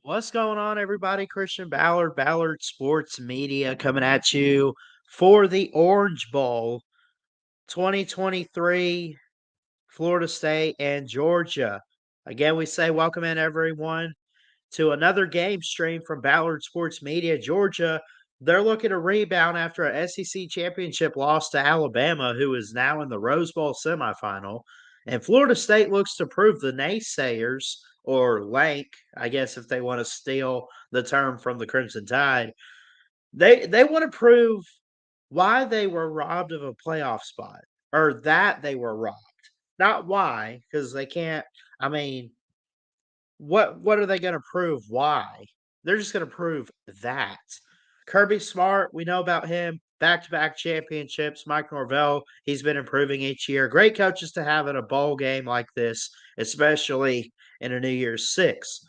What's going on, everybody? Christian Ballard, Ballard Sports Media, coming at you for the Orange Bowl 2023, Florida State and Georgia. Again, we say welcome in, everyone, to another game stream from Ballard Sports Media. Georgia, they're looking to rebound after a SEC championship loss to Alabama, who is now in the Rose Bowl semifinal. And Florida State looks to prove the naysayers, or lank, I guess if they want to steal the term from the Crimson Tide, they want to prove why they were robbed of a playoff spot, or that they were robbed. Not why, because they can't. I mean, what are they going to prove? Why? They're just going to prove that. Kirby Smart, we know about him. Back-to-back championships. Mike Norvell, he's been improving each year. Great coaches to have in a bowl game like this, especially in a New Year's Six.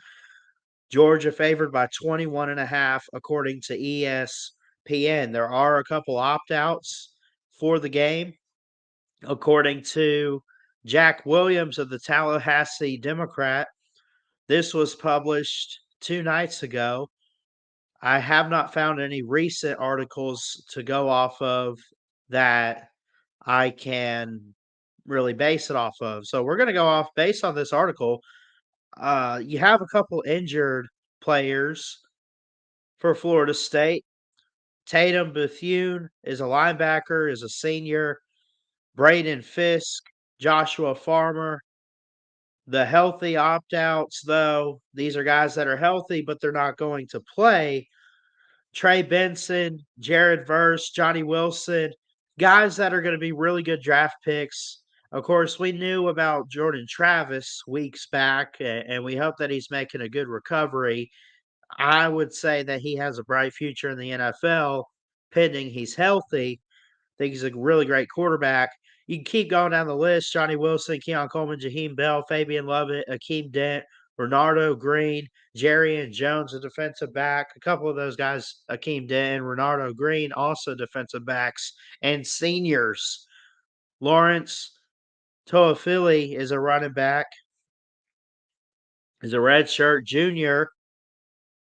Georgia favored by 21.5, according to ESPN. There are a couple opt-outs for the game, according to Jack Williams of the Tallahassee Democrat. This was published 2 nights ago. I have not found any recent articles to go off of that I can really base it off of. So we're going to go off based on this article. You have a couple injured players for Florida State. Tatum Bethune is a linebacker, is a senior. Braden Fisk, Joshua Farmer. The healthy opt-outs, though, these are guys that are healthy, but they're not going to play. Trey Benson, Jared Verse, Johnny Wilson, guys that are going to be really good draft picks. Of course, we knew about Jordan Travis weeks back, and we hope that he's making a good recovery. I would say that he has a bright future in the NFL, pending he's healthy. I think he's a really great quarterback. You can keep going down the list. Johnny Wilson, Keon Coleman, Jaheim Bell, Fabian Lovett, Akeem Dent, Renardo Green, Jerry and Jones, a defensive back. A couple of those guys, Akeem Dent and Renardo Green, also defensive backs. And seniors, Lawrence Toafili is a running back. Is a redshirt junior.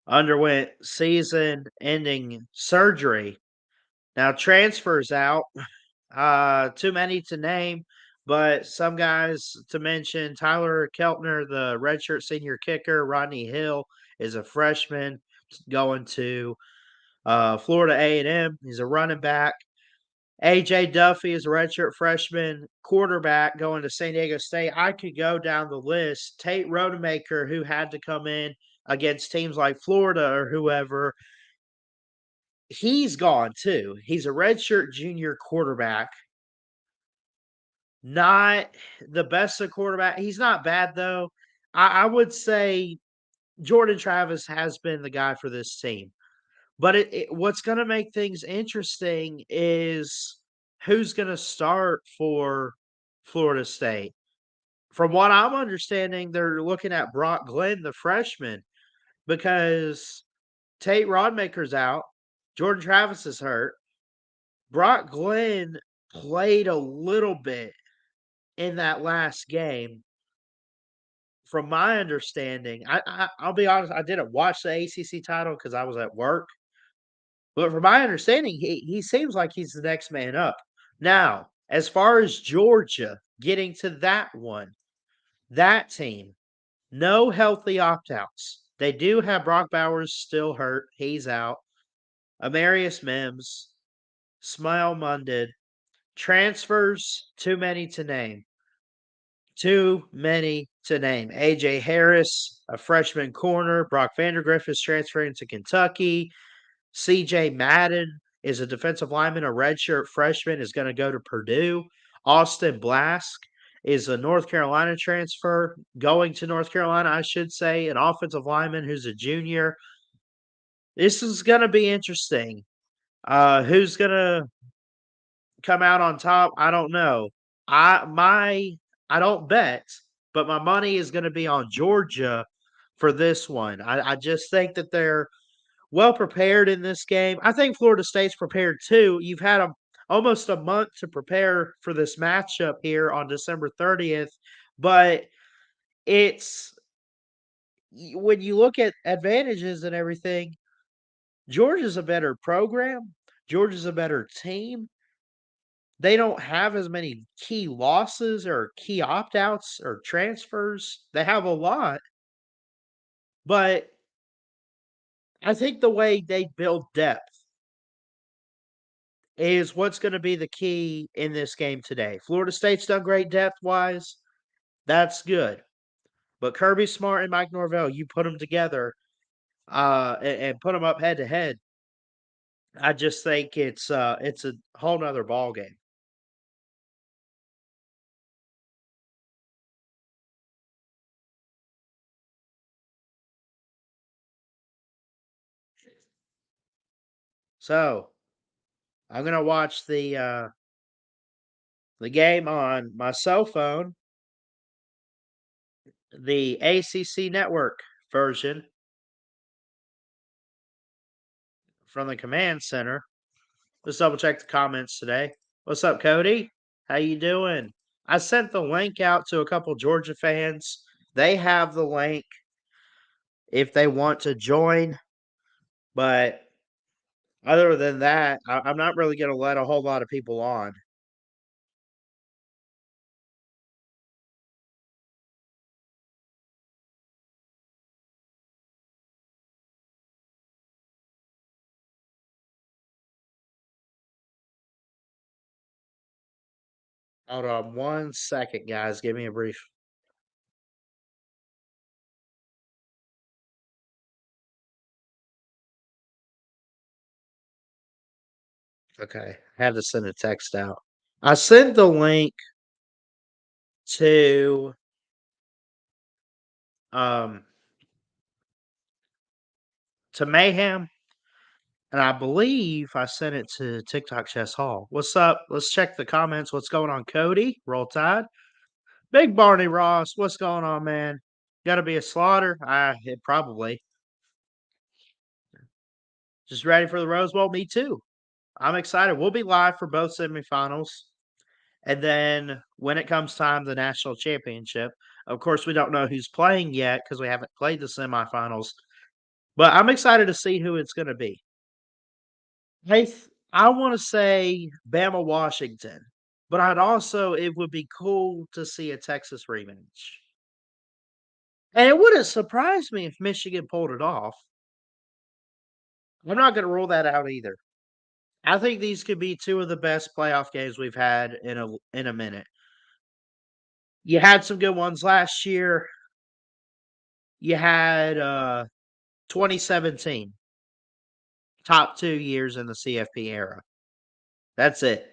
Underwent season-ending surgery. Now transfers out. Too many to name, but some guys to mention: Tyler Keltner, the redshirt senior kicker. Rodney Hill is a freshman going to Florida A&M. He's a running back. A.J. Duffy is a redshirt freshman quarterback going to San Diego State. I could go down the list. Tate Rodemaker, who had to come in against teams like Florida or whoever, he's gone too. He's a redshirt junior quarterback. Not the best of quarterback. He's not bad, though. I would say Jordan Travis has been the guy for this team. But what's going to make things interesting is who's going to start for Florida State. From what I'm understanding, they're looking at Brock Glenn, the freshman, because Tate Rodmaker's out. Jordan Travis is hurt. Brock Glenn played a little bit in that last game. From my understanding, I'll be honest, I didn't watch the ACC title because I was at work. But from my understanding, he seems like he's the next man up. Now, as far as Georgia getting to that one, that team, no healthy opt-outs. They do have Brock Bowers still hurt. He's out. Amarius Mims, Smile Munded. Transfers, too many to name. Too many to name. A.J. Harris, a freshman corner. Brock Vandergriff is transferring to Kentucky. C.J. Madden is a defensive lineman, a redshirt freshman, is going to go to Purdue. Austin Blask is a North Carolina transfer, going to North Carolina, I should say, an offensive lineman who's a junior. This is going to be interesting. Who's going to come out on top? I don't know. I don't bet, but my money is going to be on Georgia for this one. I just think that they're well prepared in this game. I think Florida State's prepared too. You've had almost a month to prepare for this matchup here on December 30th, but it's when you look at advantages and everything, Georgia's a better program. Georgia's a better team. They don't have as many key losses or key opt outs or transfers. They have a lot, but I think the way they build depth is what's going to be the key in this game today. Florida State's done great depth wise. That's good. But Kirby Smart and Mike Norvell, you put them together and put them up head to head. I just think it's a whole nother ball game. So I'm gonna watch the game on my cell phone, the ACC network version from the command center. Let's double check the comments today. What's up, Cody? How you doing? I sent the link out to a couple Georgia fans. They have the link if they want to join, but other than that, I'm not really going to let a whole lot of people on. Hold on 1 second, guys. Give me a brief. Okay, I had to send a text out. I sent the link to um Mayhem, and I believe I sent it to TikTok Chess Hall. What's up? Let's check the comments. What's going on, Cody? Roll Tide. Big Barney Ross. What's going on, man? Got to be a slaughter. It probably. Just ready for the Rose Bowl. Me too. I'm excited. We'll be live for both semifinals. And then when it comes time, the national championship. Of course, we don't know who's playing yet because we haven't played the semifinals. But I'm excited to see who it's going to be. I want to say Bama Washington, but it would be cool to see a Texas rematch. And it wouldn't surprise me if Michigan pulled it off. I'm not going to rule that out either. I think these could be two of the best playoff games we've had in a minute. You had some good ones last year. You had 2017, top 2 years in the CFP era. That's it.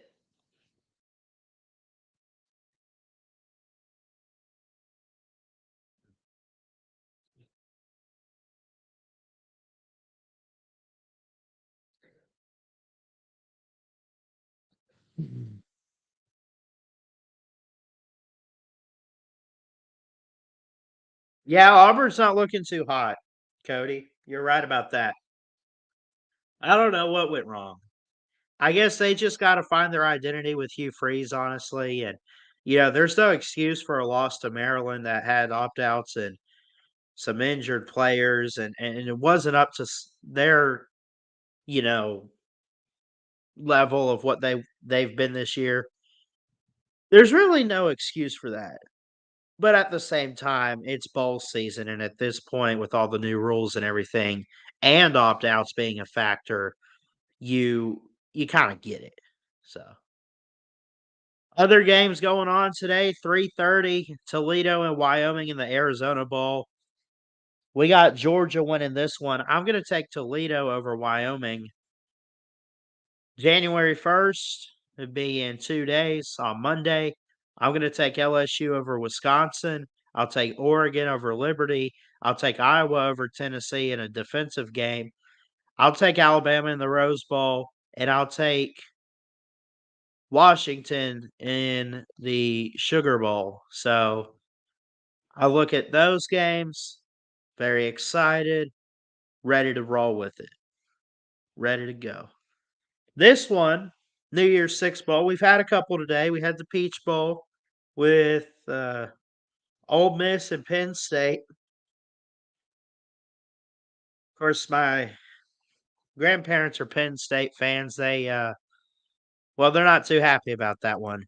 Yeah, Auburn's not looking too hot, Cody. You're right about that. I don't know what went wrong. I guess they just got to find their identity with Hugh Freeze, honestly. And, there's no excuse for a loss to Maryland that had opt outs and some injured players. And it wasn't up to their, you know, level of what they've been this year. There's really no excuse for that. But at the same time, it's bowl season, and at this point, with all the new rules and everything, and opt outs being a factor, you kind of get it. So other games going on today, 3:30, Toledo and Wyoming in the Arizona Bowl. We got Georgia winning this one. I'm going to take Toledo over Wyoming. January 1st, it'd be in 2 days on Monday. I'm going to take LSU over Wisconsin. I'll take Oregon over Liberty. I'll take Iowa over Tennessee in a defensive game. I'll take Alabama in the Rose Bowl, and I'll take Washington in the Sugar Bowl. So I look at those games, very excited, ready to roll with it, ready to go. This one, New Year's Six Bowl, we've had a couple today. We had the Peach Bowl with Ole Miss and Penn State. course, my grandparents are Penn State fans. Well, they're not too happy about that one.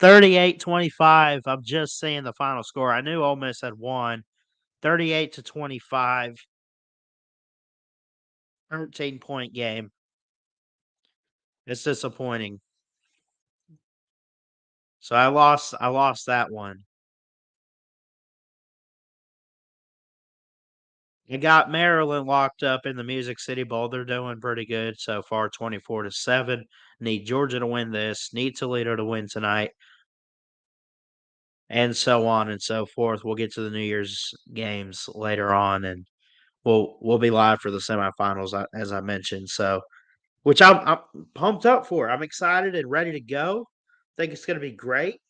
38-25. I'm just seeing the final score. I knew Ole Miss had won. 38-25. 13-point game. It's disappointing. So I lost that one. I got Maryland locked up in the Music City Bowl. They're doing pretty good so far, 24-7. Need Georgia to win this. Need Toledo to win tonight, and so on and so forth. We'll get to the New Year's games later on, and we'll be live for the semifinals, as I mentioned. So, which I'm pumped up for. I'm excited and ready to go. Think it's going to be great.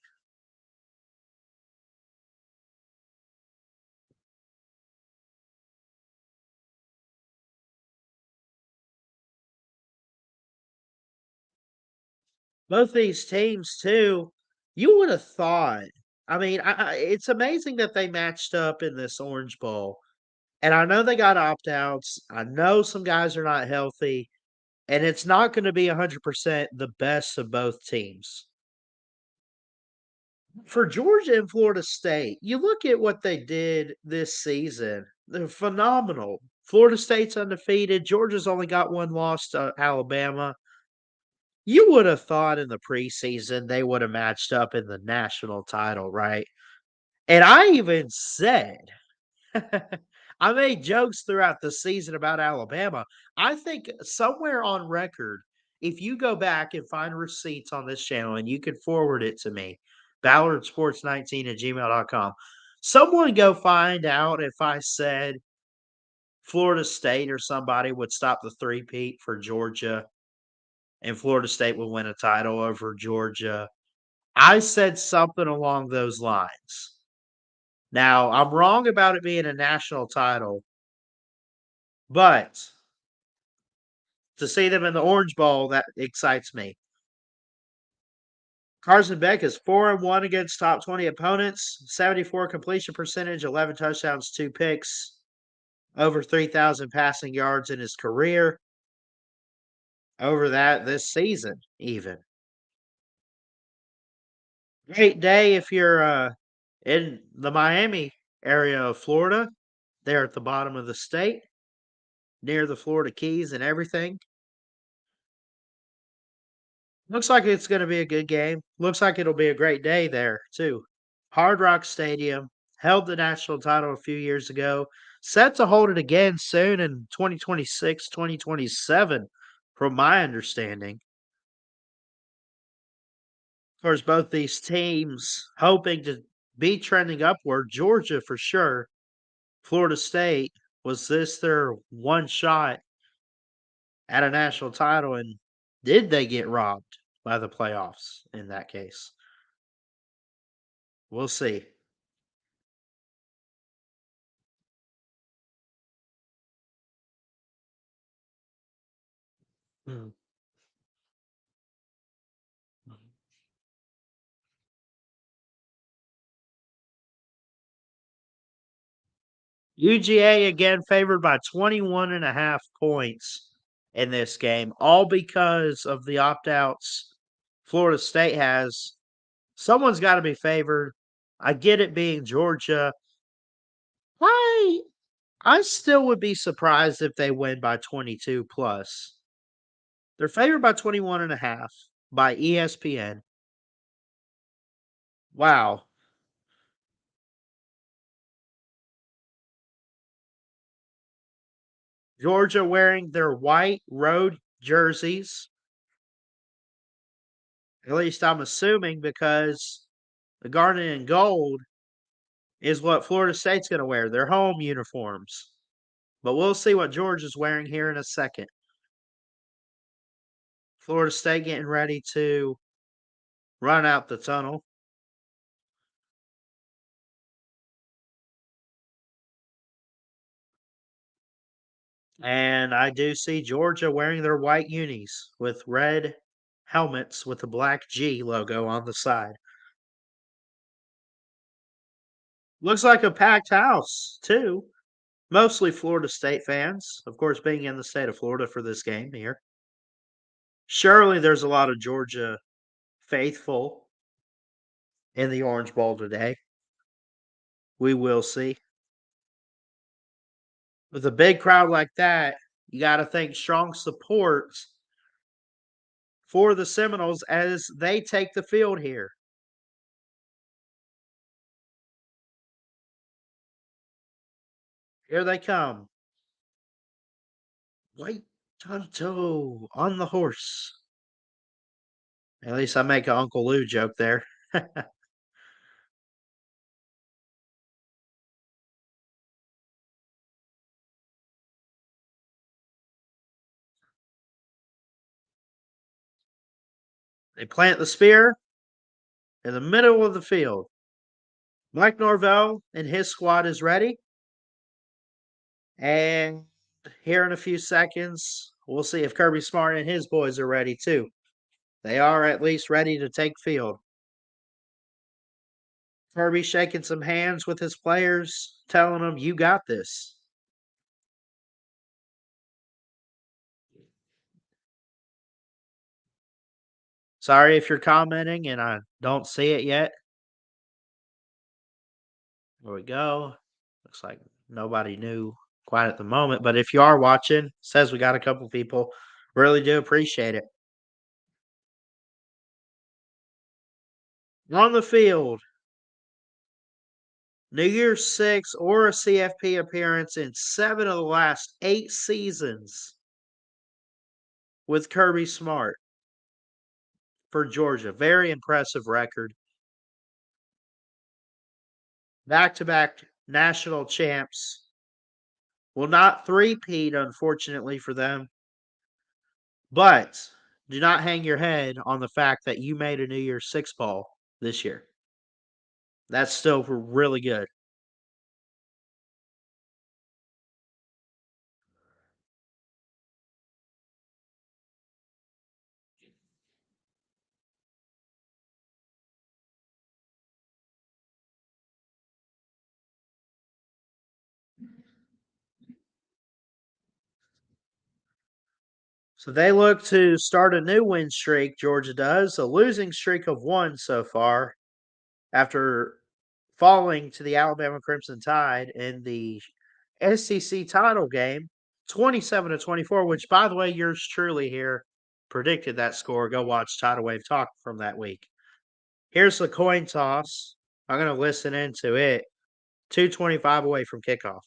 Both these teams too. You would have thought. I mean, it's amazing that they matched up in this Orange Bowl. And I know they got opt outs. I know some guys are not healthy, and it's not going to be 100% the best of both teams. For Georgia and Florida State, you look at what they did this season. They're phenomenal. Florida State's undefeated. Georgia's only got one loss to Alabama. You would have thought in the preseason they would have matched up in the national title, right? And I even said, I made jokes throughout the season about Alabama. I think somewhere on record, if you go back and find receipts on this channel and you can forward it to me, ballardsports19 at gmail.com. Someone go find out if I said Florida State or somebody would stop the three-peat for Georgia and Florida State would win a title over Georgia. I said something along those lines. Now, I'm wrong about it being a national title, but to see them in the Orange Bowl, that excites me. Carson Beck is 4-1 against top 20 opponents, 74 completion percentage, 11 touchdowns, 2 picks, over 3,000 passing yards in his career. Over that this season, even. Great day if you're in the Miami area of Florida, there at the bottom of the state, near the Florida Keys and everything. Looks like it's going to be a good game. Looks like it'll be a great day there, too. Hard Rock Stadium held the national title a few years ago, set to hold it again soon in 2026, 2027, from my understanding. Of course, both these teams hoping to be trending upward. Georgia for sure. Florida State, was this their one shot at a national title? And did they get robbed by the playoffs in that case? We'll see. Mm. UGA again favored by 21.5 points in this game, all because of the opt outs Florida State has. Someone's got to be favored. I get it being Georgia. I I still would be surprised if they win by 22 plus. They're favored by 21.5 by ESPN. Wow. Georgia wearing their white road jerseys. At least I'm assuming because the garnet and gold is what Florida State's going to wear, their home uniforms. But we'll see what Georgia's wearing here in a second. Florida State getting ready to run out the tunnel. And I do see Georgia wearing their white unis with red helmets with the black G logo on the side. Looks like a packed house, too. Mostly Florida State fans, of course, being in the state of Florida for this game here. Surely there's a lot of Georgia faithful in the Orange Bowl today. We will see. With a big crowd like that, you got to think strong support for the Seminoles as they take the field here. Here they come. White Tonto on the horse. At least I make an Uncle Lou joke there. They plant the spear in the middle of the field. Mike Norvell and his squad is ready. And here in a few seconds, we'll see if Kirby Smart and his boys are ready too. They are at least ready to take field. Kirby shaking some hands with his players, telling them, "You got this." Sorry if you're commenting and I don't see it yet. There we go. Looks like nobody knew quite at the moment, but if you are watching, says we got a couple people. Really do appreciate it. On the field, New Year's Six or a CFP appearance in 7 of the last 8 seasons with Kirby Smart for Georgia. Very impressive record. Back-to-back national champs. Will not three-peat, unfortunately for them. But do not hang your head on the fact that you made a New Year's Six ball this year. That's still really good. So they look to start a new win streak, Georgia does, a losing streak of 1 so far after falling to the Alabama Crimson Tide in the SEC title game, 27-24, which, by the way, yours truly here predicted that score. Go watch Tidal Wave Talk from that week. Here's the coin toss. I'm going to listen into it. 2:25 away from kickoff.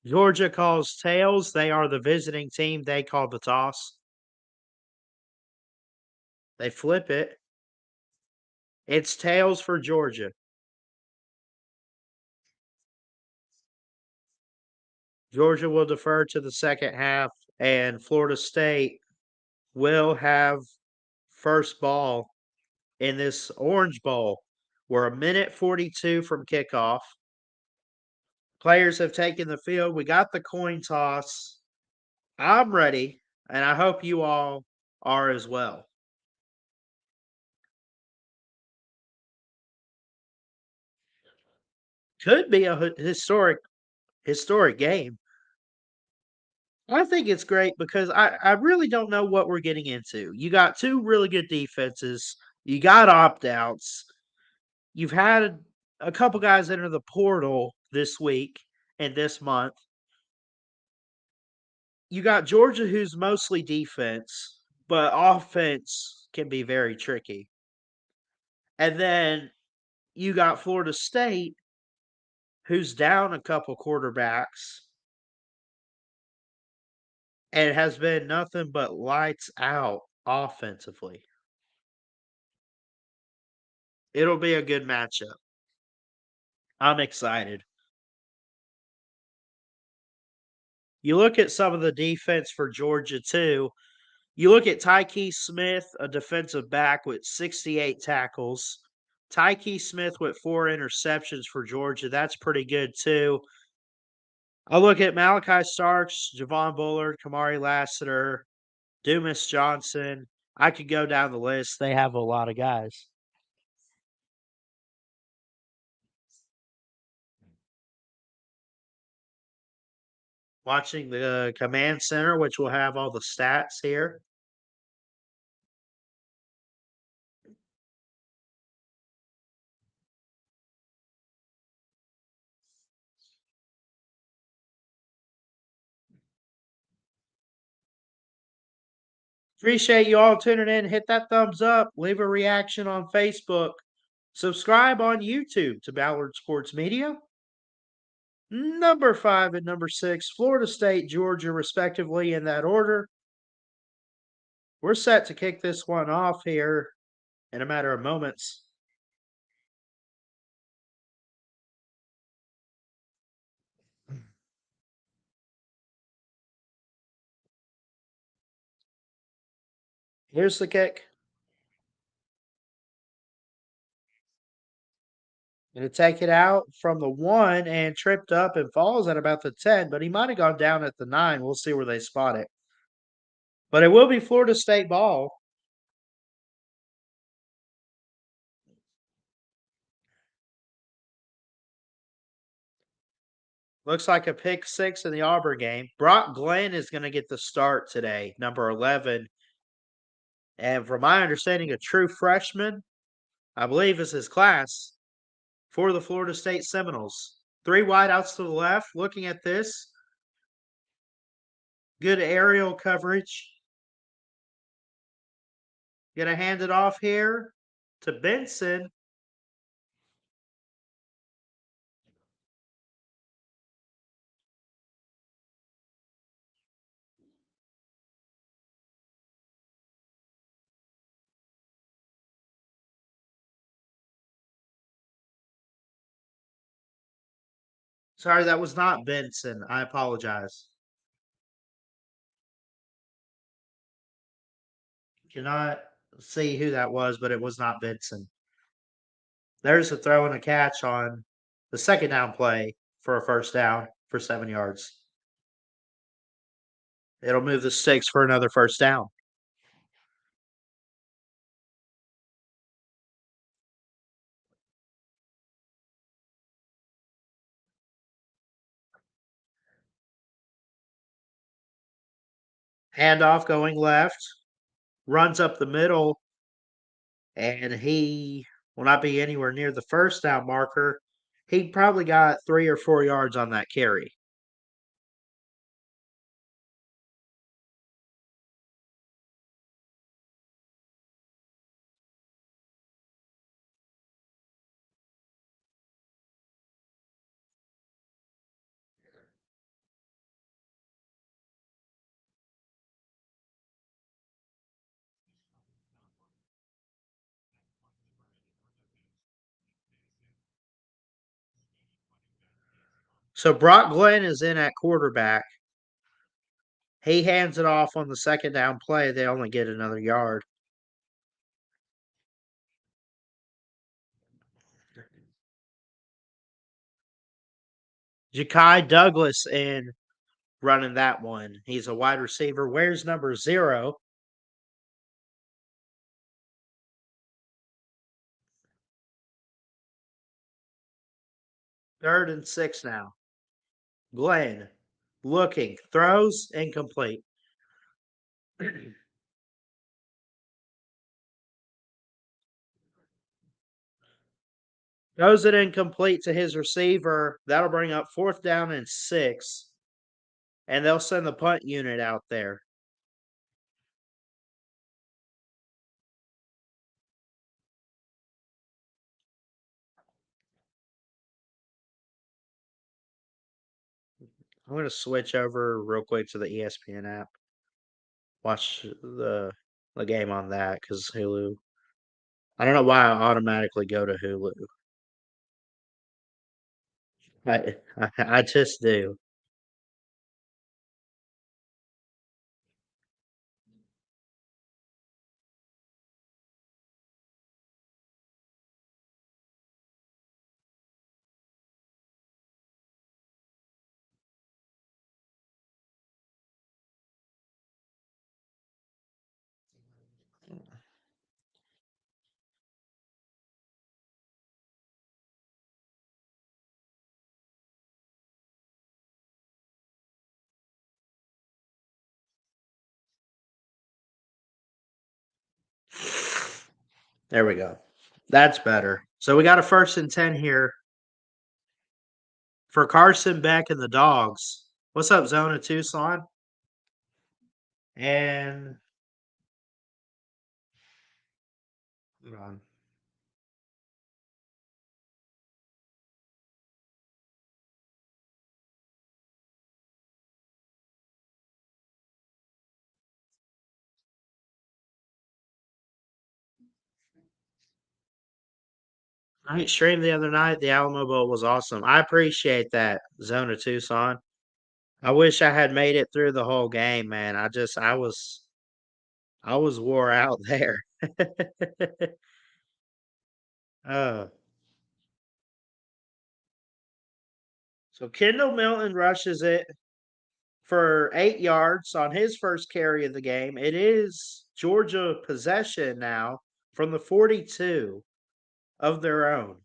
Georgia calls tails. They are the visiting team. They call the toss. They flip it. It's tails for Georgia. Georgia will defer to the second half, and Florida State will have first ball in this Orange Bowl. We're a minute 42 from kickoff. Players have taken the field. We got the coin toss. I'm ready, and I hope you all are as well. Could be a historic game. I think it's great because I really don't know what we're getting into. You got two really good defenses. You got opt outs. You've had a couple guys enter the portal this week and this month. You got Georgia, who's mostly defense, but offense can be very tricky. And then you got Florida State, who's down a couple quarterbacks and has been nothing but lights out offensively. It'll be a good matchup. I'm excited. You look at some of the defense for Georgia, too. You look at Tyke Smith, a defensive back with 68 tackles. Tyke Smith with 4 interceptions for Georgia. That's pretty good, too. I look at Malachi Starks, Javon Bullard, Kamari Lassiter, Dumas Johnson. I could go down the list. They have a lot of guys. Watching the command center, which will have all the stats here. Appreciate you all tuning in. Hit that thumbs up. Leave a reaction on Facebook. Subscribe on YouTube to Ballard Sports Media. Number 5 and number 6, Florida State, Georgia, respectively, in that order. We're set to kick this one off here in a matter of moments. Here's the kick. Going to take it out from the 1 and tripped up and falls at about the 10, but he might have gone down at the 9. We'll see where they spot it. But it will be Florida State ball. Looks like a pick 6 in the Auburn game. Brock Glenn is going to get the start today, number 11. And from my understanding, a true freshman, I believe is his class for the Florida State Seminoles. 3 wideouts to the left. Looking at this, good aerial coverage. Going to hand it off here to Benson. Sorry, that was not Benson. I apologize. Cannot see who that was, but it was not Benson. There's a throw and a catch on the second down play for a first down for 7 yards. It'll move the sticks for another first down. Handoff going left, runs up the middle, and he will not be anywhere near the first down marker. He probably got 3 or 4 yards on that carry. So Brock Glenn is in at quarterback. He hands it off on the second down play. They only get another yard. Ja'Kai Douglas in running that one. He's a wide receiver. Wears number 0. Third and 6 now. Glenn looking, throws, incomplete. Throws it incomplete to his receiver. That'll bring up 4th down and 6. And they'll send the punt unit out there. I'm going to switch over real quick to the ESPN app. Watch the game on that because Hulu. I don't know why I automatically go to Hulu. I just do. There we go. That's better. So we got a 1st and 10 here for Carson Beck and the Dogs. What's up, Zona Tucson? And hold on. Night stream the other night. The Alamo Bowl was awesome. I appreciate that, Zona Tucson. I wish I had made it through the whole game, man. I was wore out there. uh, so Kendall Milton rushes it for 8 yards on his first carry of the game. It is Georgia possession now from the 42 of their own.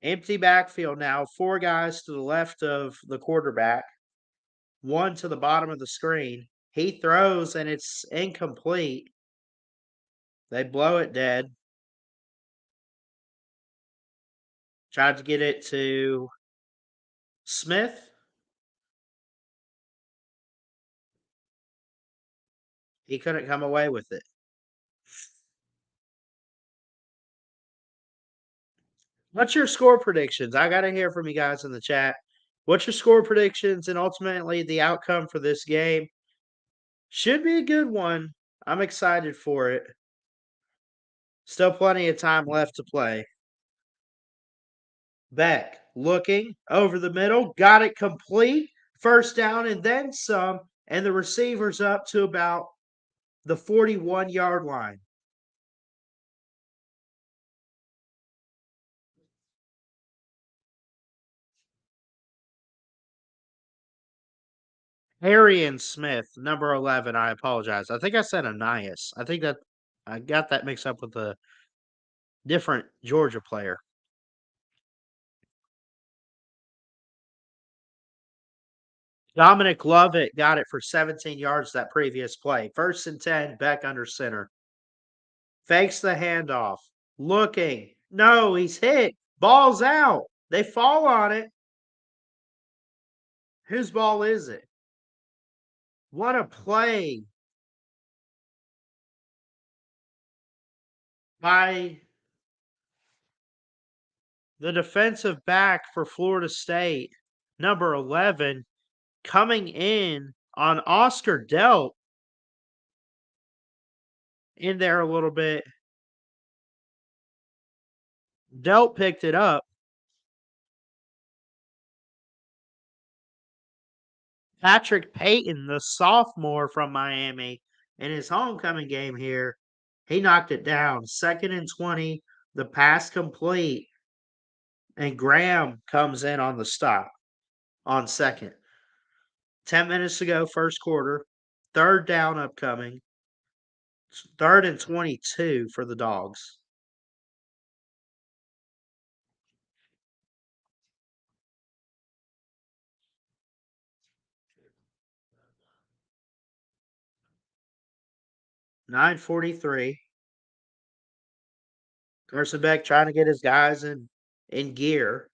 Empty backfield now, 4 guys to the left of the quarterback, 1 to the bottom of the screen. He throws and it's incomplete. They blow it dead. Tried to get it to Smith. He couldn't come away with it. What's your score predictions? I got to hear from you guys in the chat. What's your score predictions and ultimately the outcome for this game? Should be a good one. I'm excited for it. Still plenty of time left to play. Beck looking over the middle, got it complete. 1st down and then some, and the receiver's up to about the 41-yard line. Arian Smith, number 11. I apologize. I think I said Anias. I think that I got that mixed up with a different Georgia player. Dominic Lovett got it for 17 yards that previous play. 1st and 10, Beck under center. Fakes the handoff. Looking. No, he's hit. Ball's out. They fall on it. Whose ball is it? What a play by the defensive back for Florida State, number 11, coming in on Oscar Delp in there a little bit. Delp picked it up. Patrick Payton, the sophomore from Miami, in his homecoming game here, he knocked it down. 2nd and 20, the pass complete, and Graham comes in on the stop on 2nd. 10 minutes to go, 1st quarter. 3rd down upcoming. 3rd and 22 for the Dogs. .943. Carson Beck trying to get his guys in gear.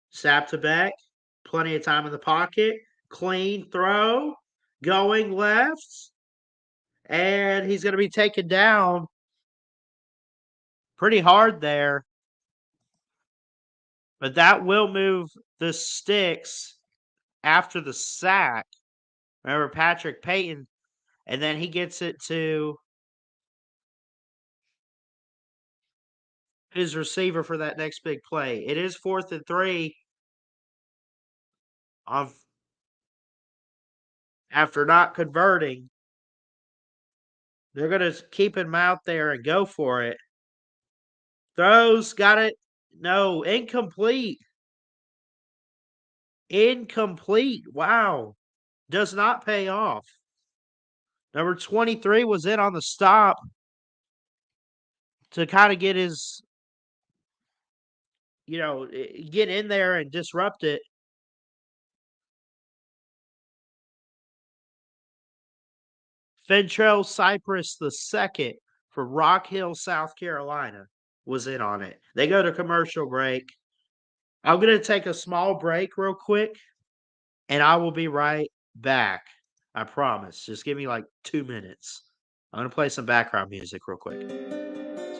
Snap to Beck. Plenty of time in the pocket. Clean throw. Going left. And he's going to be taken down pretty hard there. But that will move the sticks after the sack. Remember Patrick Payton. And then he gets it to his receiver for that next big play. It is 4th and 3 after not converting. They're going to keep him out there and go for it. Throws, got it. No, incomplete. Incomplete. Wow. Does not pay off. Number 23 was in on the stop to kind of get his, get in there and disrupt it. Fentrell Cypress II for Rock Hill, South Carolina was in on it. They go to commercial break. I'm going to take a small break real quick, and I will be right back. I promise. Just give me like 2 minutes. I'm going to play some background music real quick.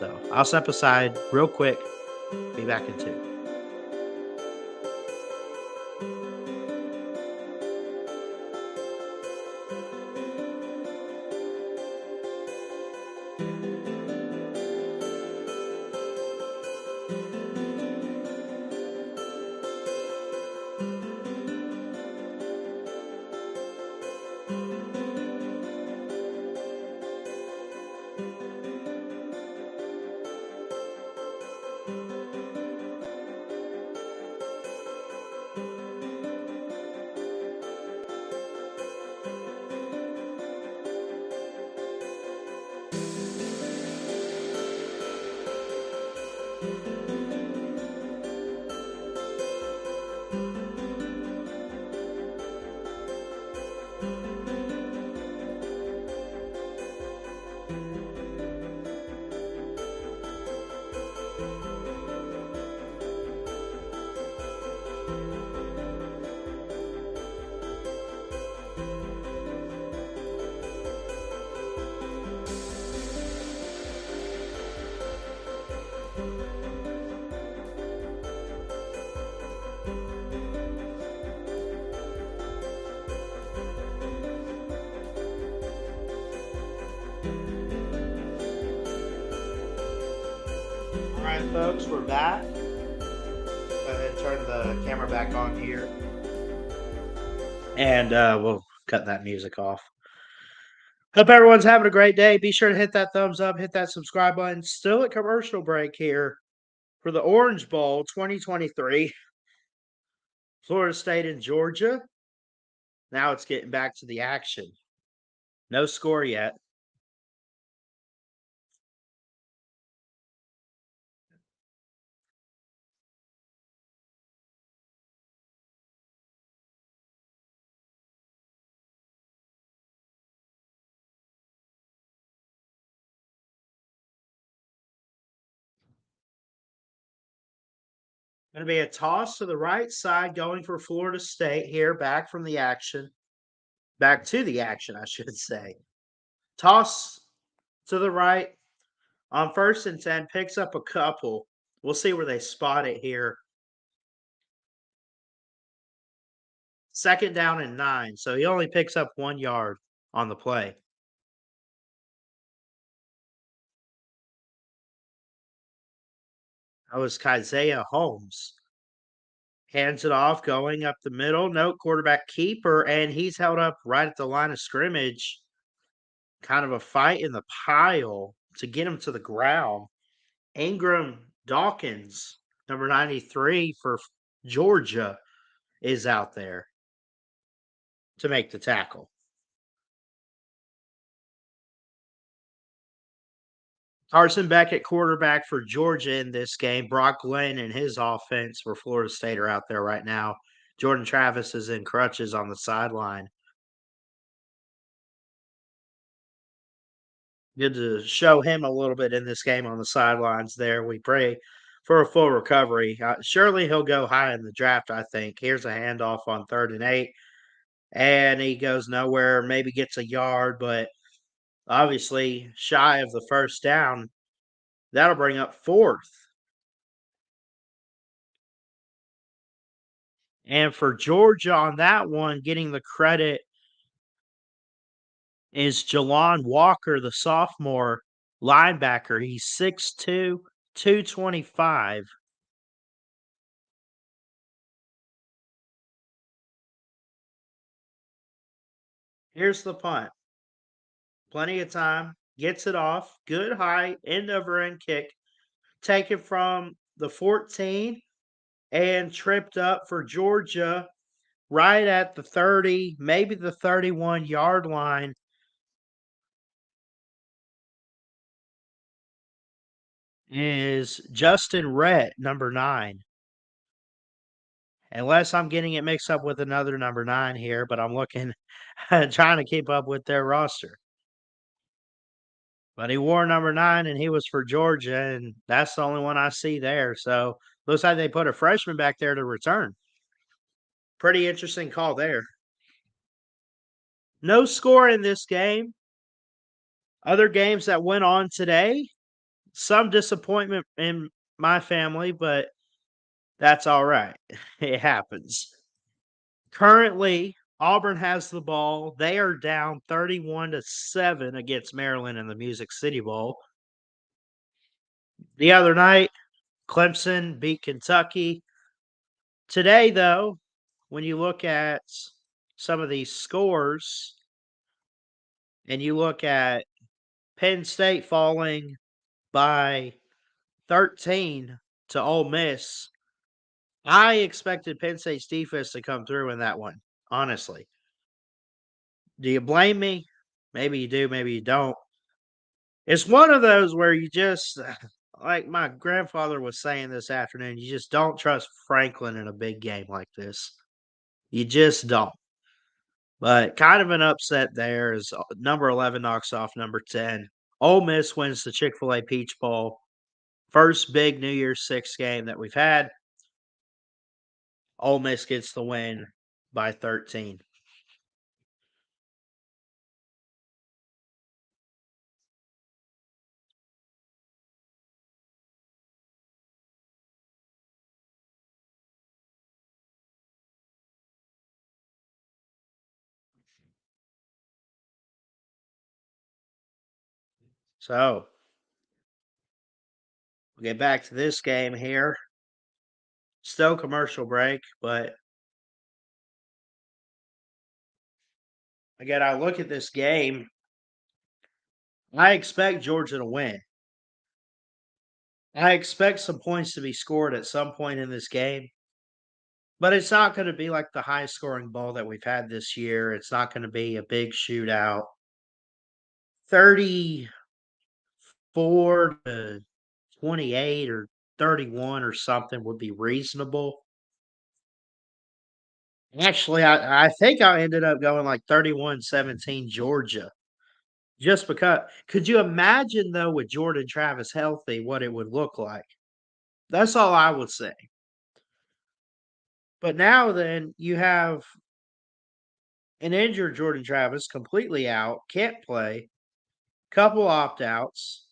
So I'll step aside real quick. Be back in 2. All right, folks, we're back. Go ahead and turn the camera back on here. And we'll cut that music off. Hope everyone's having a great day. Be sure to hit that thumbs up, hit that subscribe button. Still at commercial break here for the Orange Bowl 2023. Florida State and Georgia. Now it's getting back to the action. No score yet. Going to be a toss to the right side going for Florida State here, back from the action. Back to the action, I should say. Toss to the right on 1st and 10, picks up a couple. We'll see where they spot it here. 2nd down and 9, so he only picks up 1 yard on the play. That was Keziah Holmes. Hands it off, going up the middle. No quarterback keeper, and he's held up right at the line of scrimmage. Kind of a fight in the pile to get him to the ground. Ingram Dawkins, number 93 for Georgia, is out there to make the tackle. Carson Beckett, quarterback for Georgia in this game. Brock Glenn and his offense for Florida State are out there right now. Jordan Travis is in crutches on the sideline. Good to show him a little bit in this game on the sidelines there. We pray for a full recovery. Surely he'll go high in the draft, I think. Here's a handoff on 3rd and 8. And he goes nowhere, maybe gets a yard, but obviously shy of the 1st down. That'll bring up 4th. And for Georgia on that one, getting the credit is Jalon Walker, the sophomore linebacker. He's 6'2", 225. Here's the punt. Plenty of time. Gets it off. Good height. End over end kick. Taken from the 14 and tripped up for Georgia right at the 30, maybe the 31-yard line. Is Justin Rhett, number 9. Unless I'm getting it mixed up with another number 9 here, but I'm looking trying to keep up with their roster. But he wore number 9, and he was for Georgia, and that's the only one I see there, so looks like they put a freshman back there to return. Pretty interesting call there. No score in this game. Other games that went on today, some disappointment in my family, but that's all right. It happens. Currently, Auburn has the ball. They are down 31-7 against Maryland in the Music City Bowl. The other night, Clemson beat Kentucky. Today, though, when you look at some of these scores and you look at Penn State falling by 13 to Ole Miss, I expected Penn State's defense to come through in that one, honestly. Do you blame me? Maybe you do, maybe you don't. It's one of those where you just, like my grandfather was saying this afternoon, you just don't trust Franklin in a big game like this. You just don't. But kind of an upset there as number 11 knocks off number 10. Ole Miss wins the Chick-fil-A Peach Bowl. First big New Year's Six game that we've had. Ole Miss gets the win by 13. So we'll get back to this game here. Still commercial break, but again, I look at this game. I expect Georgia to win. I expect some points to be scored at some point in this game, but it's not going to be like the high scoring ball that we've had this year. It's not going to be a big shootout. 34-28 or 31 or something would be reasonable. Actually, I think I ended up going like 31-17 Georgia. Just because could you imagine though with Jordan Travis healthy what it would look like? That's all I would say. But now then you have an injured Jordan Travis completely out, can't play, couple opt-outs.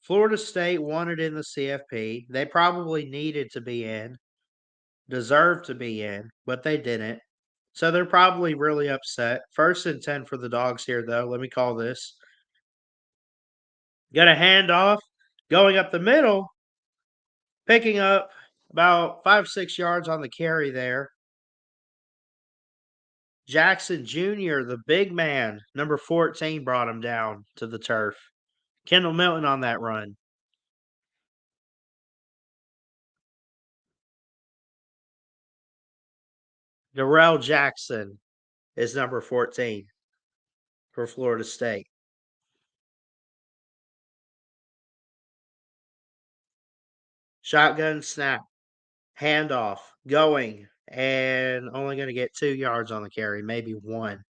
Florida State wanted in the CFP. They probably needed to be in, deserved to be in, but they didn't. So they're probably really upset. 1st and 10 for the Dogs here, though. Let me call this. Got a handoff going up the middle, picking up about 5-6 yards on the carry there. Jackson Jr., the big man, number 14, brought him down to the turf. Kendall Milton on that run. Darrell Jackson is number 14 for Florida State. Shotgun snap, handoff, going, and only going to get 2 yards on the carry, maybe 1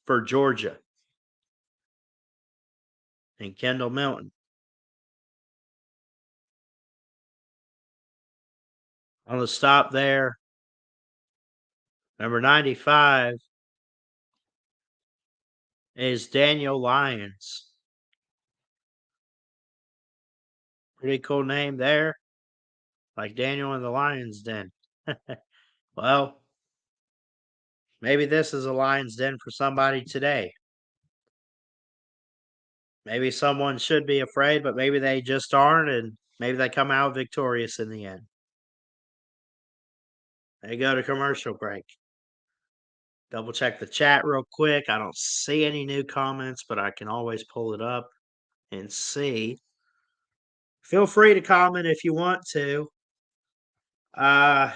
for Georgia. And Kendall Milton on the stop there. Number 95 is Daniel Lyons. Pretty cool name there. Like Daniel in the Lion's Den. Well, maybe this is a Lion's Den for somebody today. Maybe someone should be afraid, but maybe they just aren't, and maybe they come out victorious in the end. They go to commercial break. Double check the chat real quick. I don't see any new comments, but I can always pull it up and see. Feel free to comment if you want to. Uh,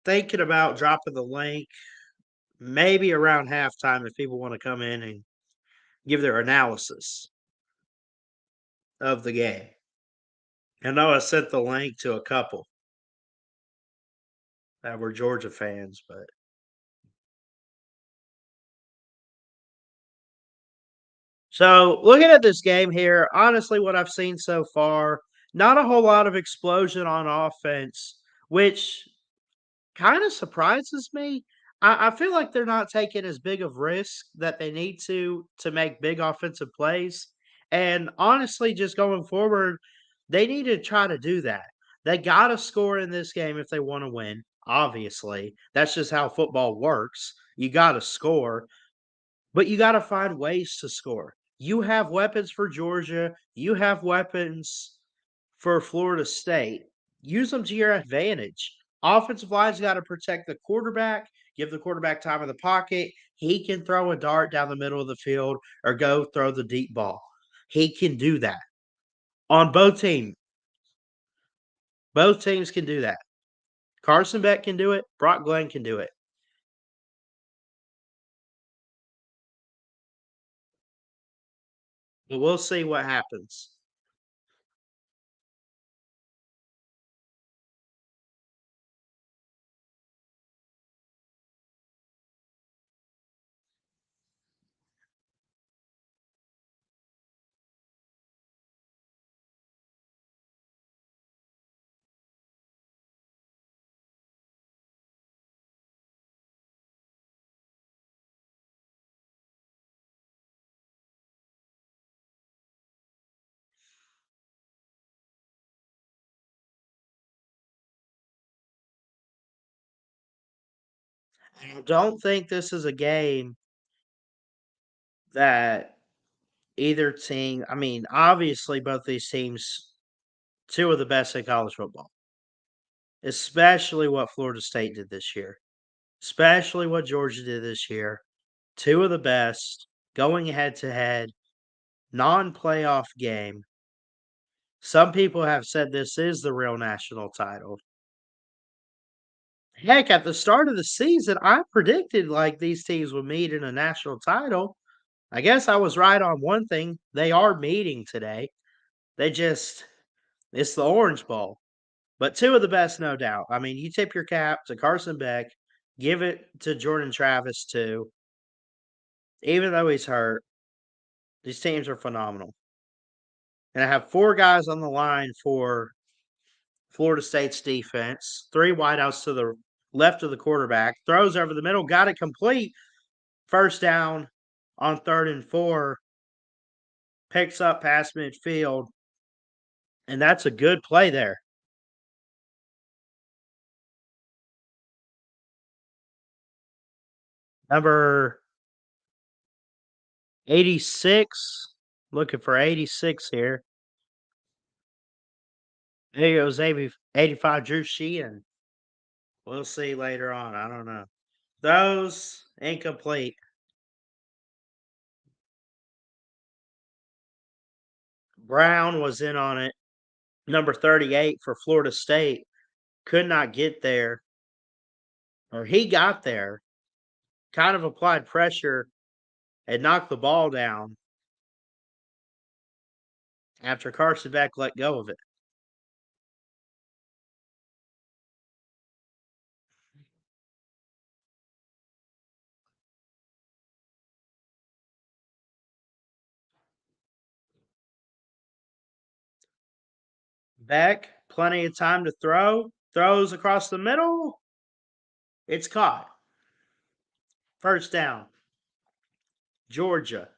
Thinking about dropping the link maybe around halftime if people want to come in and give their analysis of the game. I know I sent the link to a couple that were Georgia fans, but So, looking at this game here, honestly, what I've seen so far, not a whole lot of explosion on offense, which kind of surprises me. I feel like they're not taking as big of risk that they need to make big offensive plays. And honestly, just going forward, they need to try to do that. They got to score in this game if they want to win. Obviously, that's just how football works. You got to score, but you got to find ways to score. You have weapons for Georgia. You have weapons for Florida State. Use them to your advantage. Offensive line's got to protect the quarterback, give the quarterback time in the pocket. He can throw a dart down the middle of the field or go throw the deep ball. He can do that on both teams. Both teams can do that. Carson Beck can do it. Brock Glenn can do it. But we'll see what happens. I don't think this is a game that either team, I mean, obviously, both these teams, two of the best in college football, especially what Florida State did this year, especially what Georgia did this year. Two of the best going head to head, non playoff game. Some people have said this is the real national title. Heck, at the start of the season, I predicted like these teams would meet in a national title. I guess I was right on one thing. They are meeting today. They just, it's the Orange Bowl. But two of the best, no doubt. I mean, you tip your cap to Carson Beck, give it to Jordan Travis too. Even though he's hurt, these teams are phenomenal. And I have four guys on the line for Florida State's defense. Three wideouts to the left of the quarterback. Throws over the middle, got it complete. First down on 3rd and 4. Picks up past midfield. And that's a good play there. Number 86. Looking for 86 here. There goes 85 Drew Sheehan. We'll see later on. I don't know. Those incomplete. Brown was in on it. Number 38 for Florida State could not get there, or he got there, kind of applied pressure and knocked the ball down after Carson Beck let go of it. Beck, plenty of time to throw, throws across the middle. It's caught. First down. Georgia.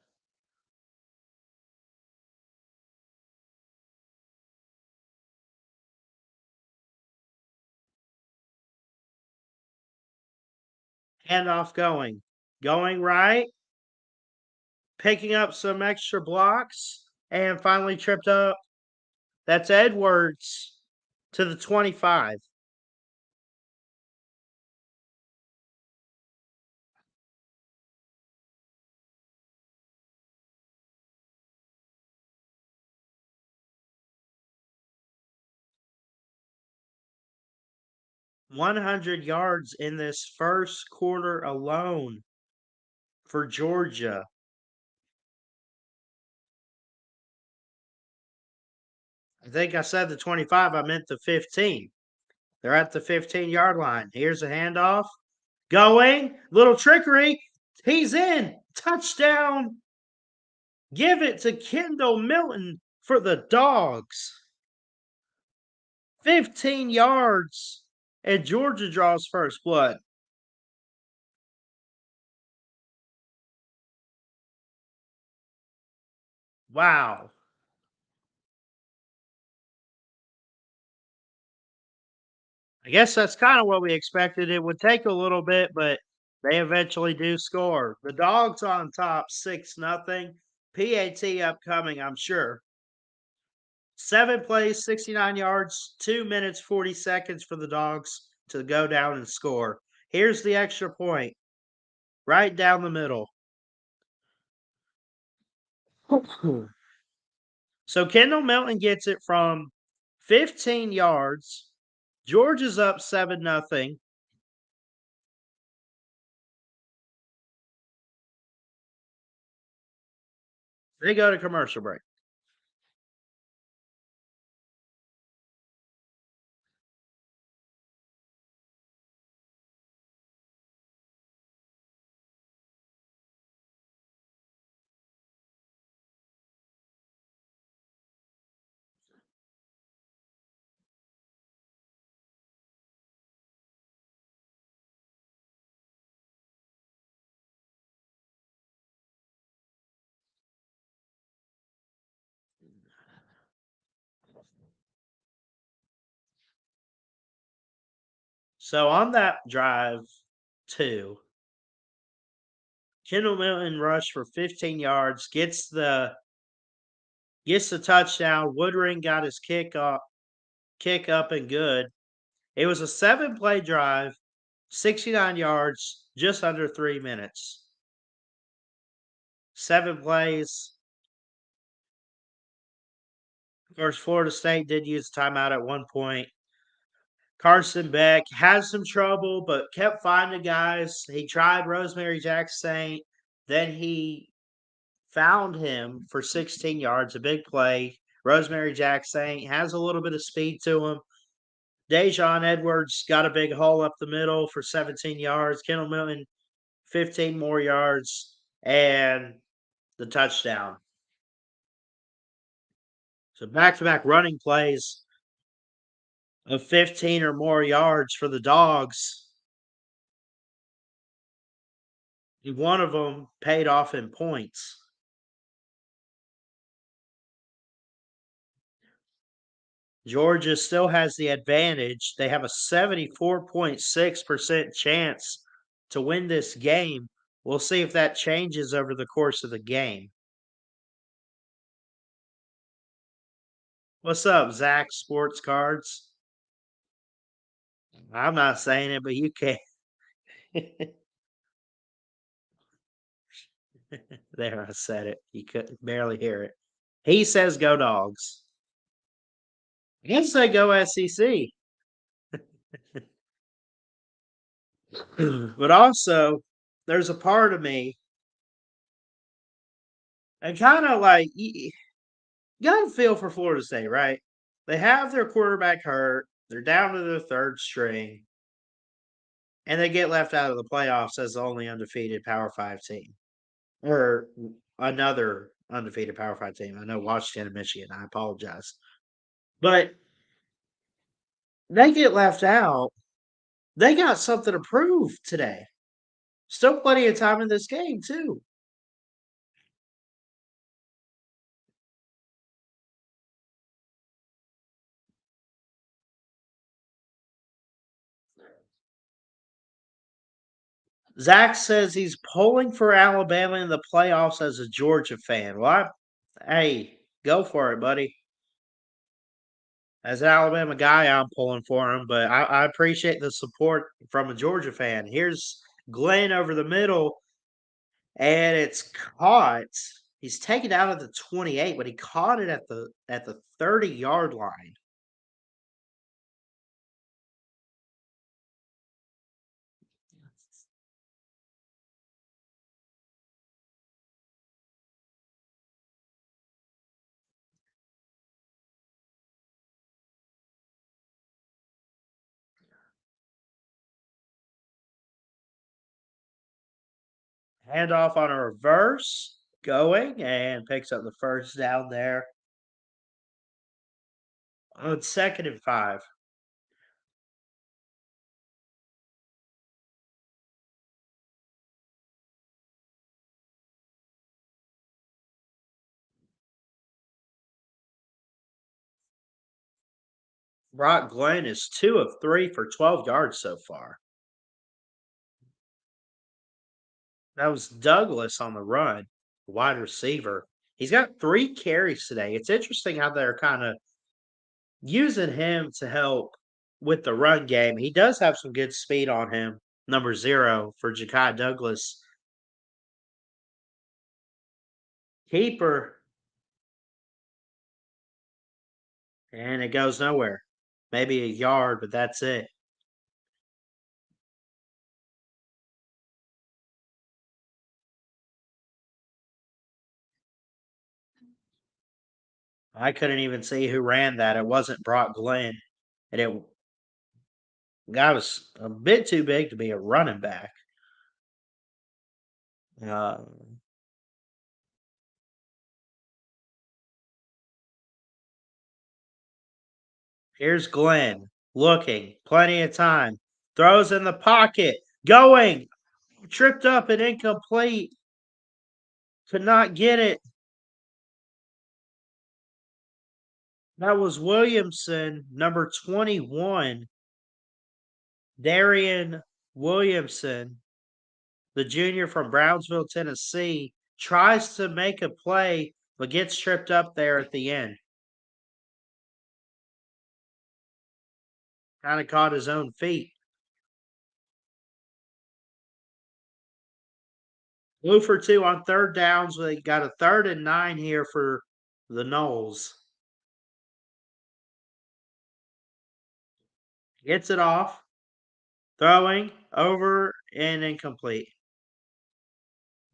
Handoff going. Going right. Picking up some extra blocks and finally tripped up. That's Edwards to the 25. 100 yards in this first quarter alone for Georgia. I think I said the 25, I meant the 15. They're at the 15-yard line. Here's a handoff. Going, little trickery. He's in. Touchdown. Give it to Kendall Milton for the Dogs. 15 yards, and Georgia draws first blood. Wow. I guess that's kind of what we expected. It would take a little bit, but they eventually do score. The Dogs on top, 6-0. PAT upcoming, I'm sure. 7 plays, 69 yards, 2 minutes, 40 seconds for the Dogs to go down and score. Here's the extra point, right down the middle. So Kendall Milton gets it from 15 yards. Georgia's up 7-0. They go to commercial break. So on that drive, two, Kendall Milton rushed for 15 yards, gets the touchdown. Woodring got his kick up and good. It was a 7-play drive, 69 yards, just under 3 minutes. 7 plays. Of course, Florida State did use timeout at one point. Carson Beck had some trouble, but kept finding guys. He tried Rosemary Jack Saint. Then he found him for 16 yards, a big play. Rosemary Jack Saint has a little bit of speed to him. Dejon Edwards got a big hole up the middle for 17 yards. Kendall Milton, 15 more yards, and the touchdown. So back-to-back running plays of 15 or more yards for the Dogs. One of them paid off in points. Georgia still has the advantage. They have a 74.6% chance to win this game. We'll see if that changes over the course of the game. What's up, Zach Sports Cards? I'm not saying it, but you can. There, I said it. You could barely hear it. He says go Dogs. I guess they go SEC. But also, there's a part of me and kind of like you got to feel for Florida State, right? They have their quarterback hurt. They're down to their third string, and they get left out of the playoffs as the only undefeated Power Five team, or another undefeated Power Five team. I know Washington and Michigan. I apologize, but they get left out. They got something to prove today. Still plenty of time in this game too. Zach says he's pulling for Alabama in the playoffs as a Georgia fan. Well, hey, go for it, buddy. As an Alabama guy, I'm pulling for him, but I appreciate the support from a Georgia fan. Here's Glenn over the middle, and it's caught. He's taken out at the 28, but he caught it at the 30-yard line. Handoff on a reverse. going and picks up the first down there on 2nd and 5. Brock Glenn is 2 of 3 for 12 yards so far. That was Douglas on the run, wide receiver. He's got 3 carries today. It's interesting how they're kinda using him to help with the run game. He does have some good speed on him, number 0 for Ja'Kai Douglas. Keeper, and it goes nowhere. Maybe a yard, but that's it. I couldn't even see who ran that. It wasn't Brock Glenn, and it guy was a bit too big to be a running back. Uh, Here's Glenn looking, plenty of time, throws in the pocket, going, tripped up and incomplete. Could not get it. That was Williamson, number 21, Darian Williamson, the junior from Brownsville, Tennessee, tries to make a play, but gets tripped up there at the end. Kind of caught his own feet. Blue for 2 on 3rd downs. We got a 3rd and 9 here for the Noles. Gets it off. Throwing over and incomplete.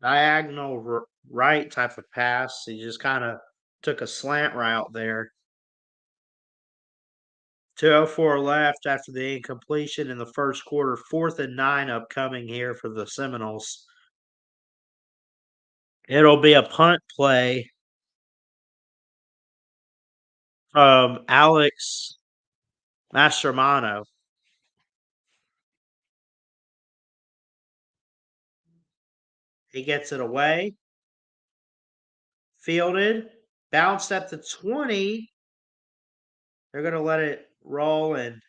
Diagonal right type of pass. He just kind of took a slant route there. 2:04 left after the incompletion in the first quarter. 4th and 9 upcoming here for the Seminoles. It'll be a punt play from Alex Mastromano. He gets it away. Fielded. Bounced at the 20. They're going to let it roll and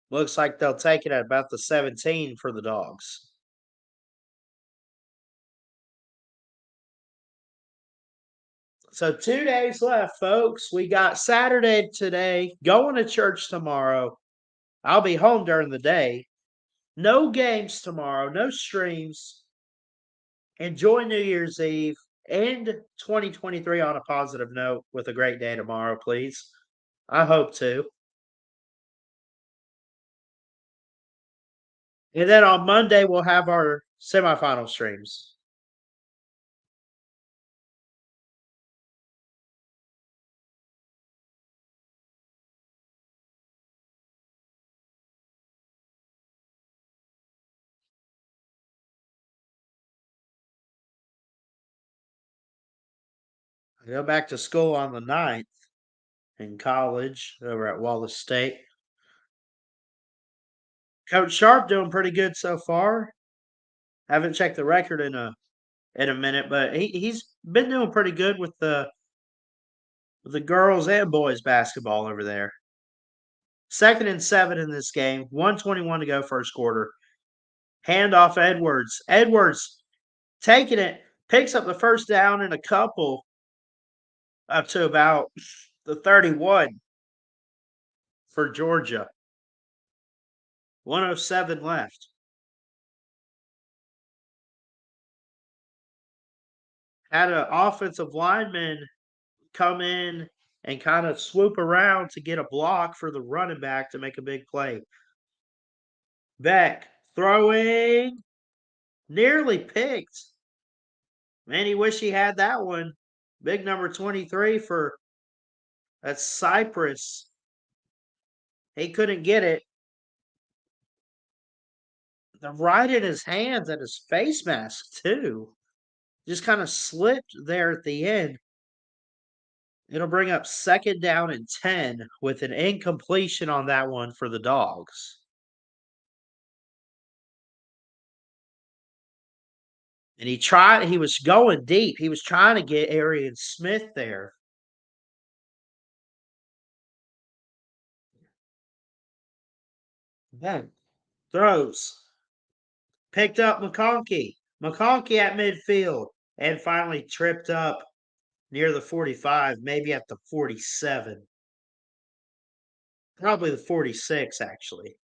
looks like they'll take it at about the 17 for the Dogs. So 2 days left, folks. We got Saturday today, going to church tomorrow. I'll be home during the day. No games tomorrow, no streams. Enjoy New Year's Eve. End 2023 on a positive note with a great day tomorrow, please. I hope to. And then on Monday, we'll have our semifinal streams. I go back to school on the 9th in college over at Wallace State. Coach Sharp doing pretty good so far. Haven't checked the record in a minute, but he's been doing pretty good with the girls and boys basketball over there. 2nd and 7 in this game. 1:21 to go first quarter. Handoff Edwards. Edwards taking it, picks up the first down and a couple up to about the 31 for Georgia. 107 left. Had an offensive lineman come in and kind of swoop around to get a block for the running back to make a big play. Beck throwing, nearly picked. Man, he wish he had that one. Big number 23 for that's Cypress. He couldn't get it. right in his hands and his face mask too. Just kind of slipped there at the end. It'll bring up 2nd down and 10 with an incompletion on that one for the Dogs. And he was going deep. He was trying to get Arian Smith there. Then throws. Picked up McConkey. McConkey at midfield. And finally tripped up near the 45, maybe at the 47. Probably the 46, actually.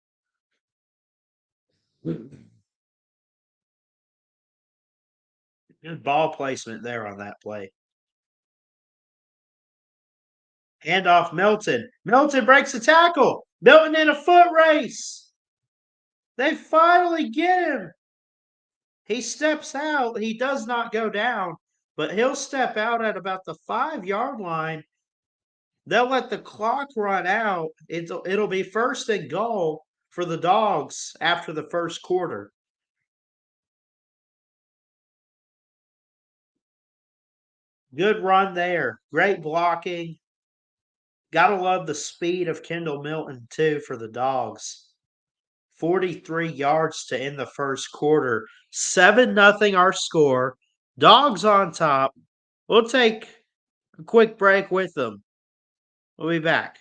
Good ball placement there on that play. Handoff Milton. Milton breaks the tackle. Milton in a foot race. They finally get him. He steps out. He does not go down, but he'll step out at about the 5-yard line. They'll let the clock run out. It'll be 1st and goal for the Dogs after the first quarter. Good run there. Great blocking. Gotta love the speed of Kendall Milton, too, for the Dogs. 43 yards to end the first quarter. 7-0 our score. Dogs on top. We'll take a quick break with them. We'll be back.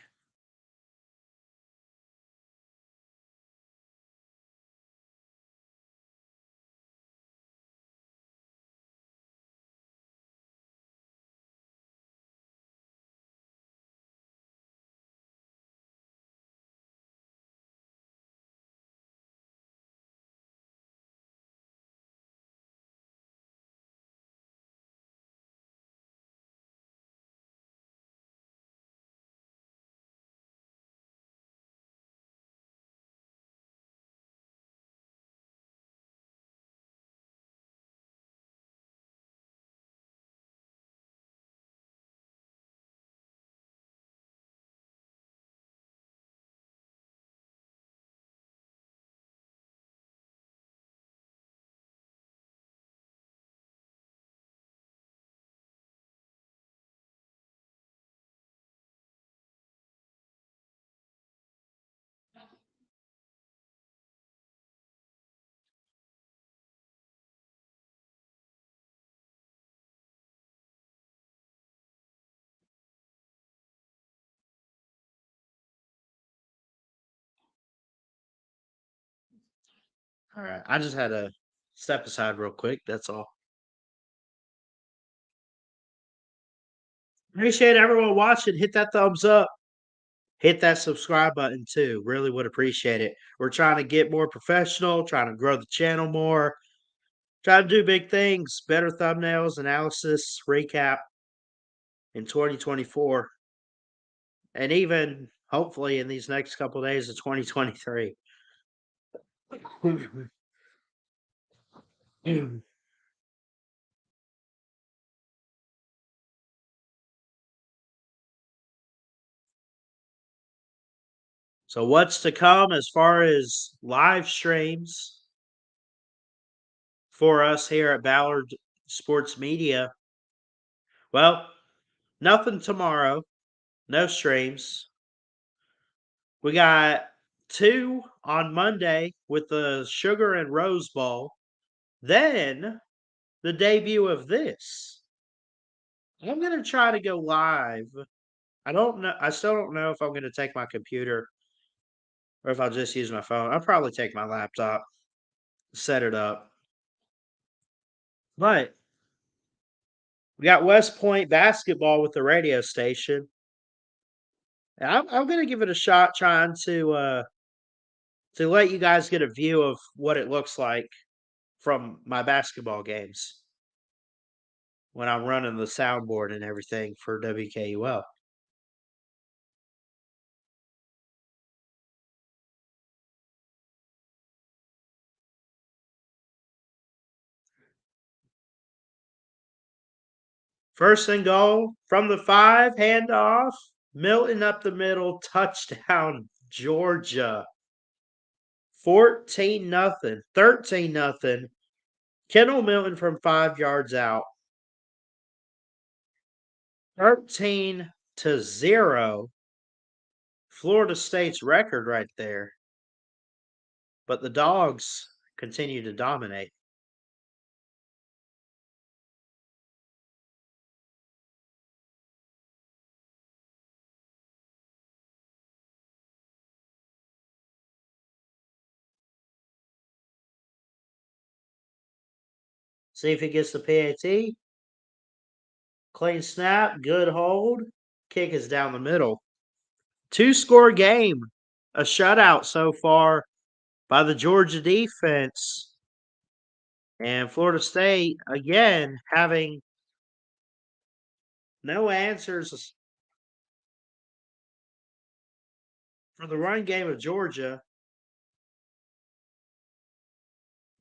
All right. I just had to step aside real quick. That's all. Appreciate everyone watching. Hit that thumbs up. Hit that subscribe button too. Really would appreciate it. We're trying to get more professional, trying to grow the channel more, trying to do big things, better thumbnails, analysis, recap in 2024, and even hopefully in these next couple of days of 2023. So what's to come as far as live streams for us here at Ballard Sports Media? Well, nothing tomorrow. No streams. We got 2 on Monday with the Sugar and Rose Bowl. Then the debut of this. I'm gonna try to go live. I don't know. I still don't know if I'm gonna take my computer or if I'll just use my phone. I'll probably take my laptop, set it up. But we got West Point basketball with the radio station. And I'm gonna give it a shot trying to let you guys get a view of what it looks like from my basketball games when I'm running the soundboard and everything for WKUL. First and goal from the 5, handoff. Milton up the middle, touchdown, Georgia. 14 nothing, 13 nothing. Kendall Milton from 5 yards out. 13-0. Florida State's record right there. But the Dogs continue to dominate. See if he gets the PAT. Clean snap, good hold. Kick is down the middle. 2-score game. A shutout so far by the Georgia defense. And Florida State, again, having no answers for the run game of Georgia.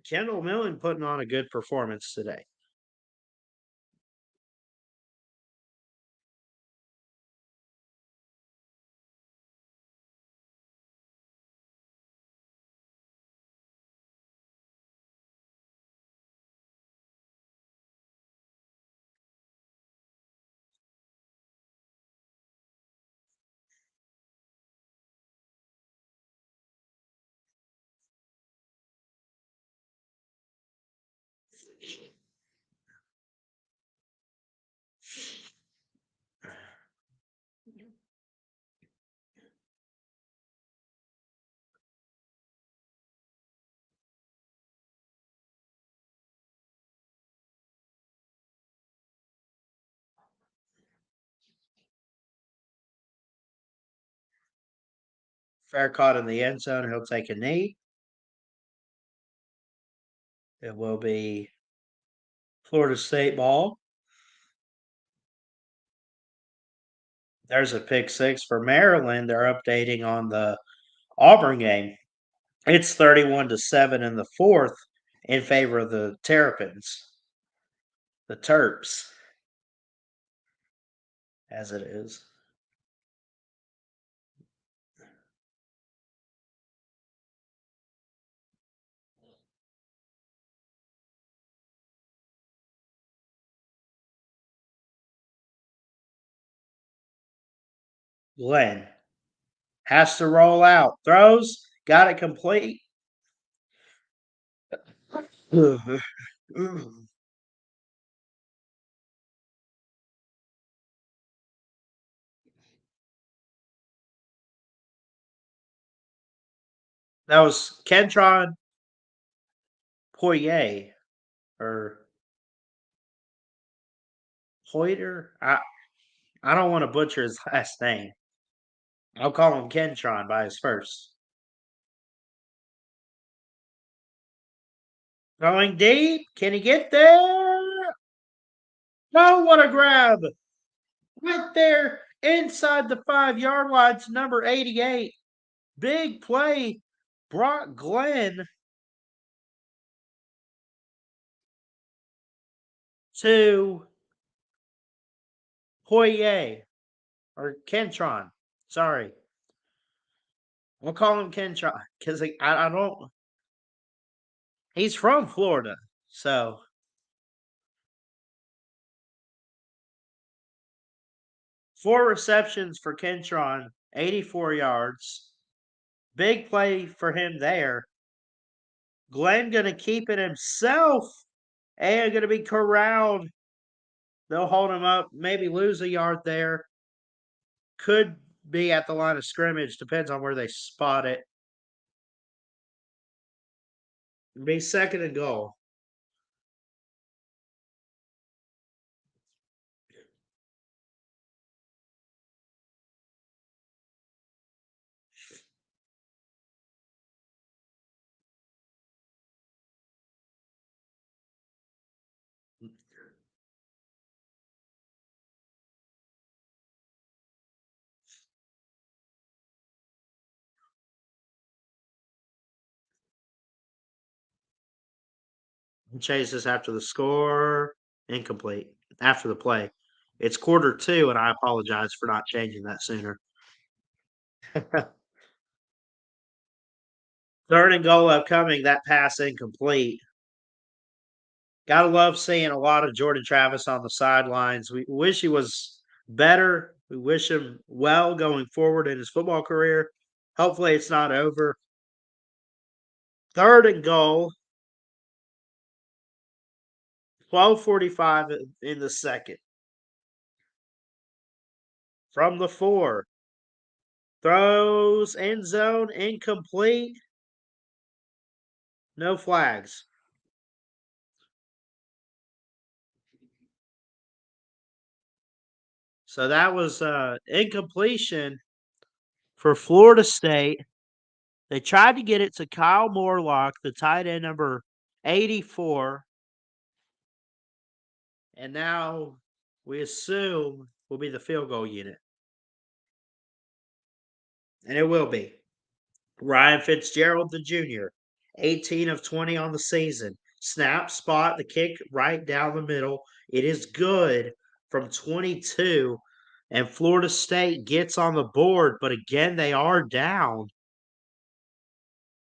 Kendall Millen putting on a good performance today. Fair caught in the end zone. He'll take a knee. It will be Florida State ball. There's a pick six for Maryland. They're updating on the Auburn game. It's 31-7 in the fourth in favor of the Terrapins, the Terps, as it is. Glenn has to roll out. Throws, got it complete. That was Kentron Poirier or Hoyter. I don't want to butcher his last name. I'll call him Kentron by his first. Going deep. Can he get there? Oh, what a grab! Right there inside the 5 yard line to number 88. Big play. Brock Glenn to Poirier or Kentron. Sorry. We'll call him Kentron because I don't. He's from Florida. So 4 receptions for Kentron, 84 yards. Big play for him there. Glenn going to keep it himself and going to be corralled. They'll hold him up, maybe lose a yard there. Could be at the line of scrimmage, depends on where they spot it. It'll be second and goal. Chases after the score. Incomplete. After the play. It's quarter two, and I apologize for not changing that sooner. Third and goal upcoming. That pass incomplete. Gotta love seeing a lot of Jordan Travis on the sidelines. We wish he was better. We wish him well going forward in his football career. Hopefully, it's not over. Third and goal. 12:45 in the second. From the 4. Throws end zone incomplete. No flags. So that was incompletion for Florida State. They tried to get it to Kyle Morlock, the tight end number 84, and now we assume will be the field goal unit. And it will be. Ryan Fitzgerald, the junior, 18 of 20 on the season. Snap, spot, the kick right down the middle. It is good from 22, and Florida State gets on the board, but again, they are down.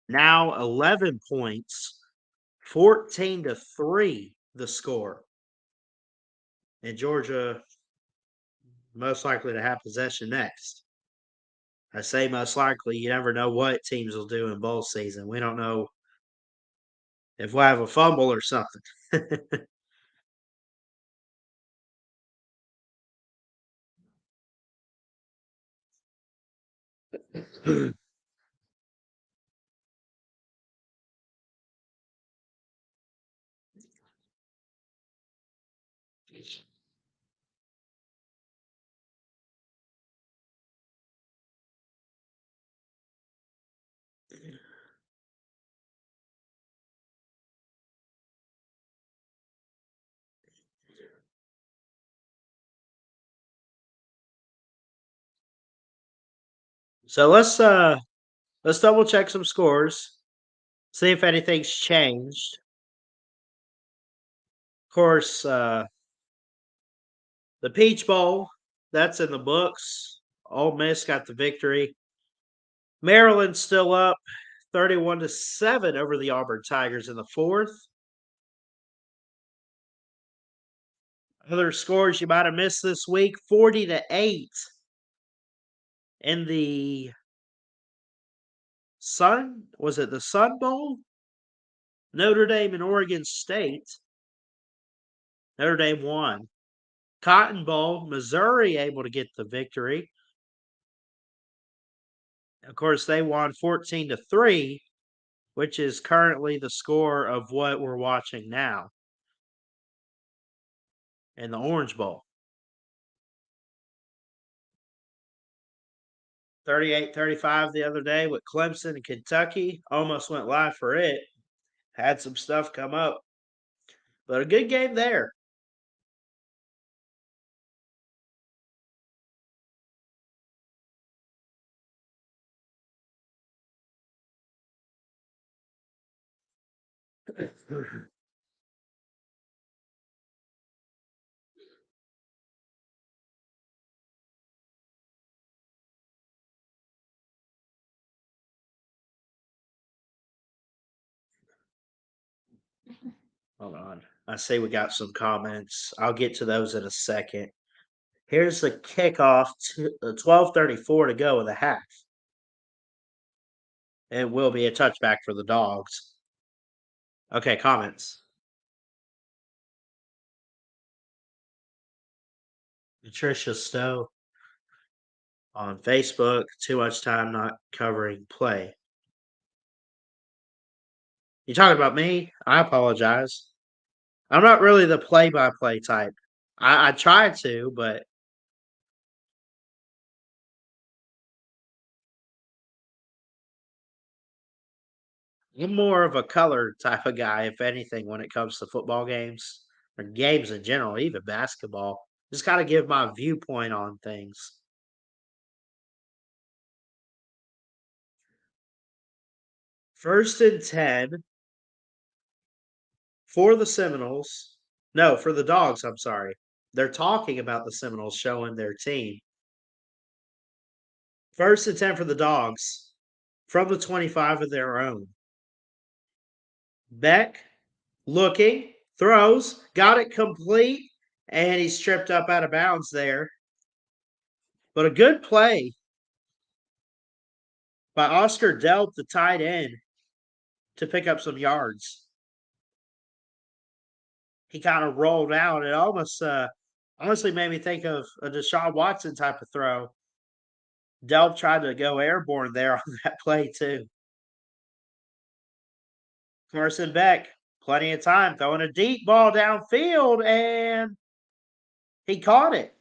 Now 11 points, 14-3 the score. And Georgia most likely to have possession next. I say most likely. You never know what teams will do in bowl season. We don't know if we'll have a fumble or something. So let's double check some scores, see if anything's changed. Of course, the Peach Bowl, that's in the books. Ole Miss got the victory. Maryland's still up 31-7 over the Auburn Tigers in the fourth. Other scores you might have missed this week: 40-8 in the Sun. Was it the Sun Bowl? Notre Dame and Oregon State. Notre Dame won. Cotton Bowl, Missouri able to get the victory. Of course, they won 14-3, which is currently the score of what we're watching now in the Orange Bowl. 38-35 the other day with Clemson and Kentucky. Almost went live for it. Had some stuff come up. But a good game there. Hold on. I see we got some comments. I'll get to those in a second. Here's the kickoff, 12:34 to go in the half. It will be a touchback for the Dogs. Okay, comments. Patricia Stowe on Facebook. Too much time not covering play. You talking about me? I apologize. I'm not really the play-by-play type. I try to, but I'm more of a color type of guy, if anything, when it comes to football games or games in general, even basketball. Just gotta give my viewpoint on things. First and 10 for the Seminoles. No, for the Dogs, I'm sorry. They're talking about the Seminoles showing their team. First and 10 for the Dogs. from the 25 of their own. Beck looking, throws, got it complete, and he's tripped up out of bounds there. But a good play by Oscar Delp, the tight end, to pick up some yards. He kind of rolled out. It almost honestly made me think of a Deshaun Watson type of throw. Delp tried to go airborne there on that play, too. Carson Beck, plenty of time, throwing a deep ball downfield, and he caught it.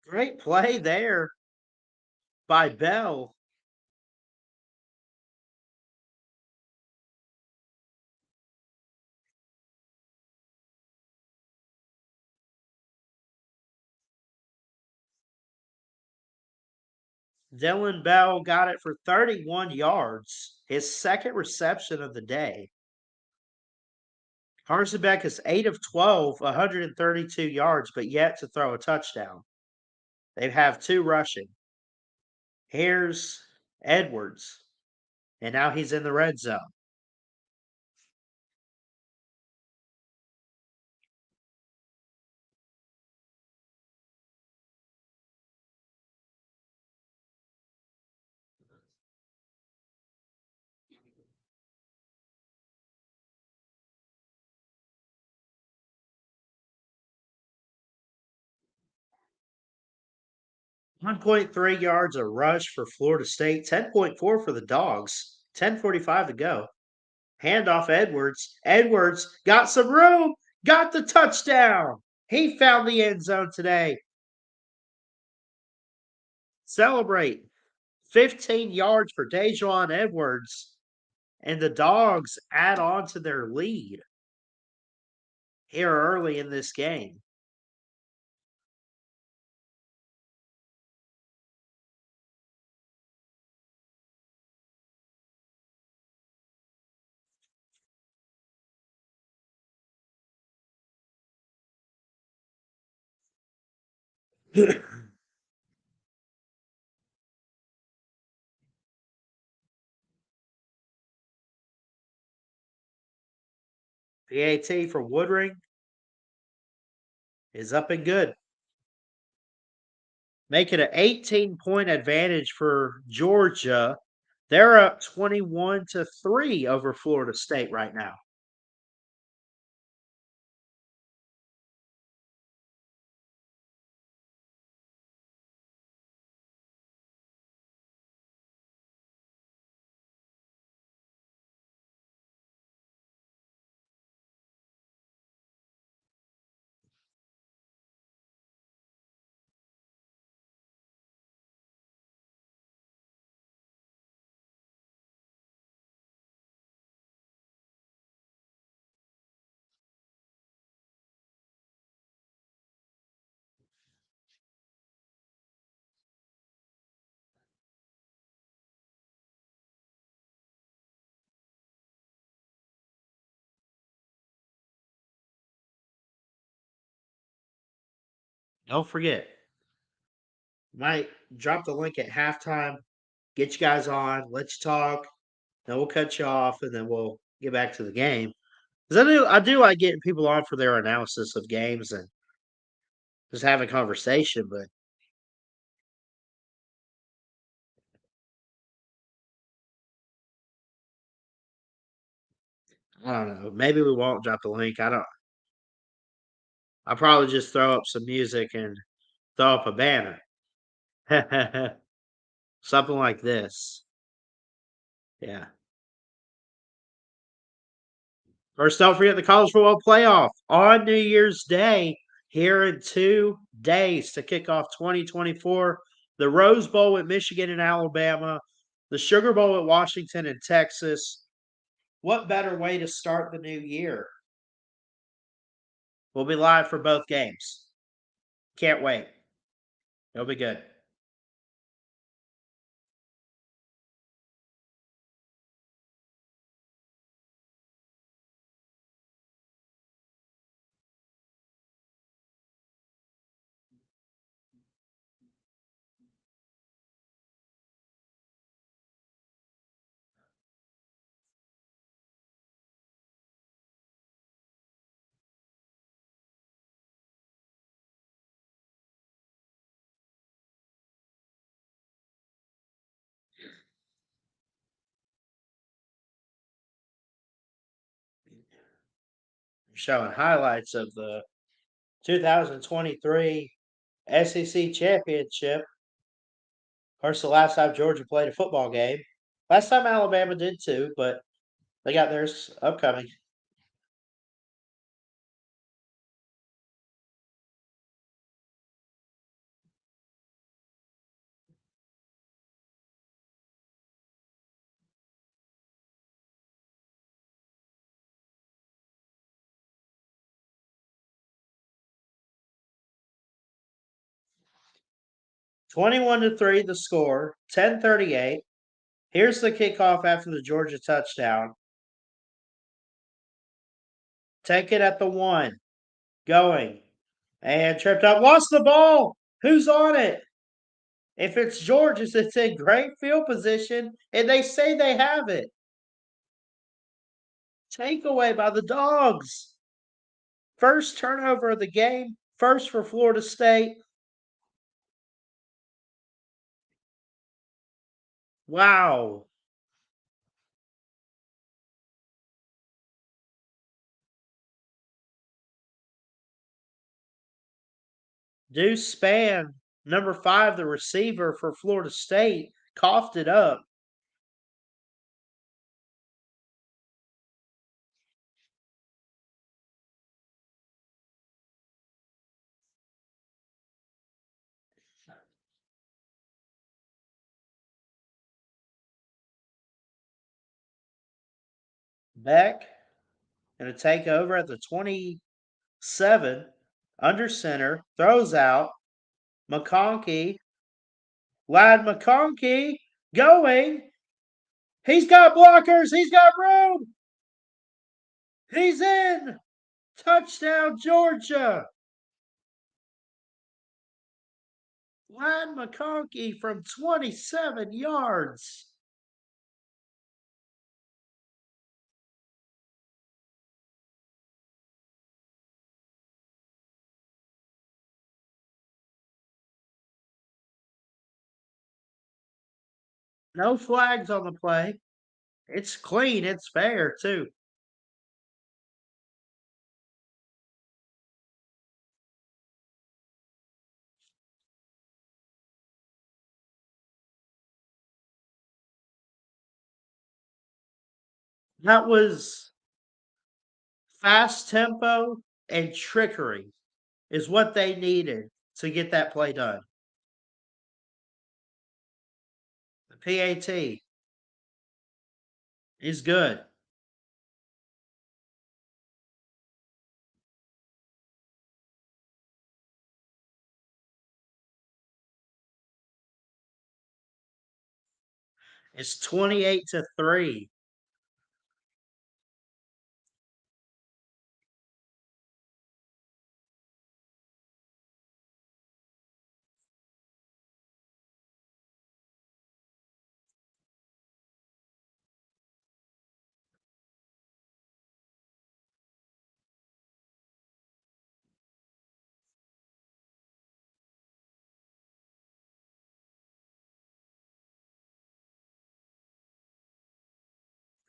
Great play there by Bell. Dylan Bell got it for 31 yards, his second reception of the day. Carson Beck is 8 of 12, 132 yards, but yet to throw a touchdown. They have 2 rushing. Here's Edwards, and now he's in the red zone. .3 yards a rush for Florida State, 10.4 for the Dogs, 10:45 to go. Handoff Edwards. Edwards got some room, got the touchdown. He found the end zone today. Celebrate. 15 yards for Dejuan Edwards. And the Dogs add on to their lead here early in this game. PAT for Woodring is up and good. Make it an 18-point advantage for Georgia. They're up 21-3 over Florida State right now. Don't forget, might drop the link at halftime, get you guys on, let you talk, then we'll cut you off, and then we'll get back to the game. Because I do like getting people on for their analysis of games and just having conversation, but I don't know. Maybe we won't drop the link. I don't. I'll probably just throw up some music and throw up a banner. Something like this. Yeah. First, don't forget the college football playoff on New Year's Day here in 2 days to kick off 2024. The Rose Bowl at Michigan and Alabama, the Sugar Bowl at Washington and Texas. What better way to start the new year? We'll be live for both games. Can't wait. It'll be good. showing highlights of the 2023 SEC Championship. Of course, the last time Georgia played a football game. Last time Alabama did too, but they got theirs upcoming. "21-3 the score, 10:38. Here's the kickoff after the Georgia touchdown. Take it at the 1. Going. And tripped up. Lost the ball. Who's on it? If it's Georgia's, it's in great field position, and they say they have it. Takeaway by the Dogs. First turnover of the game. First for Florida State. Wow. Deuce Spann, number 5, the receiver for Florida State, coughed it up. Beck and a takeover at the 27, under center, throws out. McConkey, Lad McConkey, going. He's got blockers. He's got room. He's in. Touchdown, Georgia. Lad McConkey from 27 yards. No flags on the play. It's clean. It's fair, too. That was fast tempo and trickery is what they needed to get that play done. The PAT is good. It's 28-3.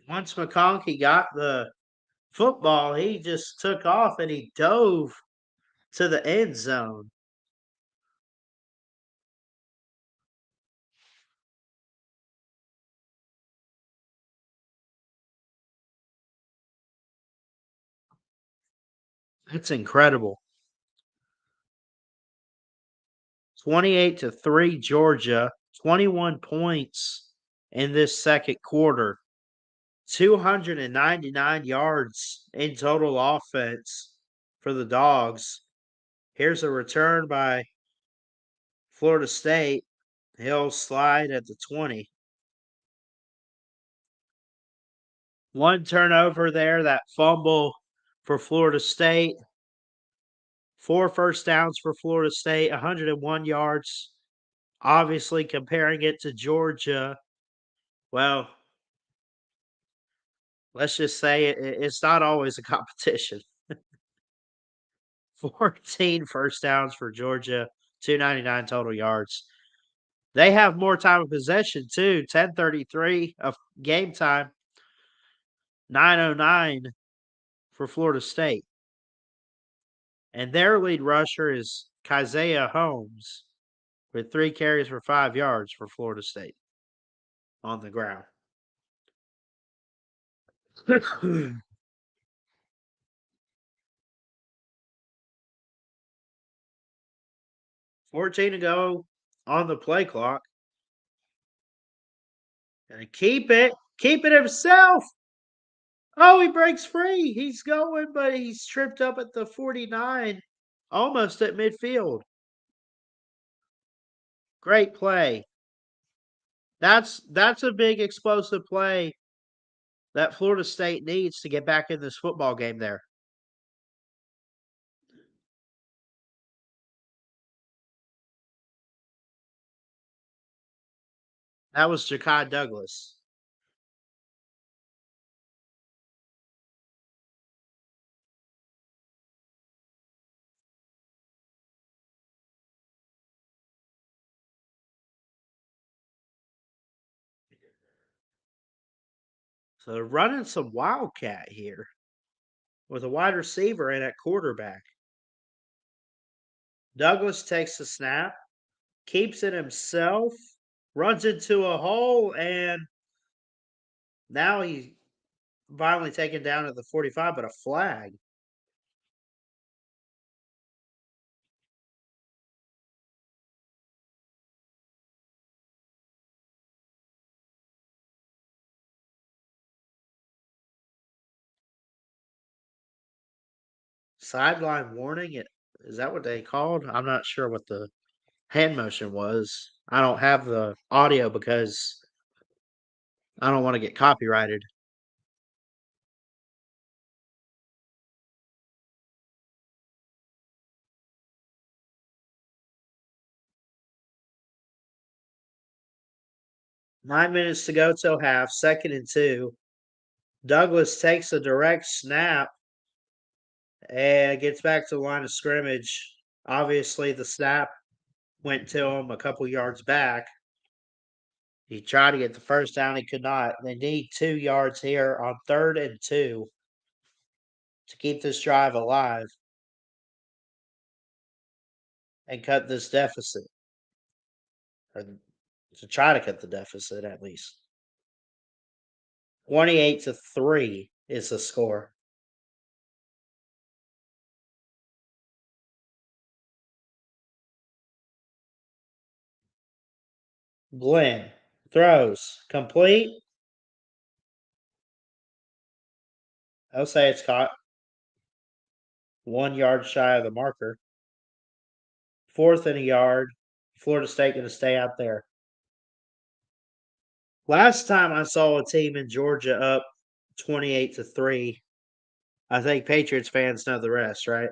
Once McConkey got the football, he just took off and he dove to the end zone. It's incredible. 28-3 Georgia, 21 points in this second quarter. 299 yards in total offense for the Dogs. Here's a return by Florida State. He'll slide at the 20. One turnover there, that fumble for Florida State. 4 first downs for Florida State, 101 yards. Obviously, comparing it to Georgia, well, let's just say it's not always a competition. 14 first downs for Georgia, 299 total yards. They have more time of possession too, 10:33 of game time, 9:09 for Florida State. And their lead rusher is Keziah Holmes with 3 carries for 5 yards for Florida State on the ground. 14 to go on the play clock. Gonna keep it. Keep it himself. Oh, he breaks free. He's going, but he's tripped up at the 49, almost at midfield. Great play. That's a big explosive play that Florida State needs to get back in this football game there. That was Ja'Kai Douglas. So they're running some wildcat here with a wide receiver and at quarterback. Douglas takes the snap, keeps it himself, runs into a hole, and now he's finally taken down at the 45, but a flag. Sideline warning. Is that what they called? I'm not sure what the hand motion was. I don't have the audio because I don't want to get copyrighted. Nine minutes to go till half, 2nd and 2. Douglas takes a direct snap and gets back to the line of scrimmage. Obviously, the snap went to him a couple yards back. He tried to get the first down. He could not. They need 2 yards here on 3rd and 2 to keep this drive alive and cut this deficit, or to try to cut the deficit at least. 28-3 is the score. Glenn throws complete. I'll say it's caught 1 yard shy of the marker. 4th and a yard. Florida State going to stay out there. Last time I saw a team in Georgia up 28-3, I think Patriots fans know the rest, right?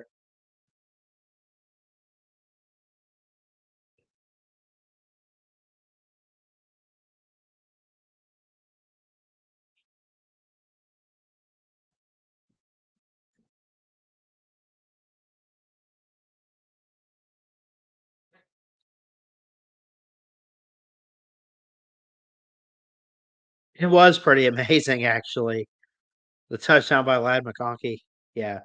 It was pretty amazing, actually. The touchdown by Lad McConkey. Yeah.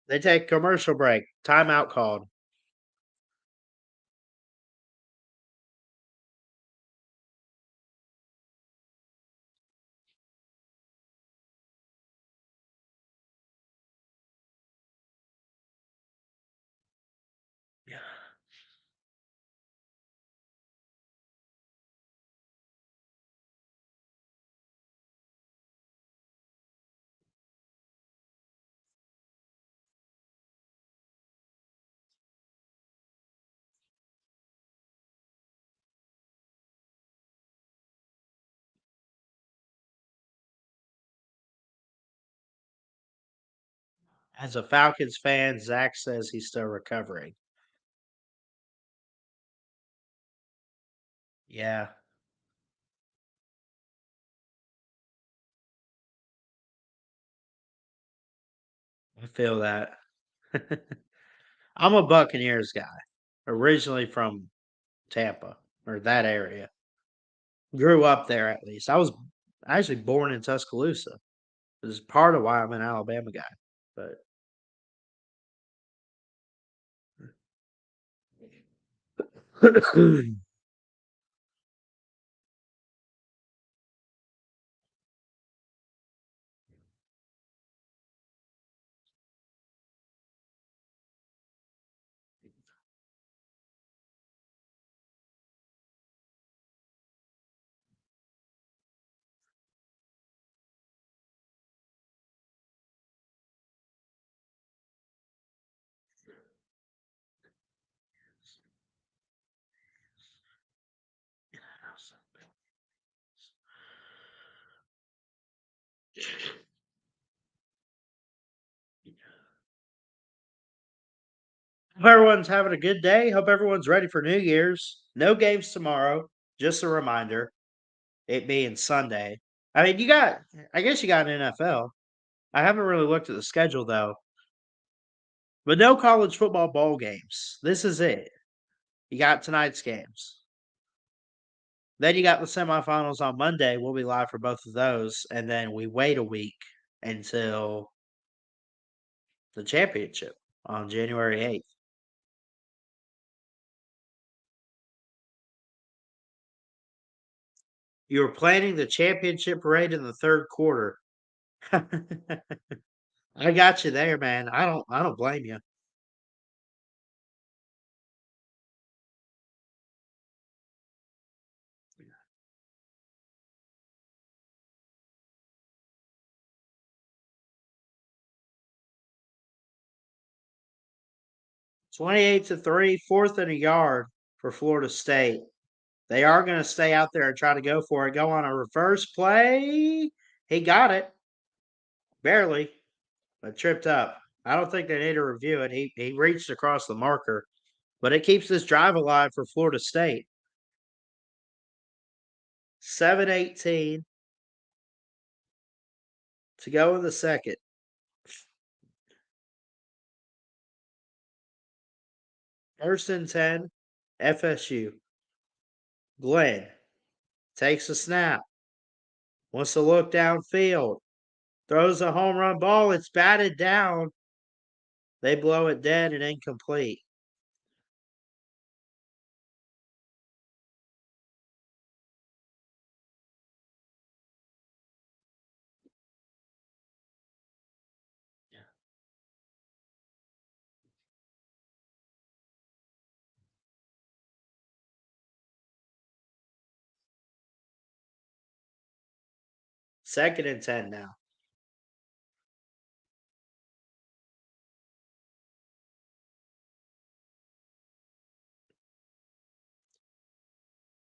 They take commercial break. Timeout called. As a Falcons fan, Zach says he's still recovering. Yeah, I feel that. I'm a Buccaneers guy, originally from Tampa or that area. Grew up there at least. I was actually born in Tuscaloosa. This is part of why I'm an Alabama guy. But hope everyone's having a good day. Hope everyone's ready for New Year's. No games tomorrow. Just a reminder, it being Sunday. I mean, I guess you got an NFL. I haven't really looked at the schedule though, but no college football bowl games. This is it. You got tonight's games. Then you got the semifinals on Monday. We'll be live for both of those, and then we wait a week until the championship on January 8th. You were planning the championship parade in the third quarter. I got you there, man. I don't blame you. Twenty-eight to 3, fourth and a yard for Florida State. They are going to stay out there and try to go for it. Go on a reverse play. He got it. Barely, but tripped up. I don't think they need to review it. He reached across the marker, but it keeps this drive alive for Florida State. 7:18 to go in the second. First and 10, FSU. Glenn takes a snap, wants to look downfield, throws a home run ball. It's batted down. They blow it dead and incomplete. Second and 10 now.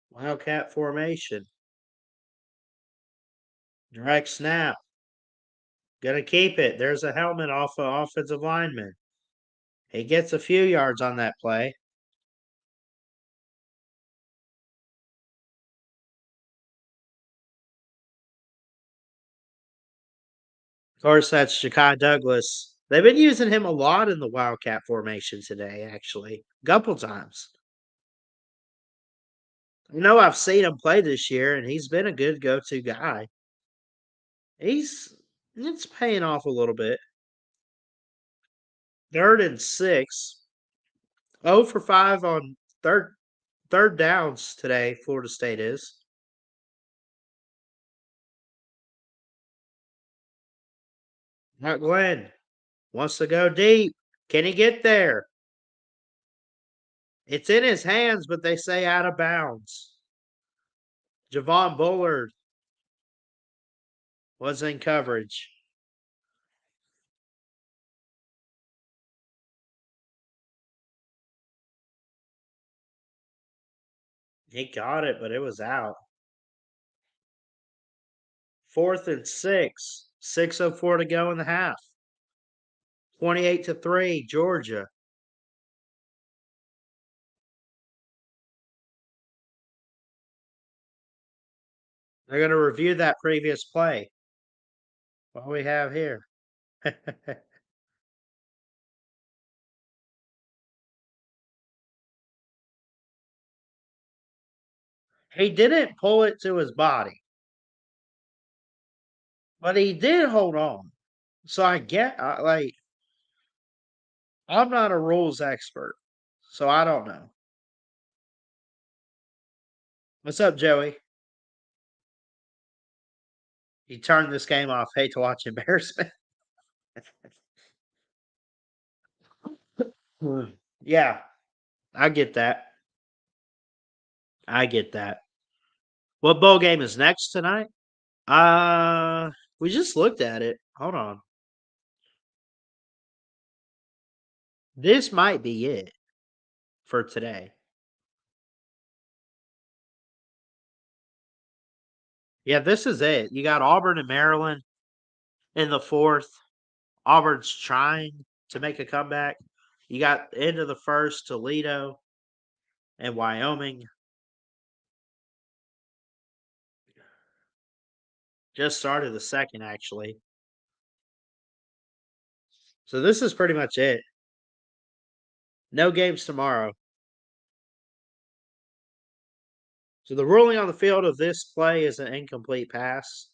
Wildcat formation. Direct snap. Gonna keep it. There's a helmet off of offensive lineman. He gets a few yards on that play. Of course, that's Ja'Kai Douglas. They've been using him a lot in the Wildcat formation today, actually. A couple times. I know I've seen him play this year, and he's been a good go-to guy. He's it's paying off a little bit. Third and 6. 0 for 5 on third downs today, Florida State is. Not Glenn. Wants to go deep. Can he get there? It's in his hands, but they say out of bounds. Javon Bullard was in coverage. He got it, but it was out. Fourth and 6. 6:04 to go in the half. 28 to 3, Georgia. They're going to review that previous play. What we have here. He didn't pull it to his body, But he did hold on. So I get like I'm not a rules expert, so I don't know. What's up, Joey? He turned this game off. Hate to watch embarrassment. Yeah, I get that. I get that. What bowl game is next tonight? We just looked at it. Hold on. This might be it for today. Yeah, this is it. You got Auburn and Maryland in the fourth. Auburn's trying to make a comeback. You got end of the first, Toledo and Wyoming. Just started the second, actually. So this is pretty much it. No games tomorrow. So the ruling on the field of this play is an incomplete pass.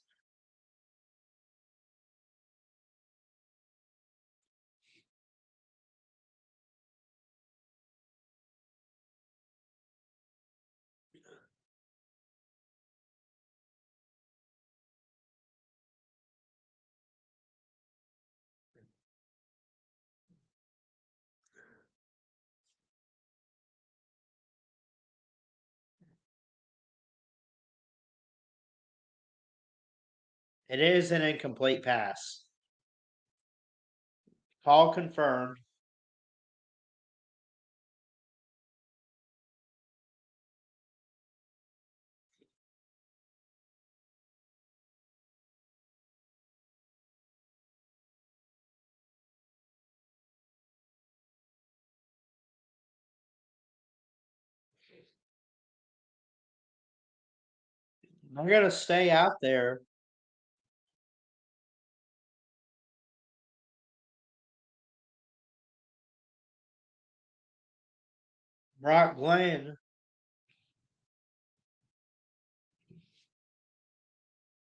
It is an incomplete pass. Call confirmed. I'm going to stay out there. Brock Glenn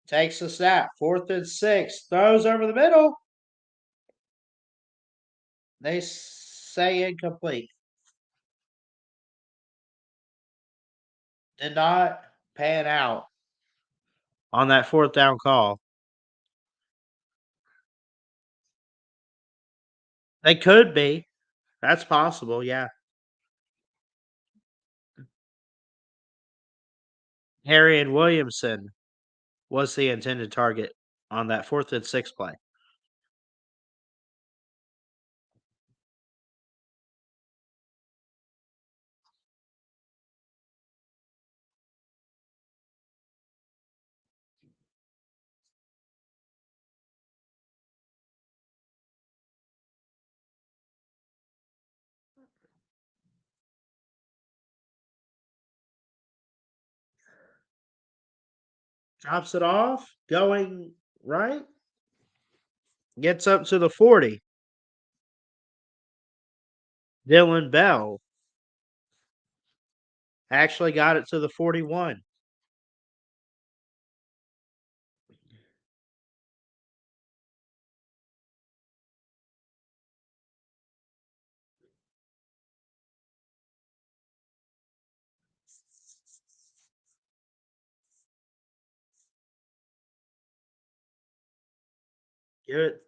takes the snap. 4th and 6. Throws over the middle. They say incomplete. Did not pan out on that 4th down call. They could be. That's possible, yeah. Harry and Williamson was the intended target on that 4th and 6 play. Drops it off, going right. Gets up to the 40. Dylan Bell actually got it to the 41. Get it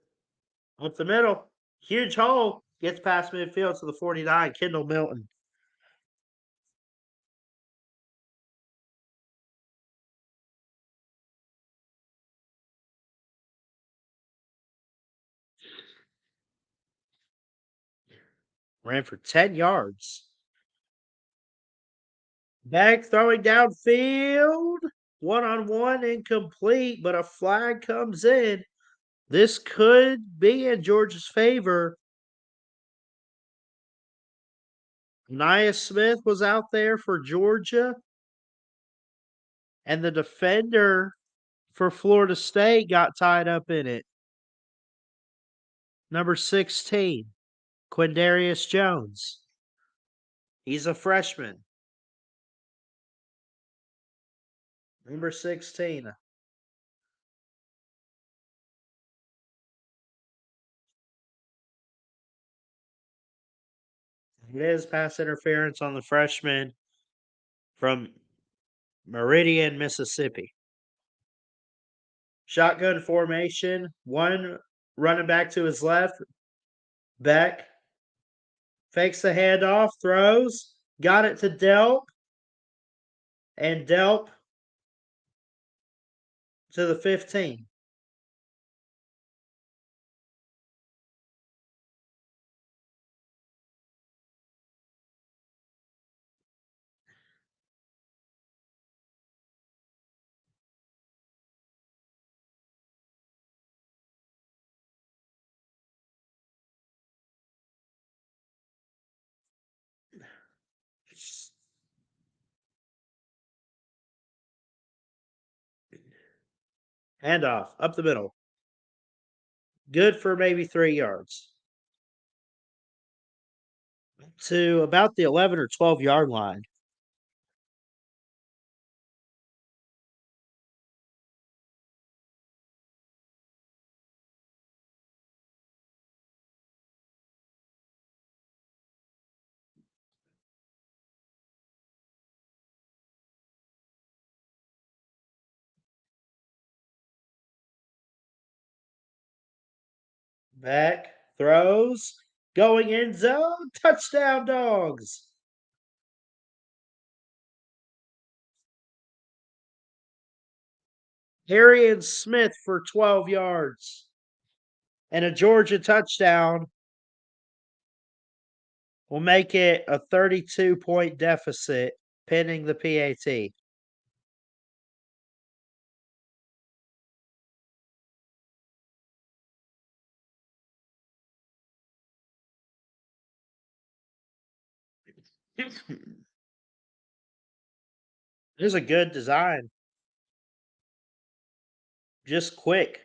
up the middle. Huge hole. Gets past midfield to the 49. Kendall Milton. Ran for 10 yards. Back throwing downfield. 1-on-1 incomplete, but a flag comes in. This could be in Georgia's favor. Nia Smith was out there for Georgia. And the defender for Florida State got tied up in it. Number 16, Quindarius Jones. He's a freshman. Number 16. It is pass interference on the freshman from Meridian, Mississippi. Shotgun formation. One running back to his left. Beck fakes the handoff, throws, got it to Delp, and Delp to the 15. Handoff up the middle. Good for maybe 3 yards. To about the 11 or 12-yard line. Beck throws, going end zone, touchdown dogs. Harry Smith for 12 yards. And a Georgia touchdown will make it a 32-point deficit pending the PAT. It is a good design. Just quick.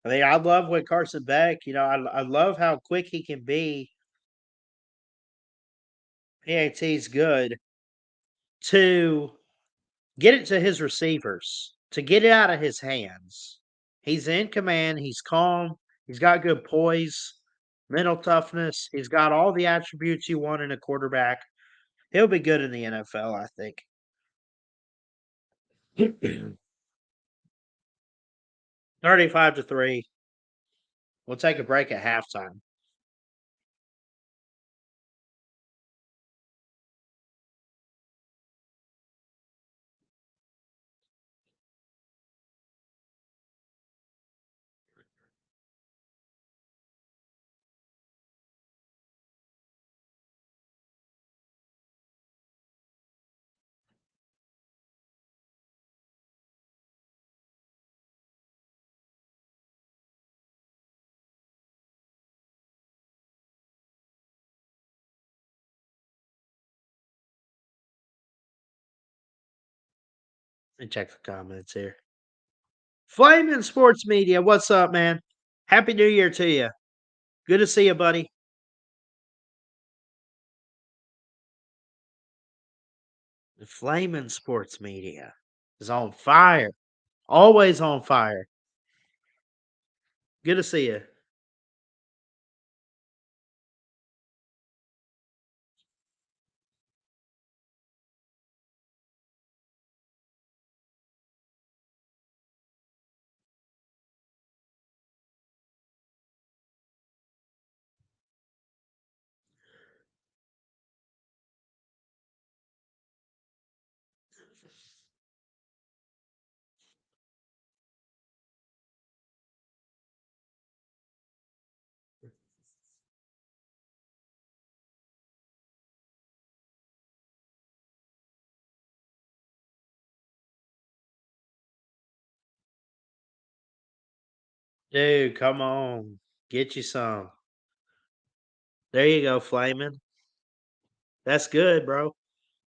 I mean, I love what Carson Beck, I love how quick he can be. PAT's good to get it to his receivers, to get it out of his hands. He's in command. He's calm. He's got good poise, mental toughness. He's got all the attributes you want in a quarterback. He'll be good in the NFL, I think. 35-3. We'll take a break at halftime. Let me check the comments here. Flaming Sports Media, what's up, man? Happy New Year to you. Good to see you, buddy. The Flaming Sports Media is on fire. Always on fire. Good to see you. Dude, come on. Get you some. There you go, Flamin'. That's good, bro.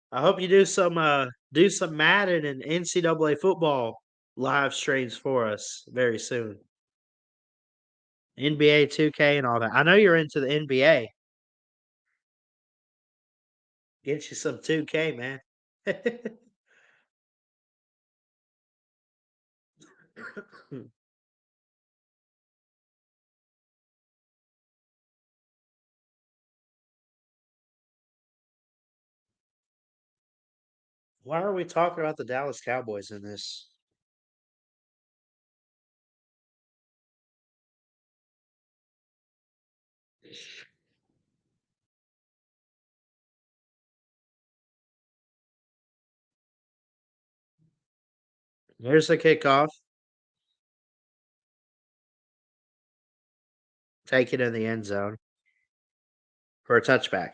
I hope you do some Madden and NCAA football live streams for us very soon. NBA 2K and all that. I know you're into the NBA. Get you some 2K, man. Why are we talking about the Dallas Cowboys in this? Here's the kickoff. Take it in the end zone for a touchback.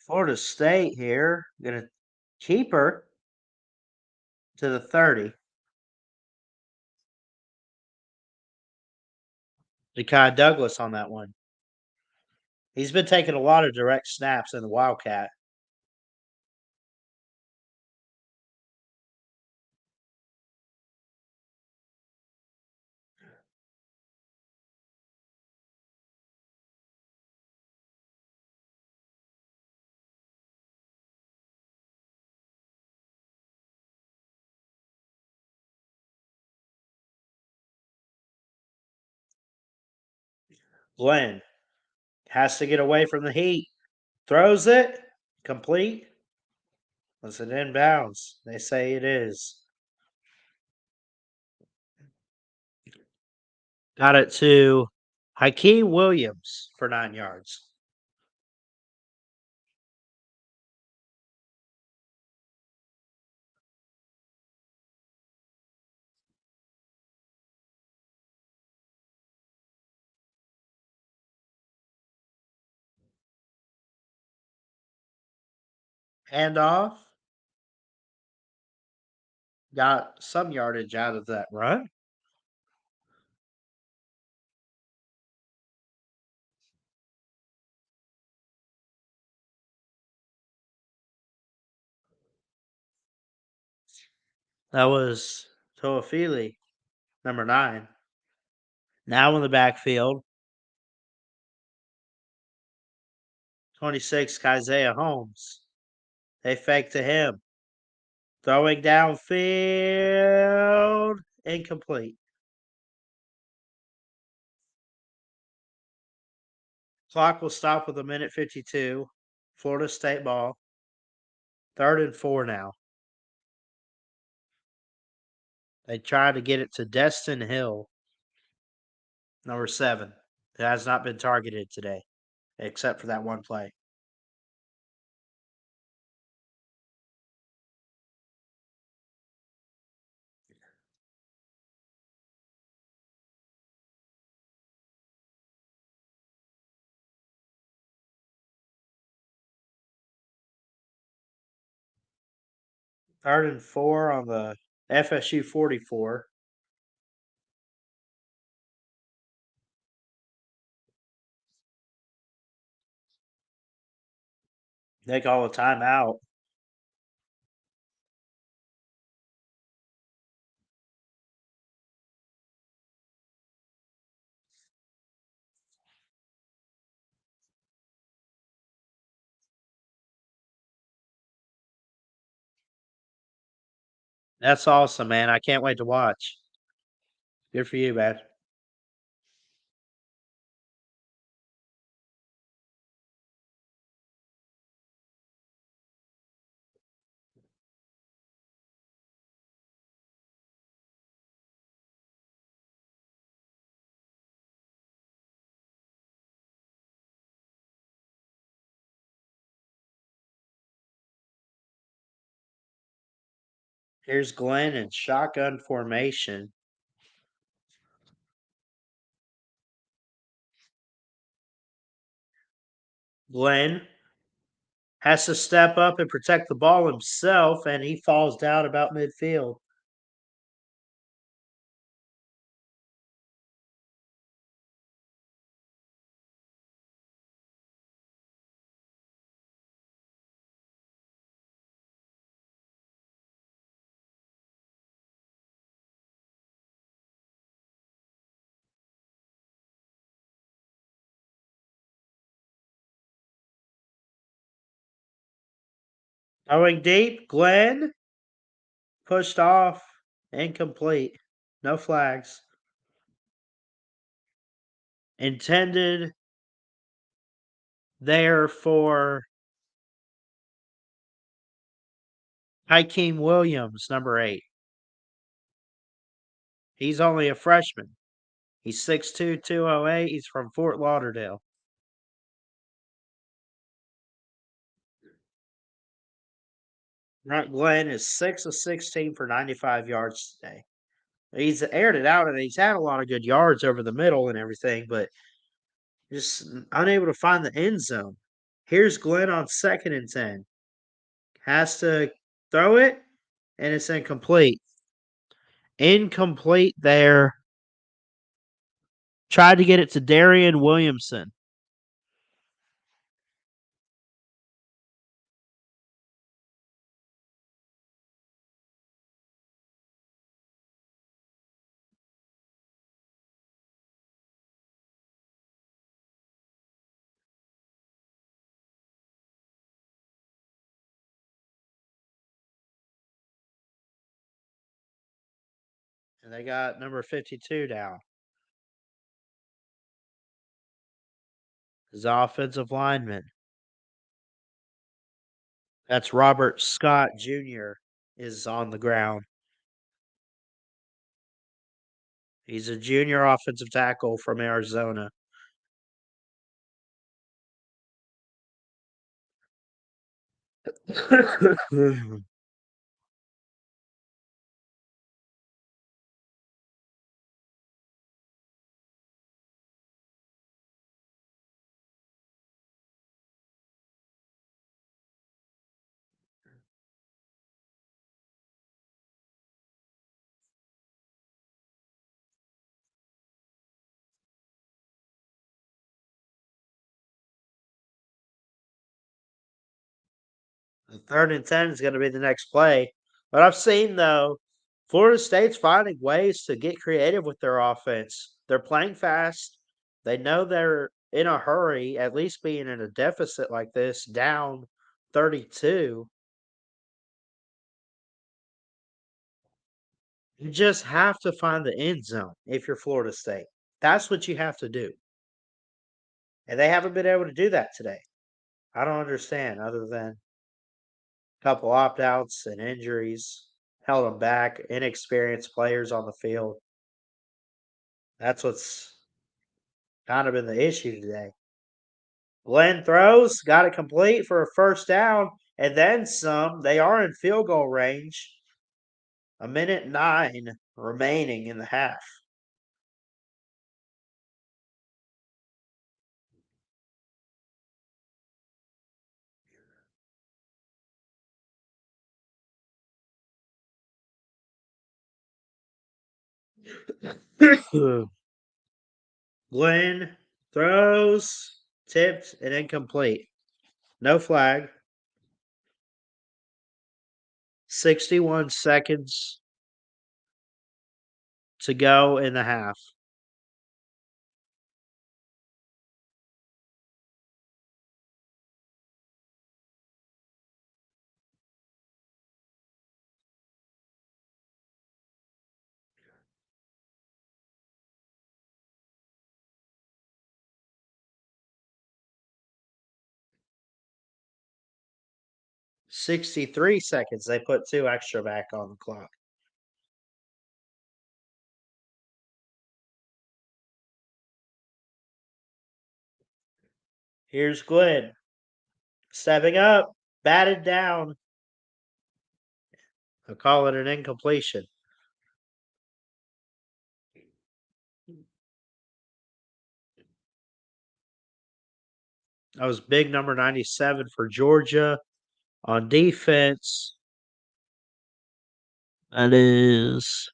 Florida State here. Gonna keep her to the 30. Zakai Douglas on that one. He's been taking a lot of direct snaps in the Wildcat. Glenn has to get away from the heat. Throws it. Complete. Was it inbounds? They say it is. Got it to Hakeem Williams for 9 yards. Handoff. Got some yardage out of that run. That was Toafili, number 9. Now in the backfield, 26, Isaiah Holmes. They fake to him. Throwing downfield. Incomplete. Clock will stop with 1:52. Florida State ball. 3rd and 4 now. They try to get it to Destin Hill, number 7. It has not been targeted today, except for that one play. Third and 4 on the FSU 44. They call a timeout. That's awesome, man. I can't wait to watch. Good for you, man. Here's Glenn in shotgun formation. Glenn has to step up and protect the ball himself, and he falls down about midfield. Throwing deep, Glenn pushed off, incomplete. No flags. Intended there for Hakeem Williams, number 8. He's only a freshman. He's 6'2", 208. He's from Fort Lauderdale. Glenn is 6 of 16 for 95 yards today. He's aired it out and he's had a lot of good yards over the middle and everything, but just unable to find the end zone. Here's Glenn on 2nd and 10. Has to throw it, and it's incomplete. Incomplete there. Tried to get it to Darian Williamson. And they got number 52 down. His offensive lineman. That's Robert Scott Jr. is on the ground. He's a junior offensive tackle from Arizona. The 3rd and 10 is going to be the next play. But I've seen, though, Florida State's finding ways to get creative with their offense. They're playing fast. They know they're in a hurry, at least being in a deficit like this, down 32. You just have to find the end zone if you're Florida State. That's what you have to do. And they haven't been able to do that today. I don't understand, other than a couple opt outs and injuries held them back, inexperienced players on the field. That's what's kind of been the issue today. Glenn throws, got it complete for a first down, and then some. They are in field goal range. 1:09 remaining in the half. Glenn throws, tipped, and incomplete. No flag. 61 seconds to go in the half. $63 seconds. They put 2 extra back on the clock. Here's Glenn. Stepping up, batted down. I'll call it an incompletion. That was big number 97 for Georgia on defense. That is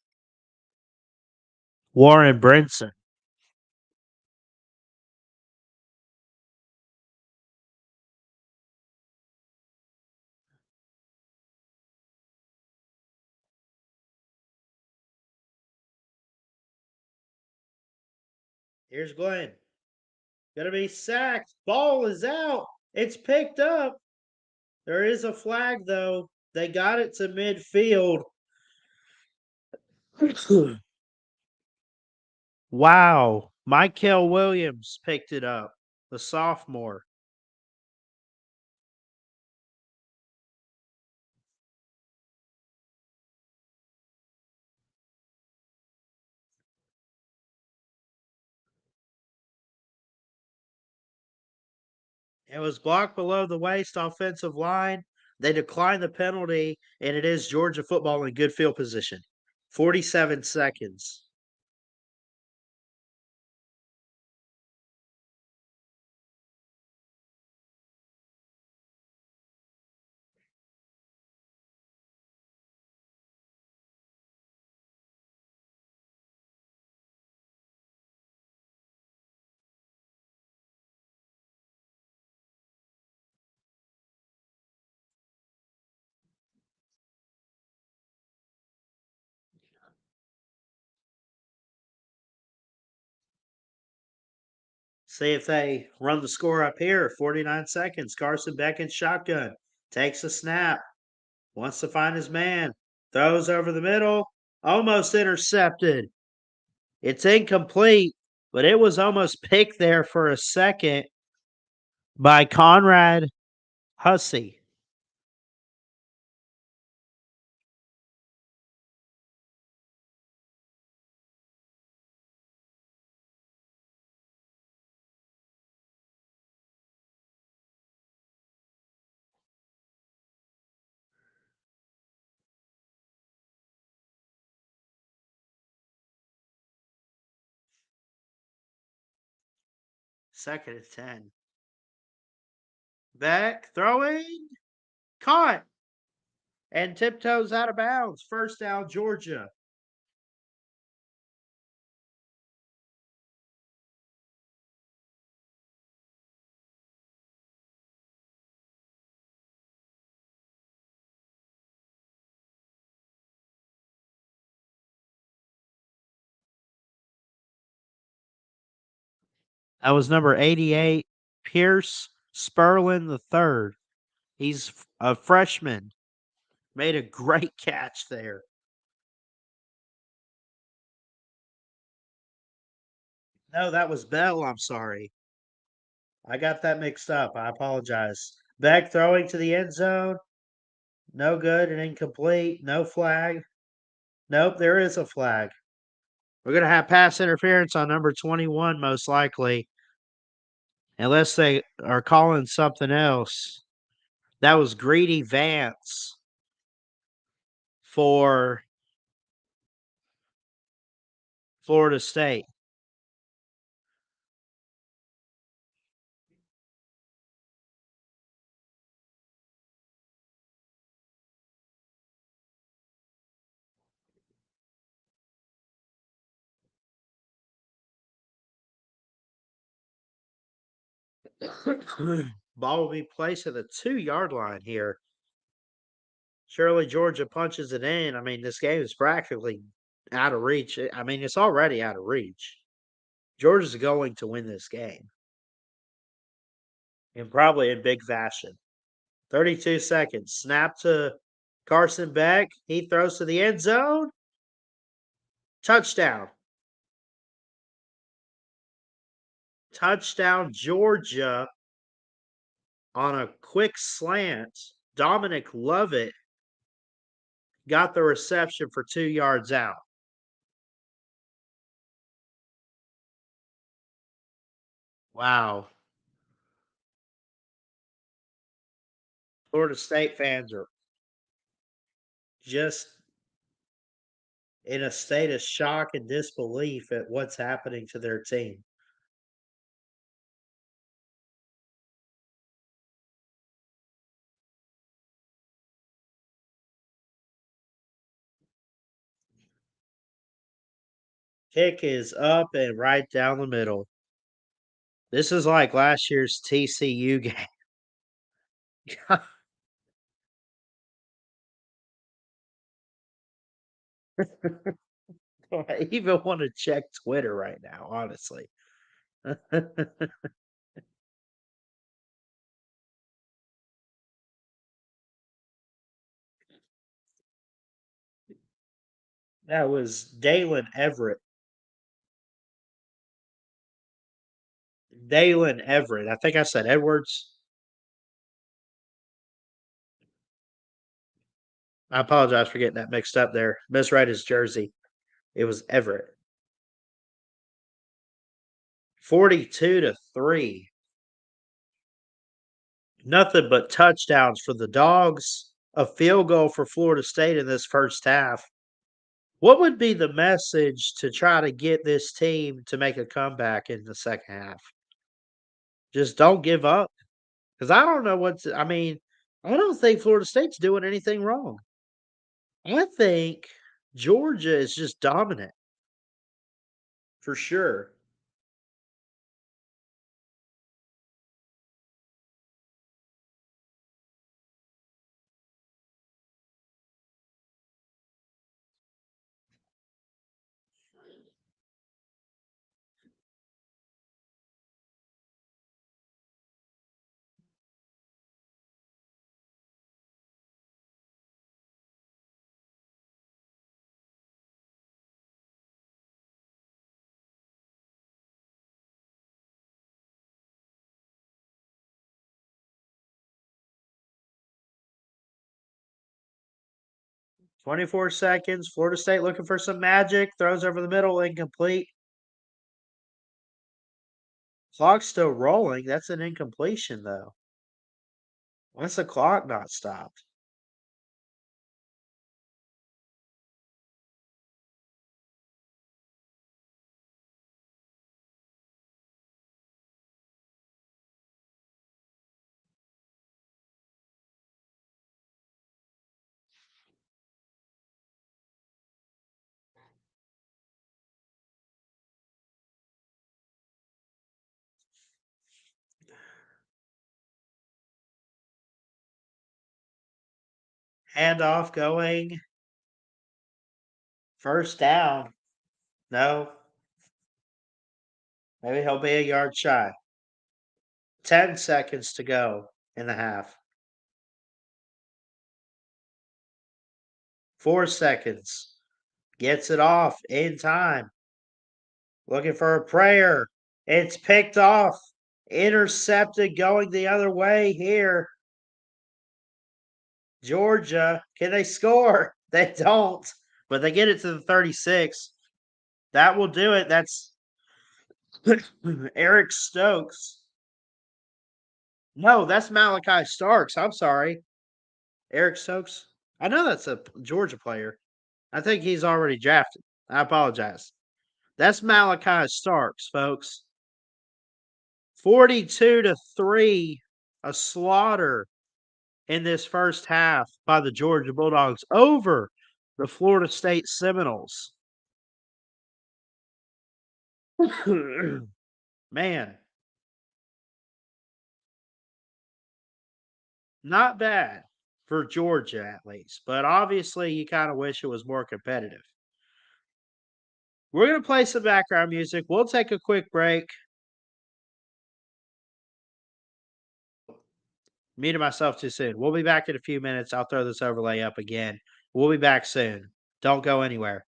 Warren Brinson. Here's Glenn. Gonna be sacked. Ball is out. It's picked up. There is a flag, though. They got it to midfield. Wow. Michael Williams picked it up, the sophomore. It was blocked below the waist offensive line. They declined the penalty, and it is Georgia football in good field position. 47 seconds. See if they run the score up here. 49 seconds. Carson Beckett shotgun. Takes a snap. Wants to find his man. Throws over the middle. Almost intercepted. It's incomplete, but it was almost picked there for a second by Conrad Hussey. Second and 10. Beck throwing. Caught. And tiptoes out of bounds. First down, Georgia. That was number 88, Pierce Sperlin III. He's a freshman. Made a great catch there. No, that was Bell. I'm sorry. I got that mixed up. I apologize. Beck throwing to the end zone. No good and incomplete. No flag. Nope, there is a flag. We're going to have pass interference on number 21, most likely, unless they are calling something else. That was Greedy Vance for Florida State. Ball will be placed at the 2-yard line here. Surely Georgia punches it in. I mean, this game is practically out of reach. I mean, it's already out of reach. Georgia's going to win this game, and probably in big fashion. 32 seconds. Snap to Carson Beck. He throws to the end zone. Touchdown. Touchdown, Georgia on a quick slant. Dominic Lovett got the reception for 2 yards out. Wow. Florida State fans are just in a state of shock and disbelief at what's happening to their team. Kick is up and right down the middle. This is like last year's TCU game. I even want to check Twitter right now, honestly. That was Dalen Everett. Dalen Everett. I think I said Edwards. I apologize for getting that mixed up there. Misread his jersey. It was Everett. 42-3. Nothing but touchdowns for the Dogs. A field goal for Florida State in this first half. What would be the message to try to get this team to make a comeback in the second half? Just don't give up. Because I don't know I mean, I don't think Florida State's doing anything wrong. I think Georgia is just dominant for sure. 24 seconds. Florida State looking for some magic. Throws over the middle, incomplete. Clock's still rolling. That's an incompletion, though. Why's the clock not stopped? Handoff going. First down. No. Maybe he'll be a yard shy. 10 seconds to go in the half. 4 seconds. Gets it off in time. Looking for a prayer. It's picked off. Intercepted going the other way here. Georgia, can they score? They don't, but they get it to the 36. That will do it. That's Eric Stokes. No, that's Malachi Starks. I'm sorry. Eric Stokes. I know that's a Georgia player. I think he's already drafted. I apologize. That's Malachi Starks, folks. 42-3, a slaughter in this first half by the Georgia Bulldogs over the Florida State Seminoles. Man, not bad for Georgia at least, but obviously you kind of wish it was more competitive. We're going to play some background music. We'll take a quick break. Muted myself too soon. We'll be back in a few minutes. I'll throw this overlay up again. We'll be back soon. Don't go anywhere.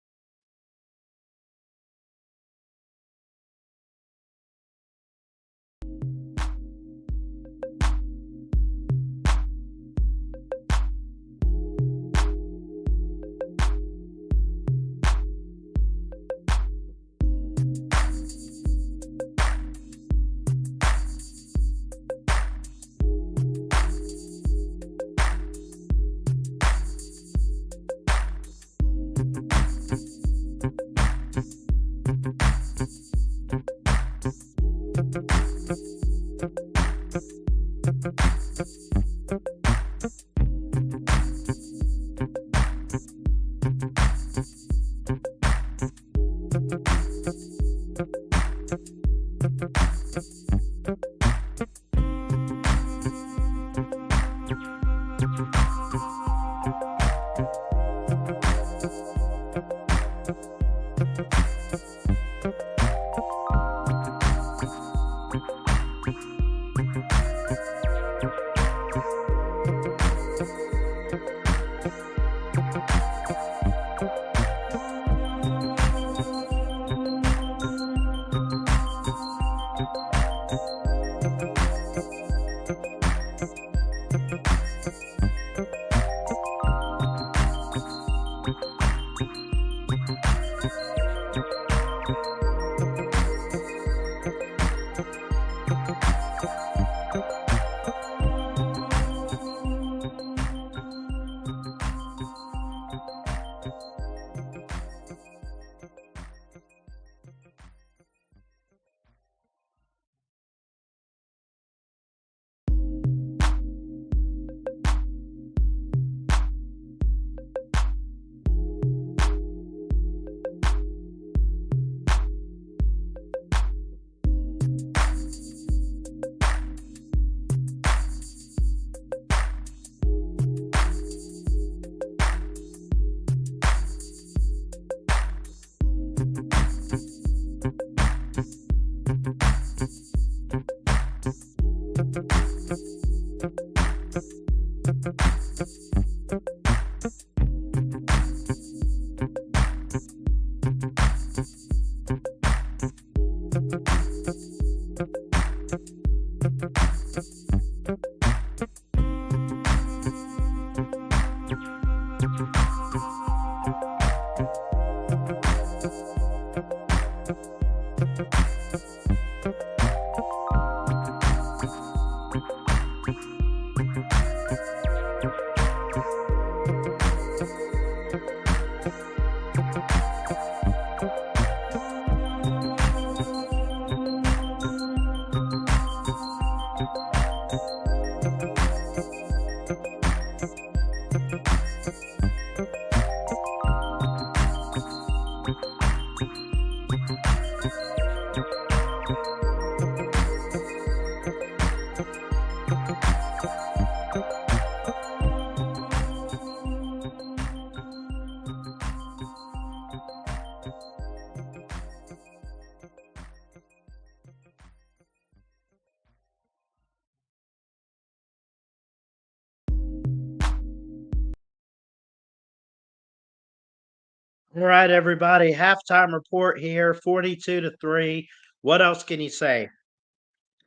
All right, everybody. Halftime report here, 42-3. What else can you say?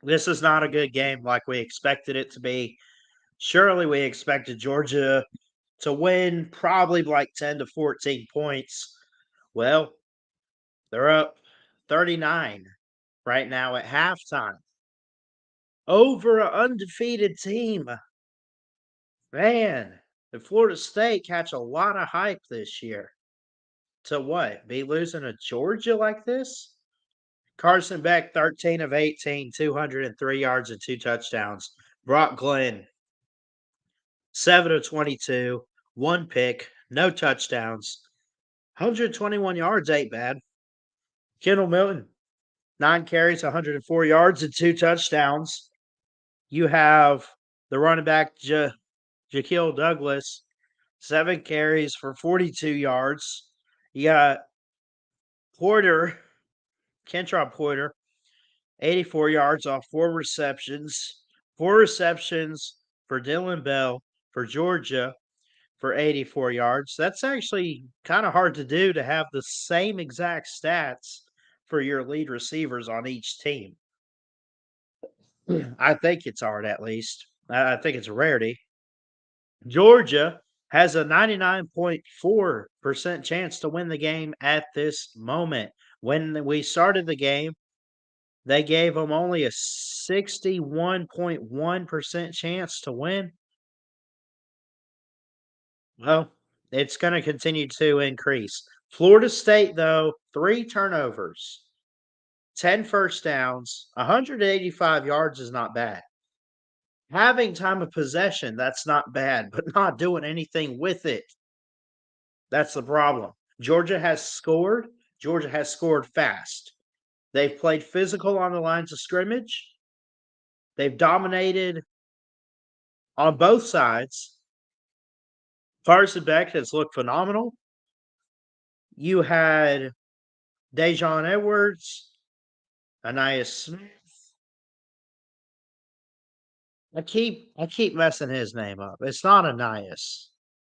This is not a good game like we expected it to be. Surely we expected Georgia to win probably like 10 to 14 points. Well, they're up 39 right now at halftime over an undefeated team. Man, the Florida State catch a lot of hype this year. To what? Be losing to Georgia like this? Carson Beck, 13 of 18, 203 yards and 2 touchdowns. Brock Glenn, 7 of 22, 1 pick, no touchdowns. 121 yards ain't bad. Kendall Milton, 9 carries, 104 yards and 2 touchdowns. You have the running back, Jaquil Douglas, 7 carries for 42 yards. You got Porter, Kentrop Porter, 84 yards off 4 receptions. 4 receptions for Dylan Bell for Georgia for 84 yards. That's actually kind of hard to do to have the same exact stats for your lead receivers on each team. I think it's hard, at least. I think it's a rarity. Georgia has a 99.4% chance to win the game at this moment. When we started the game, they gave them only a 61.1% chance to win. Well, it's going to continue to increase. Florida State, though, 3 turnovers, 10 first downs, 185 yards is not bad. Having time of possession, that's not bad, but not doing anything with it. That's the problem. Georgia has scored. Georgia has scored fast. They've played physical on the lines of scrimmage. They've dominated on both sides. Carson Beck has looked phenomenal. You had Dejon Edwards, Anais Smith. I keep messing his name up. It's not Anais.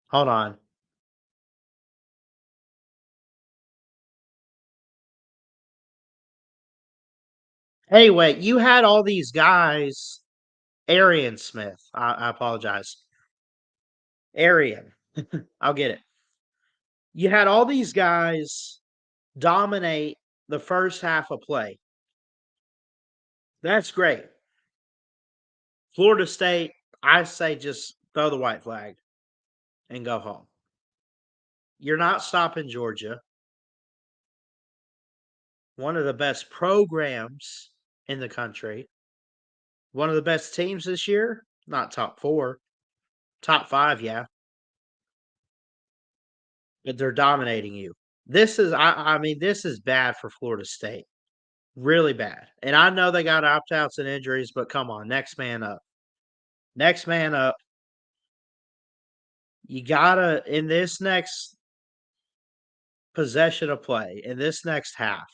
Hold on. Anyway, you had all these guys. Arian Smith. I apologize. Arian. I'll get it. You had all these guys dominate the first half of play. That's great. Florida State, I say just throw the white flag and go home. You're not stopping Georgia, one of the best programs in the country, one of the best teams this year, not top 4, top 5, yeah, but they're dominating you. This is I mean, this is bad for Florida State. Really bad. And I know they got opt-outs and injuries, but come on, next man up. Next man up. You gotta in this next possession of play, in this next half,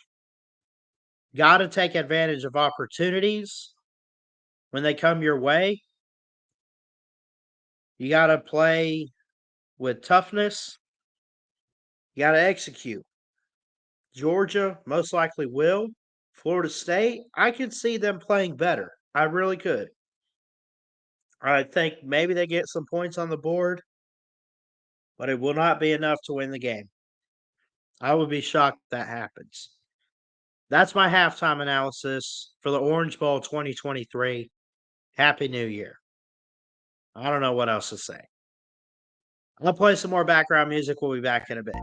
gotta take advantage of opportunities when they come your way. You gotta play with toughness. You gotta execute. Georgia most likely will. Florida State, I could see them playing better. I really could. I think maybe they get some points on the board, but it will not be enough to win the game. I would be shocked if that happens. That's my halftime analysis for the Orange Bowl 2023. Happy New Year. I don't know what else to say. I'll play some more background music. We'll be back in a bit.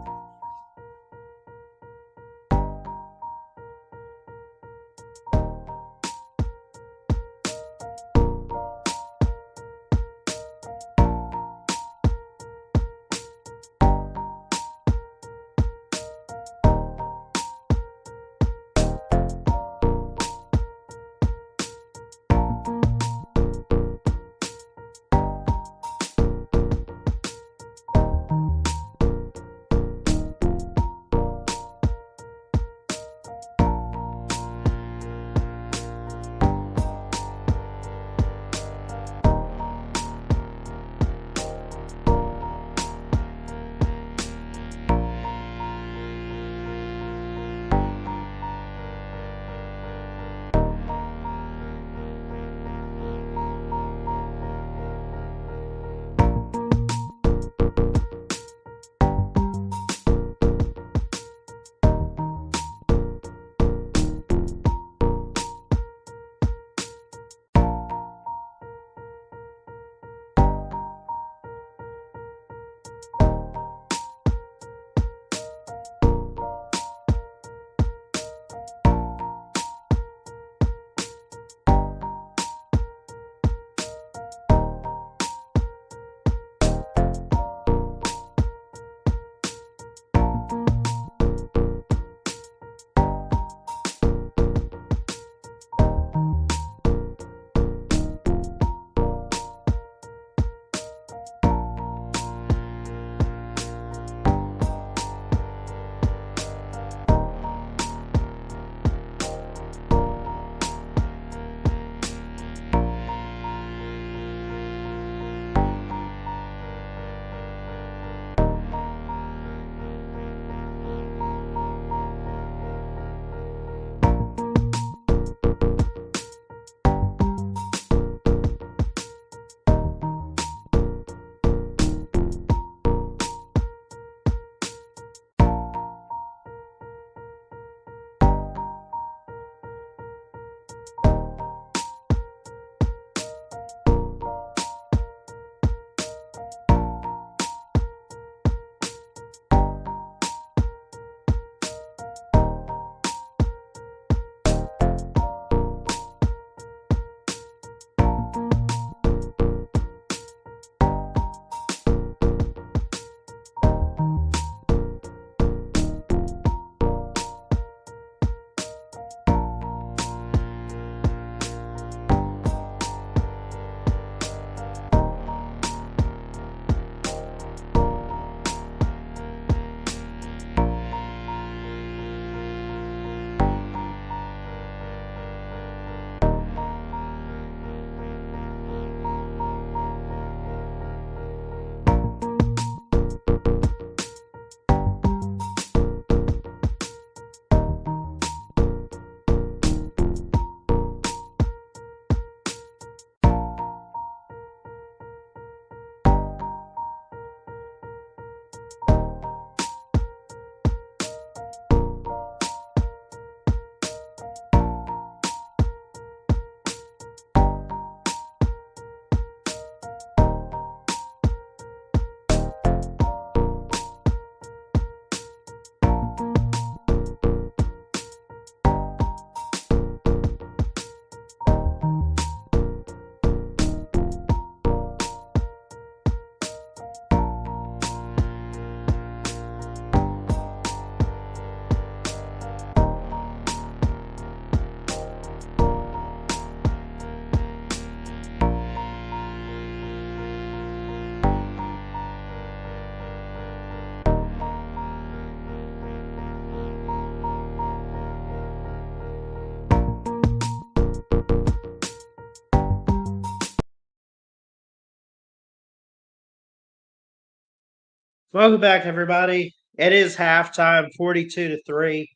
Welcome back, everybody. It is halftime, 42-3.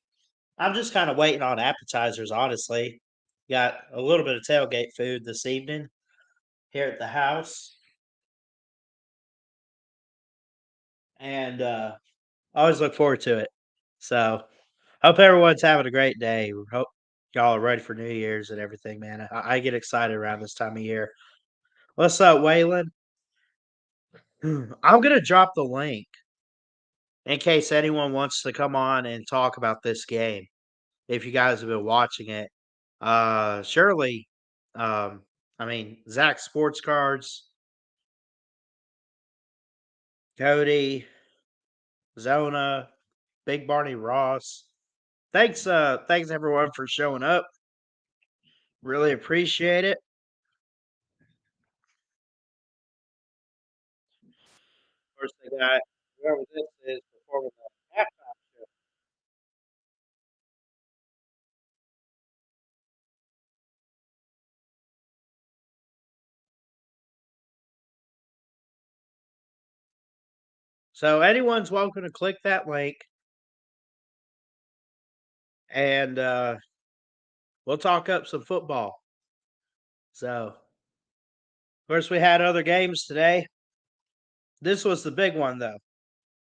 I'm just kind of waiting on appetizers, honestly. Got a little bit of tailgate food this evening here at the house. And I always look forward to it. So, hope everyone's having a great day. Hope y'all are ready for New Year's and everything, man. I get excited around this time of year. What's up, Waylon? I'm going to drop the link in case anyone wants to come on and talk about this game. If you guys have been watching it, surely, Zach Sports Cards, Cody, Zona, Big Barney Ross. Thanks everyone for showing up. Really appreciate it. Of course, they got whoever this is performing the halftime show. So anyone's welcome to click that link, and we'll talk up some football. So, of course, we had other games today. This was the big one, though.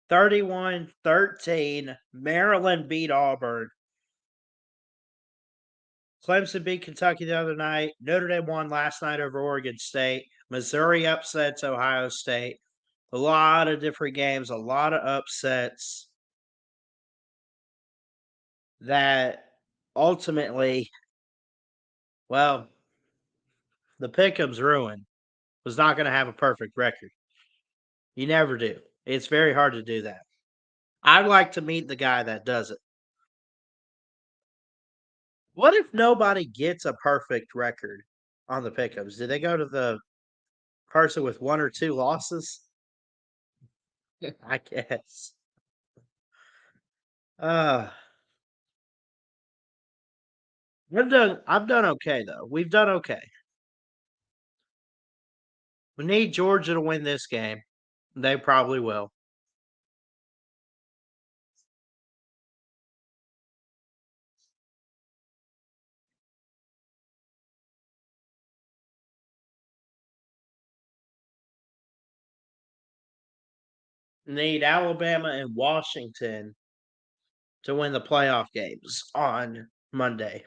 31-13, Maryland beat Auburn. Clemson beat Kentucky the other night. Notre Dame won last night over Oregon State. Missouri upsets Ohio State. A lot of different games, a lot of upsets that ultimately, well, the Pick'em's ruin was not going to have a perfect record. You never do. It's very hard to do that. I'd like to meet the guy that does it. What if nobody gets a perfect record on the Pick'ems? Do they go to the person with 1 or 2 losses? I guess. Uh, I've done okay, though. We've done okay. We need Georgia to win this game. They probably will. Need Alabama and Washington to win the playoff games on Monday.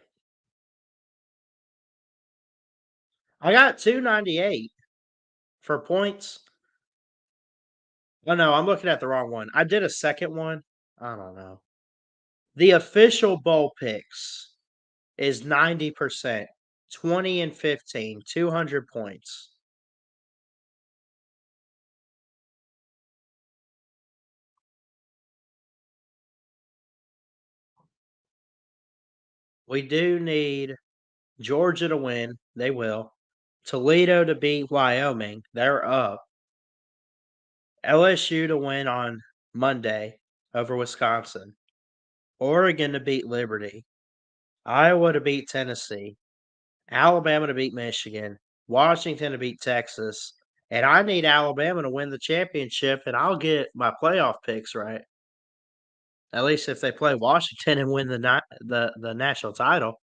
I got 298 for points. Oh, no, I'm looking at the wrong one. I did a second one. I don't know. The official bowl picks is 90%, 20 and 15, 200 points. We do need Georgia to win. They will. Toledo to beat Wyoming. They're up. LSU to win on Monday over Wisconsin. Oregon to beat Liberty. Iowa to beat Tennessee. Alabama to beat Michigan. Washington to beat Texas. And I need Alabama to win the championship, and I'll get my playoff picks right. At least if they play Washington and win the national title.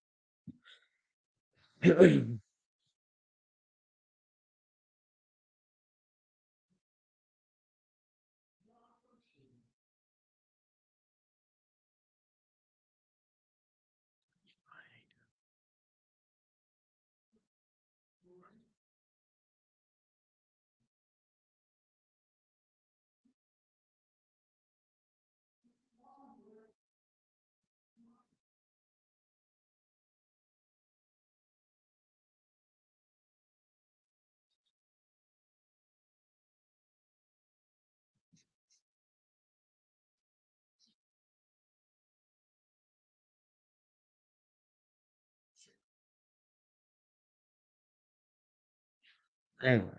Anyway,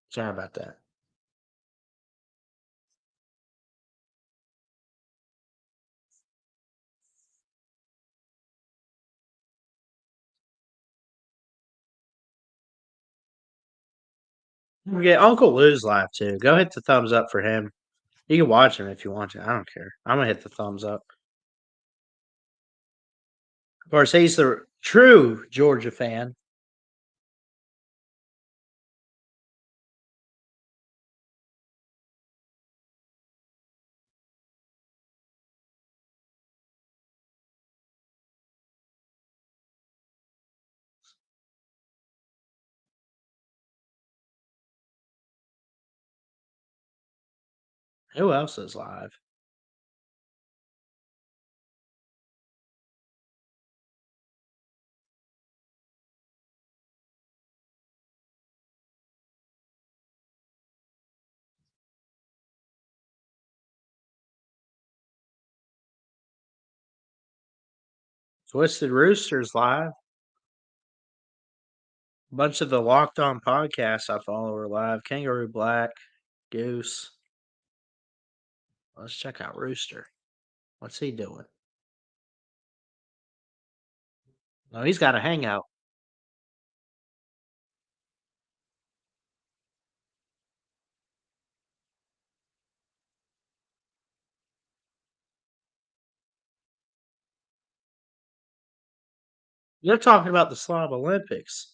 sorry about that. We get Uncle Lou's live too. Go hit the thumbs up for him. You can watch him if you want to. I don't care. I'm gonna hit the thumbs up. Of course, he's the true Georgia fan. Who else is live? Twisted Rooster's live. A bunch of the Locked On podcasts I follow are live. Kangaroo Black, Goose. Let's check out Rooster. What's he doing? No, he's got a hangout. You're talking about the Slob Olympics.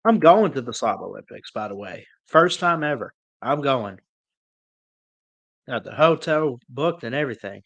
I'm going to the Slob Olympics, by the way. First time ever. I'm going. Got the hotel booked and everything.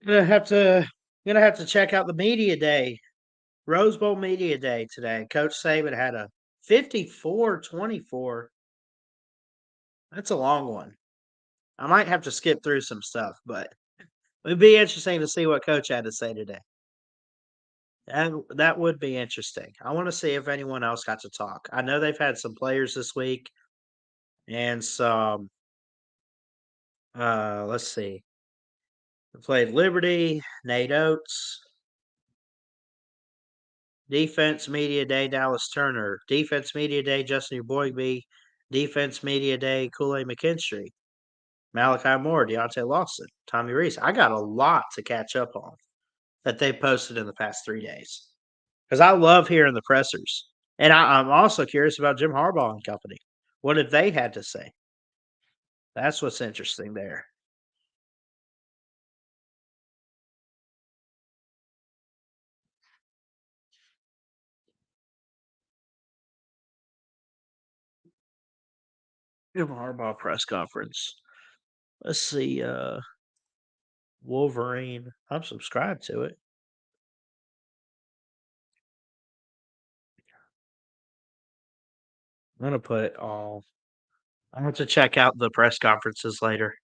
Gonna have to check out the media day. Rose Bowl media day today. Coach Saban had a 54-24. That's a long one. I might have to skip through some stuff, but it'd be interesting to see what Coach had to say today. That would be interesting. I want to see if anyone else got to talk. I know they've had some players this week and some. Let's see. They played Liberty, Nate Oates, Defense Media Day, Dallas Turner, Defense Media Day, Justin Boygby, Defense Media Day, Kool-Aid McKinstry, Malachi Moore, Deontay Lawson, Tommy Reese. I got a lot to catch up on that they posted in the past 3 days because I love hearing the pressers. And I'm also curious about Jim Harbaugh and company. What have they had to say? That's what's interesting there. Jim Harbaugh press conference. Let's see. Wolverine. I'm subscribed to it. I'm gonna put it all. I have to check out the press conferences later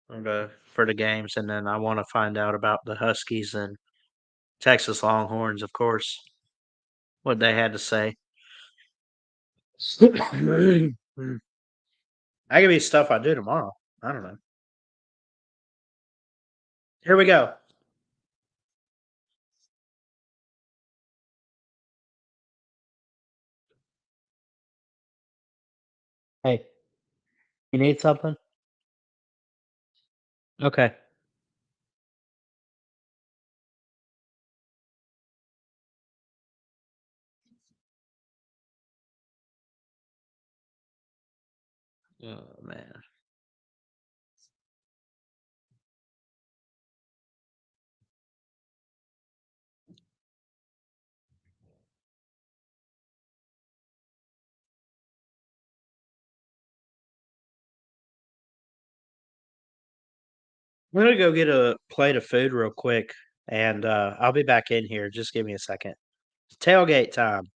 for the games, and then I want to find out about the Huskies and Texas Longhorns, of course, what they had to say. That could be stuff I do tomorrow. I don't know. Here we go. Hey, you need something? Okay. Oh man. I'm gonna go get a plate of food real quick, and I'll be back in here. Just give me a second. Tailgate time.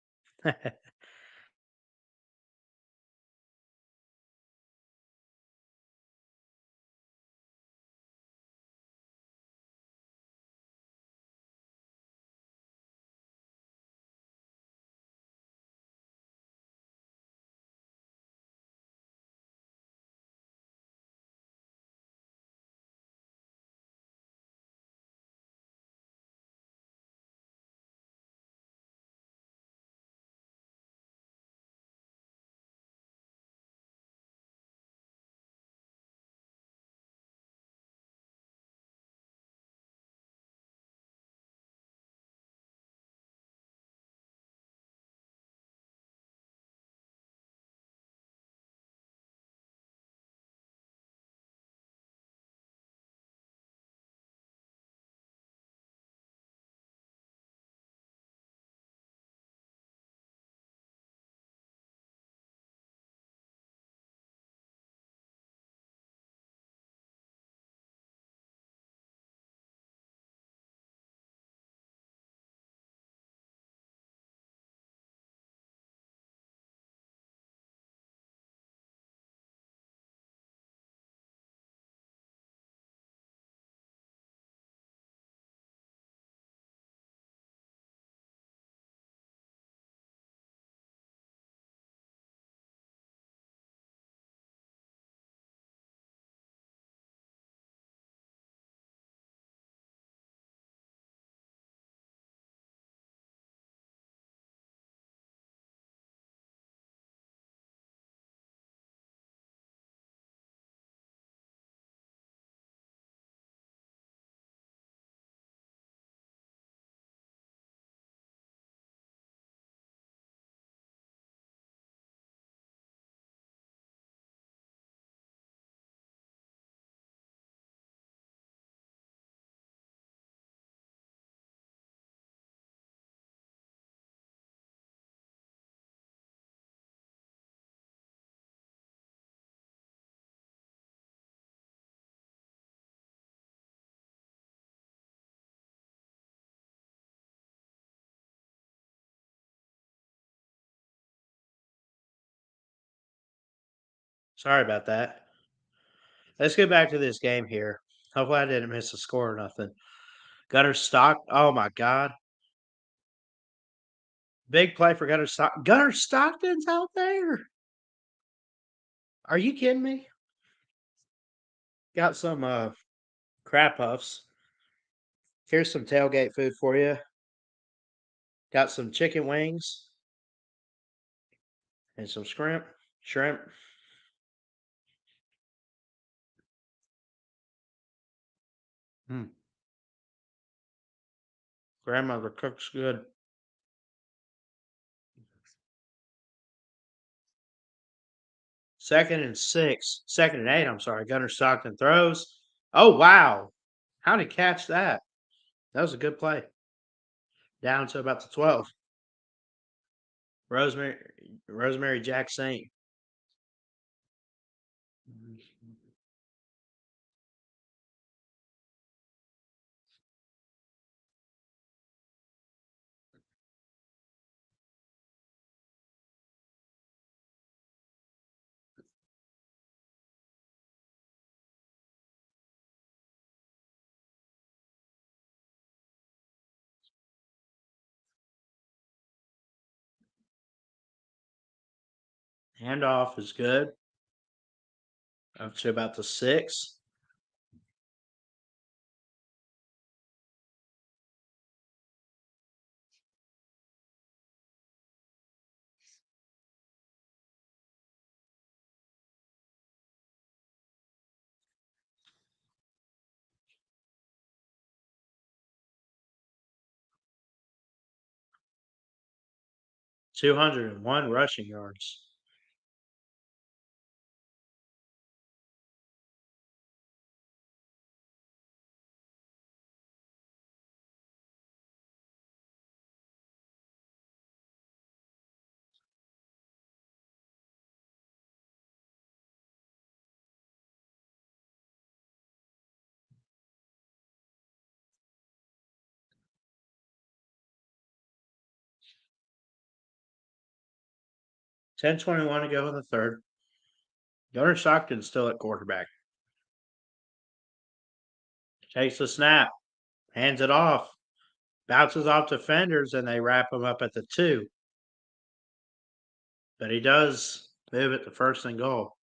Sorry about that. Let's get back to this game here. Hopefully, I didn't miss a score or nothing. Gunner Stock. Oh my God. Big play for Gunner Stock. Gunner Stockton's out there. Are you kidding me? Got some crab puffs. Here's some tailgate food for you. Got some chicken wings and some shrimp. Shrimp. Mm. Grandmother cooks good. Second and six. Second and eight. I'm sorry. Gunner Stockton throws. Oh wow! How did he catch that? That was a good play. Down to about the 12. Rosemary Rosemary Jack Saint. Handoff is good. Up to about the 6. $201 rushing yards. $10:21 to go in the third. Gunnar Stockton's still at quarterback. Takes the snap, hands it off, bounces off defenders, and they wrap him up at the 2. But he does move it to 1st and goal.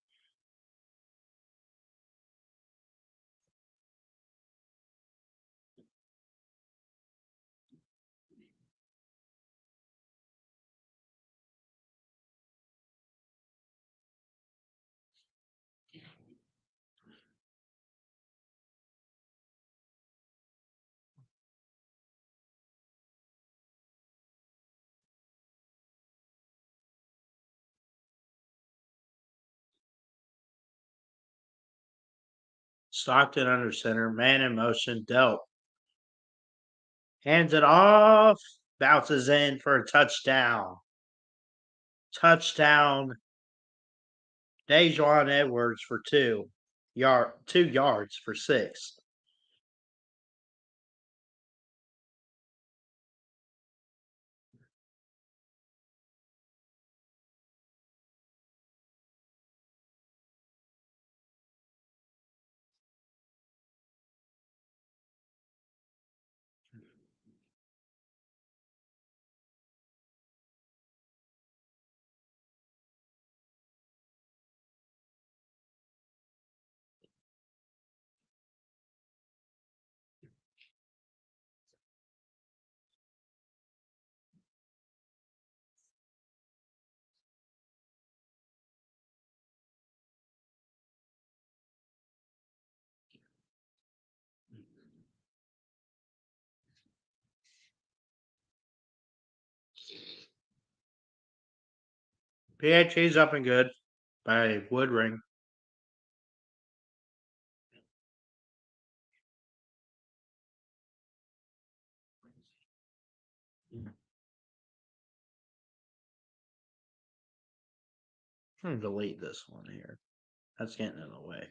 Stockton under center, man in motion, dealt. Hands it off, bounces in for a touchdown. Touchdown, Dejuan Edwards for 2 yards for 6. PHE's up and good by Woodring. I'm going to delete this one here. That's getting in the way.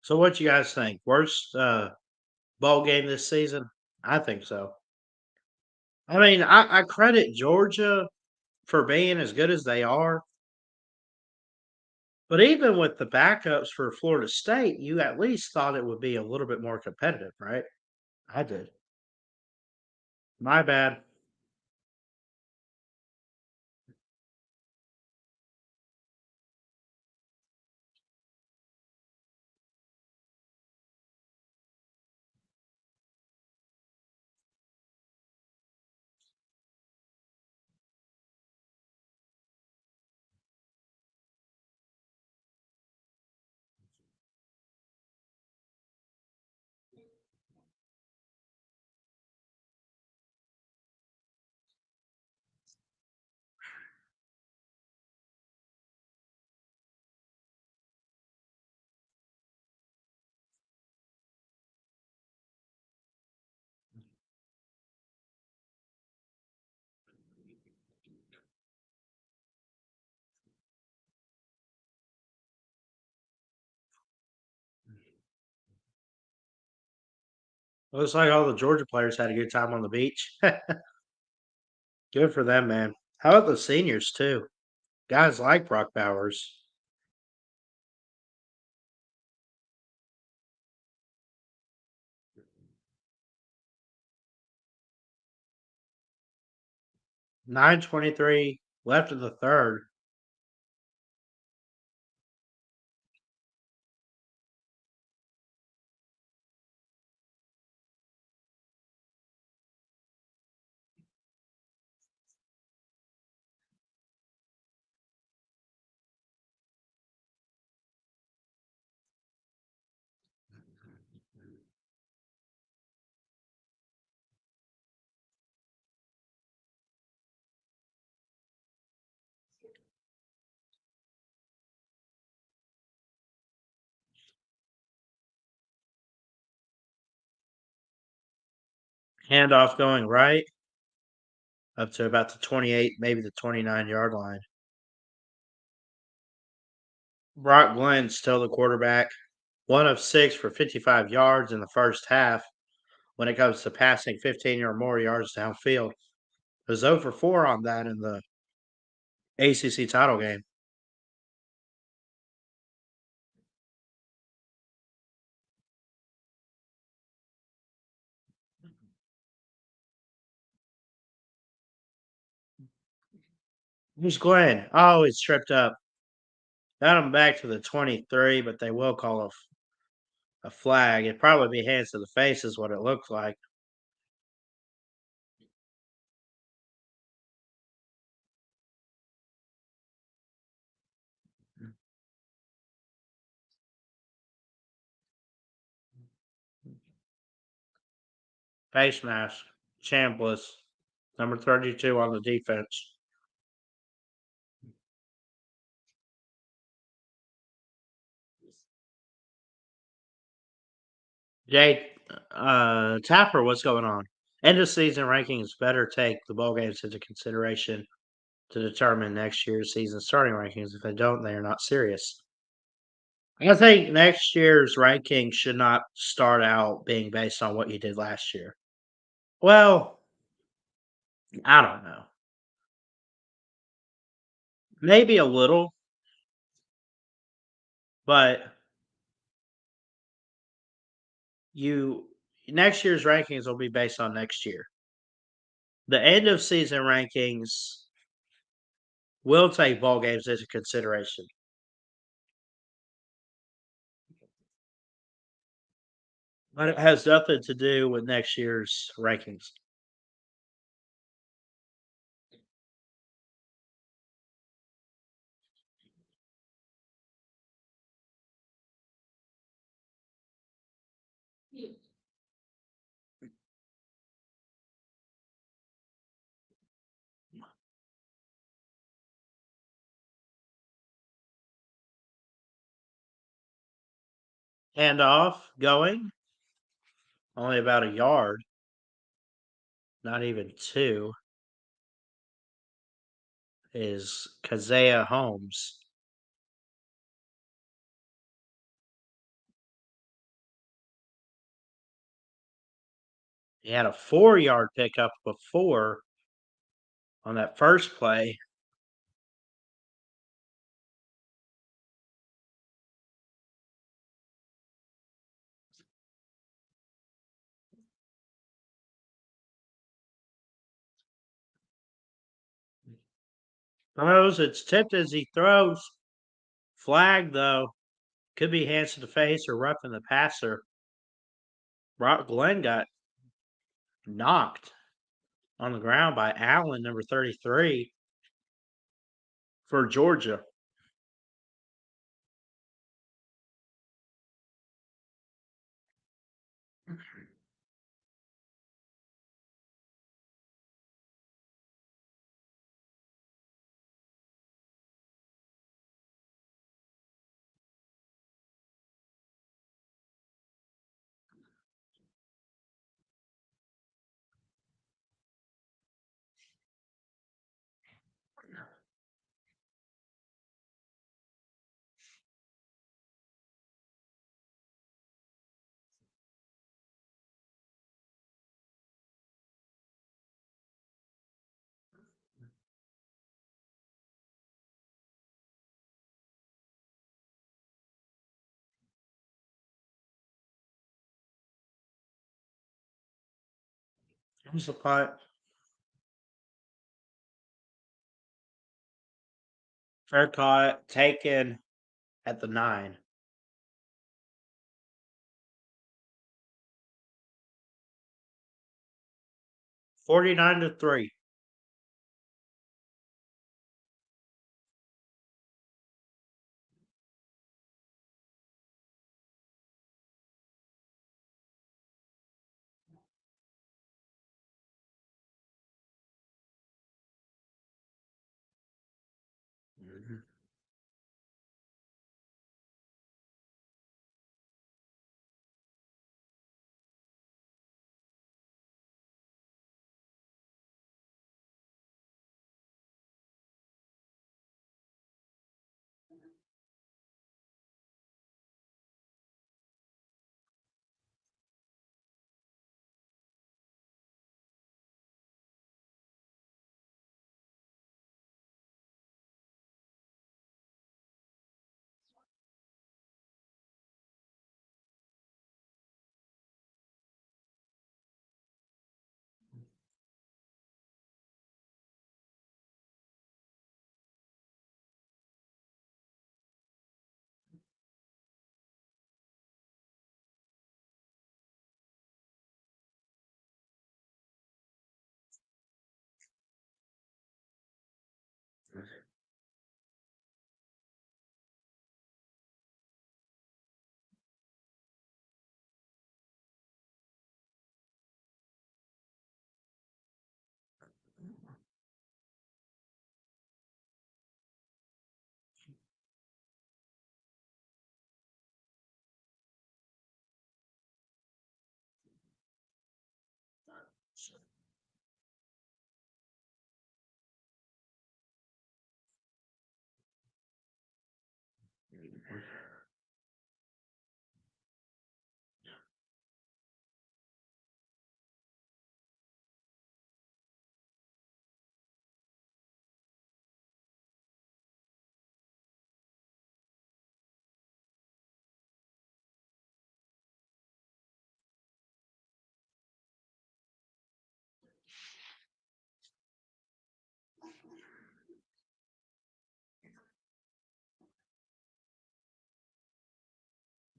So what you guys think? Worst bowl game this season? I think so. I mean, I credit Georgia for being as good as they are. But even with the backups for Florida State, you at least thought it would be a little bit more competitive, right? I did. My bad. Looks like all the Georgia players had a good time on the beach. Good for them, man. How about the seniors too? Guys like Brock Bowers. 9:23 left in the third. Handoff going right up to about the 28, maybe the 29-yard line. Brock Glenn still the quarterback. 1 of 6 for 55 yards in the first half when it comes to passing 15 or more yards downfield. It was 0 for 4 on that in the ACC title game. Who's Glenn? Oh, it's tripped up. Got him back to the 23, but they will call a flag. It'd probably be hands to the face, is what it looks like. Face mask. Chambliss. Number 32 on the defense. Jay Tapper, what's going on? End of season rankings better take the bowl games into consideration to determine next year's season starting rankings. If they don't, they are not serious. I think next year's ranking should not start out being based on what you did last year. Well, I don't know. Maybe a little, but you next year's rankings will be based on next year. The end of season rankings will take ball games into consideration. But it has nothing to do with next year's rankings. Handoff going only about a yard, not even two, is Kazea Holmes. He had a 4-yard pickup before on that first play. Throws, it's tipped as he throws. Flag, though. Could be hands to the face or roughing the passer. Brock Glenn got knocked on the ground by Allen, number 33, for Georgia. Who's the punt? Fair caught, taken at the 9. 49-3. Mhm.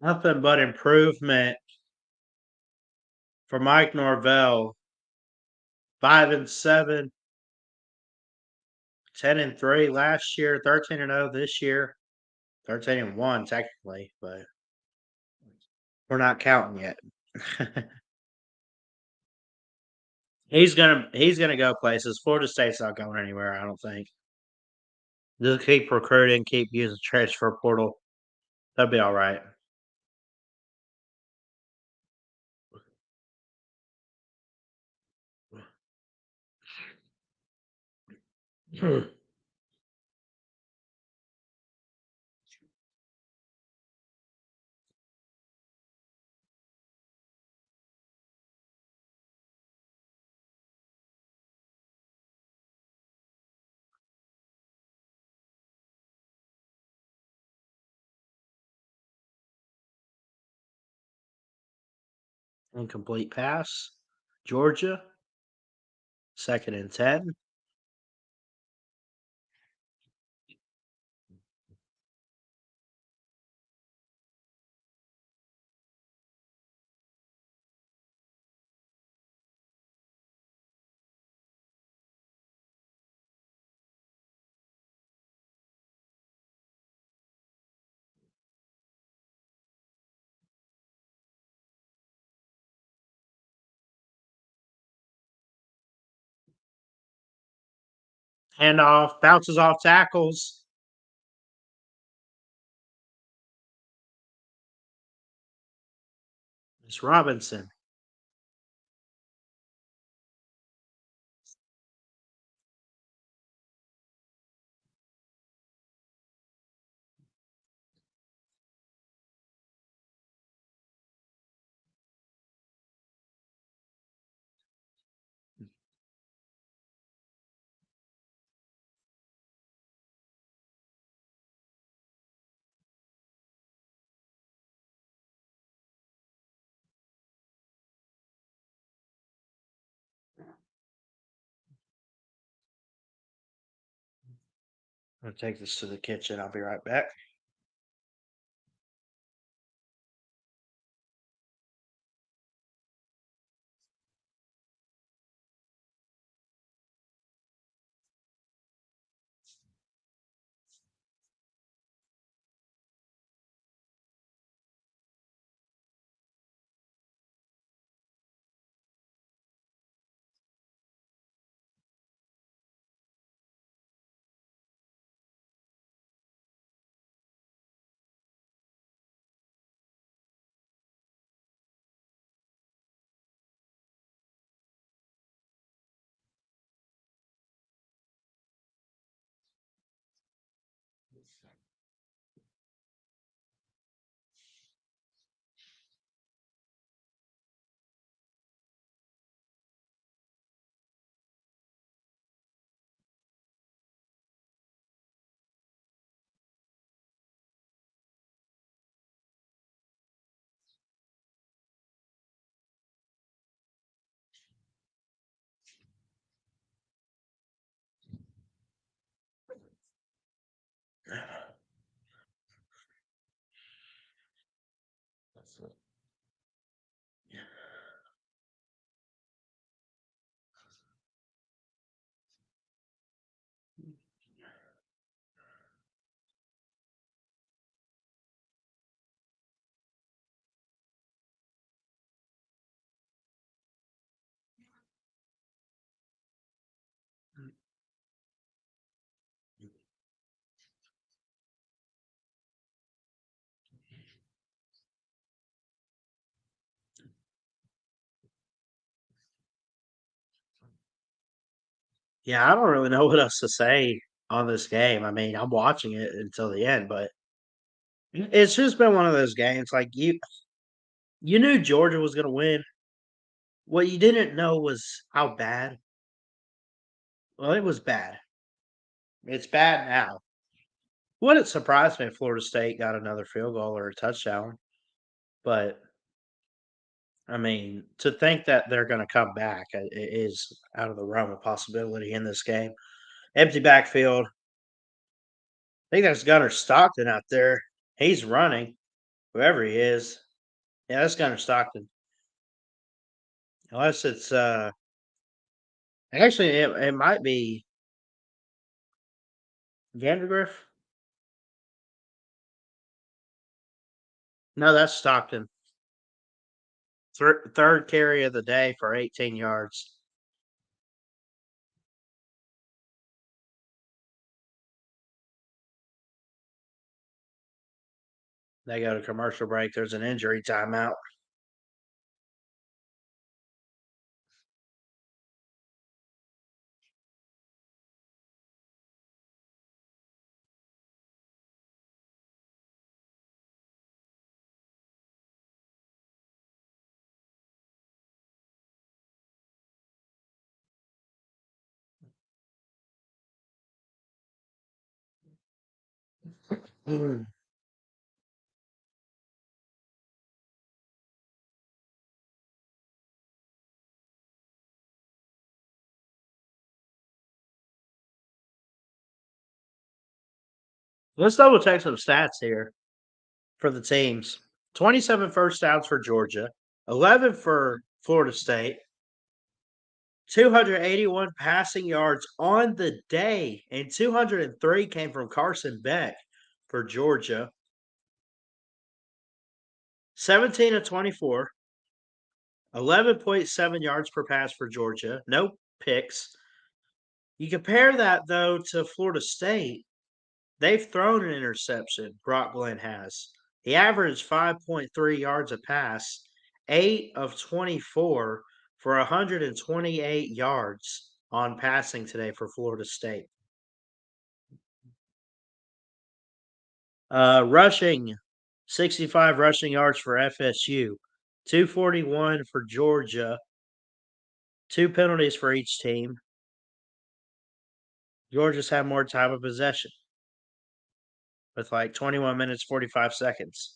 Nothing but improvement for Mike Norvell. 5-7, 10-3 last year, 13-0 this year, 13-1 technically, but we're not counting yet. He's gonna go places. Florida State's not going anywhere, I don't think. Just keep recruiting, keep using transfer portal. That'll be all right. Incomplete pass. Georgia. 2nd and 10. Handoff. Bounces off tackles. It's Robinson. I'm gonna take this to the kitchen. I'll be right back. Yeah, I don't really know what else to say on this game. I mean, I'm watching it until the end, but it's just been one of those games. Like you knew Georgia was going to win. What you didn't know was how bad. Well, it was bad. It's bad now. Wouldn't surprise me if Florida State got another field goal or a touchdown, but I mean, to think that they're going to come back is out of the realm of possibility in this game. Empty backfield. I think that's Gunnar Stockton out there. He's running, whoever he is. Yeah, that's Gunnar Stockton. Unless it's actually it might be Vandergriff. No, that's Stockton. Third carry of the day for 18 yards. They go to commercial break. There's an injury timeout. Let's double check some stats here for the teams. 27 first downs for Georgia, 11 for Florida State, 281 passing yards on the day, and 203 came from Carson Beck for Georgia. 17 of 24, 11.7 yards per pass for Georgia, no picks. You compare that, though, to Florida State, they've thrown an interception, Brock Glenn has. He averaged 5.3 yards a pass, 8 of 24 for 128 yards on passing today for Florida State. Rushing, 65 rushing yards for FSU, 241 for Georgia, 2 penalties for each team. Georgia's had more time of possession with like 21 minutes, 45 seconds.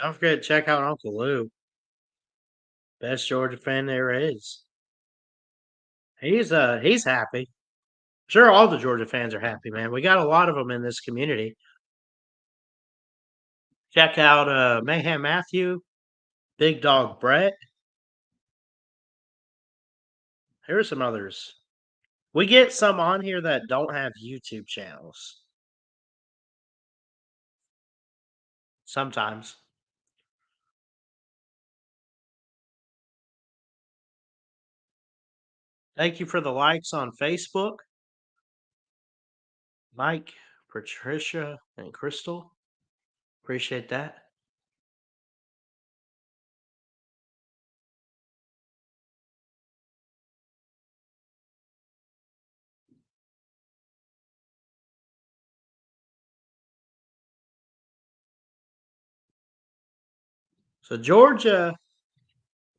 Don't forget to check out Uncle Lou, best Georgia fan there is. He's happy. Sure, all the Georgia fans are happy, man. We got a lot of them in this community. Check out Mayhem Matthew, Big Dog Brett. Here are some others. We get some on here that don't have YouTube channels. Sometimes. Thank you for the likes on Facebook. Mike, Patricia, and Crystal. Appreciate that. So Georgia,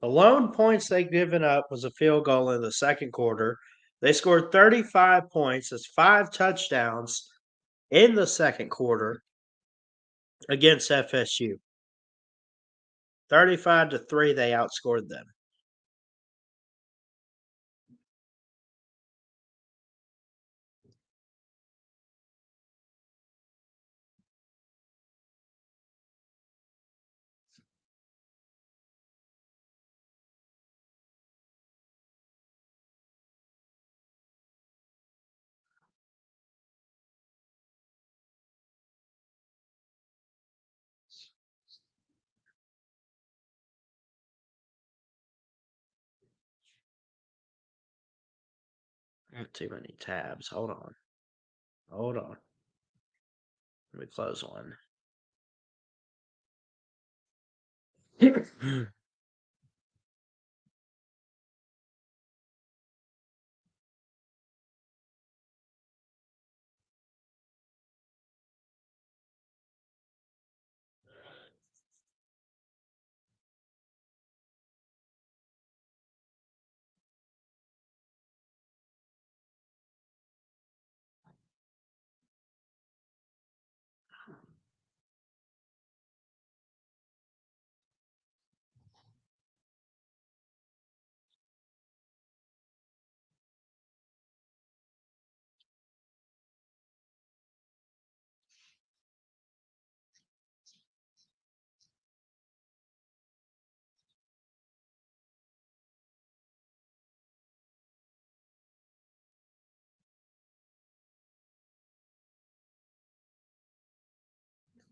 the lone points they've given up was a field goal in the second quarter. They scored 35 points. That's 5 touchdowns in the second quarter against FSU. 35-3, they outscored them. Too many tabs. Hold on. Hold on. Let me close one.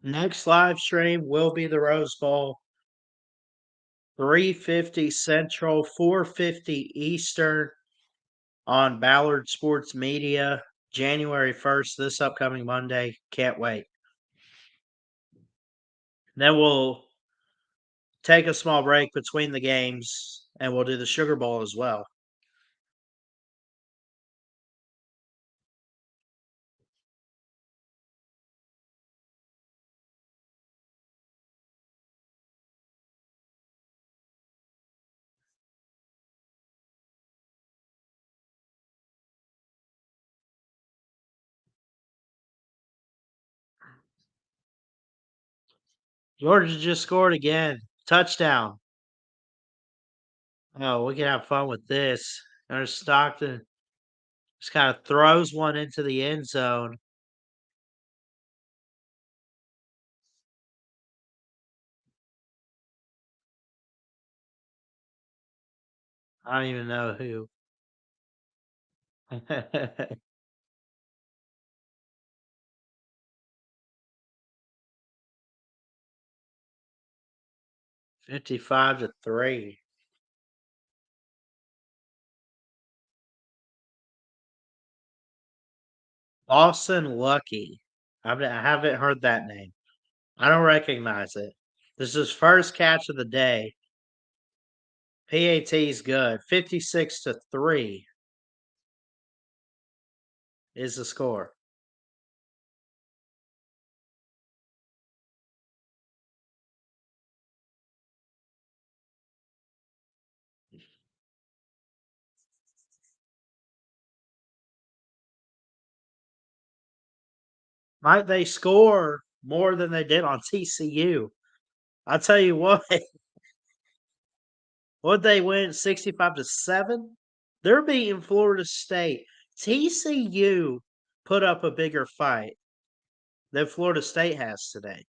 Next live stream will be the Rose Bowl. 3:50 Central, 4:50 Eastern on Ballard Sports Media, January 1st, this upcoming Monday. Can't wait. Then we'll take a small break between the games and we'll do the Sugar Bowl as well. Georgia just scored again. Touchdown. Oh, we can have fun with this. There's Stockton. Just kind of throws one into the end zone. I don't even know who. 55-3. Austin Lucky. I haven't heard that name. I don't recognize it. This is his first catch of the day. PAT's good. 56-3 is the score. Might they score more than they did on TCU? I'll tell you what, what they win 65-7? They're beating Florida State. TCU put up a bigger fight than Florida State has today.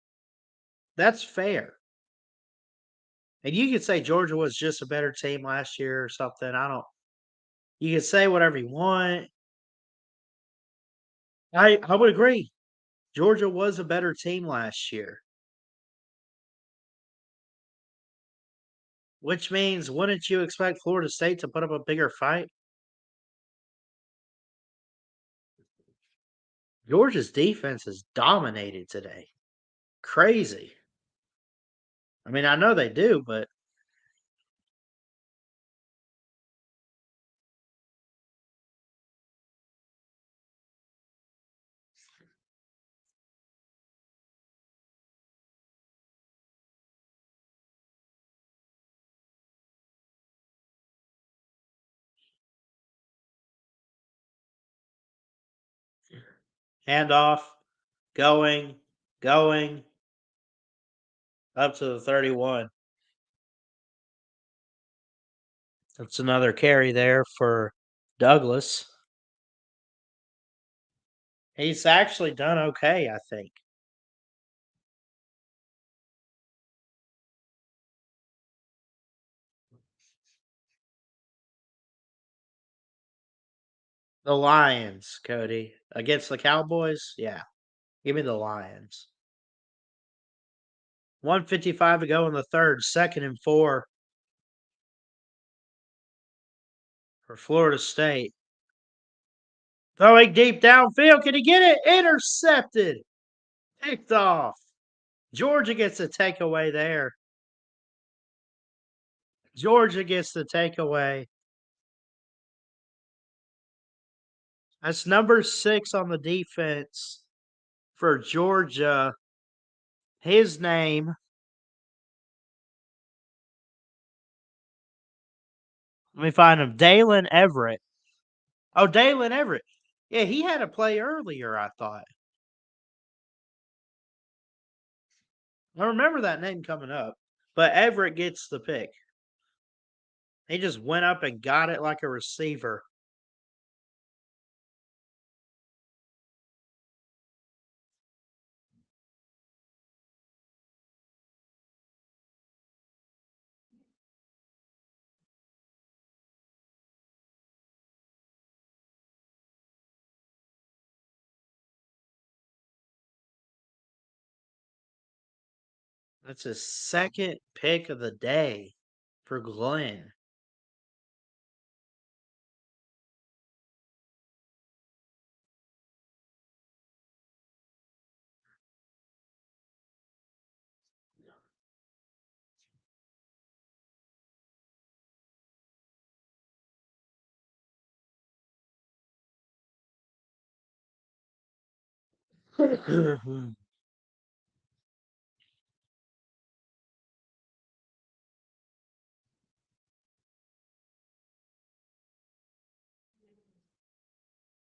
That's fair. And you could say Georgia was just a better team last year or something. I don't you can say whatever you want. I would agree. Georgia was a better team last year, which means wouldn't you expect Florida State to put up a bigger fight? Georgia's defense is dominated today. Crazy. I mean, I know they do, but handoff, going, going up to the 31. That's another carry there for Douglas. He's actually done okay, I think. The Lions, Cody. Against the Cowboys? Yeah. Give me the Lions. 1:55 to go in the third, 2nd and 4 for Florida State. Throwing deep downfield. Can he get it? Intercepted. Picked off. Georgia gets a takeaway there. Georgia gets the takeaway. That's number 6 on the defense for Georgia. His name, let me find him, Dalen Everett. Oh, Dalen Everett. Yeah, he had a play earlier, I thought. I remember that name coming up, but Everett gets the pick. He just went up and got it like a receiver. That's his 2nd pick of the day for Glenn.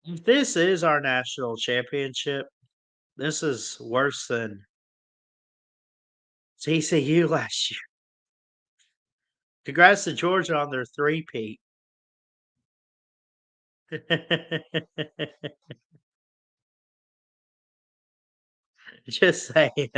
If this is our national championship, this is worse than TCU last year. Congrats to Georgia on their three-peat. Just saying.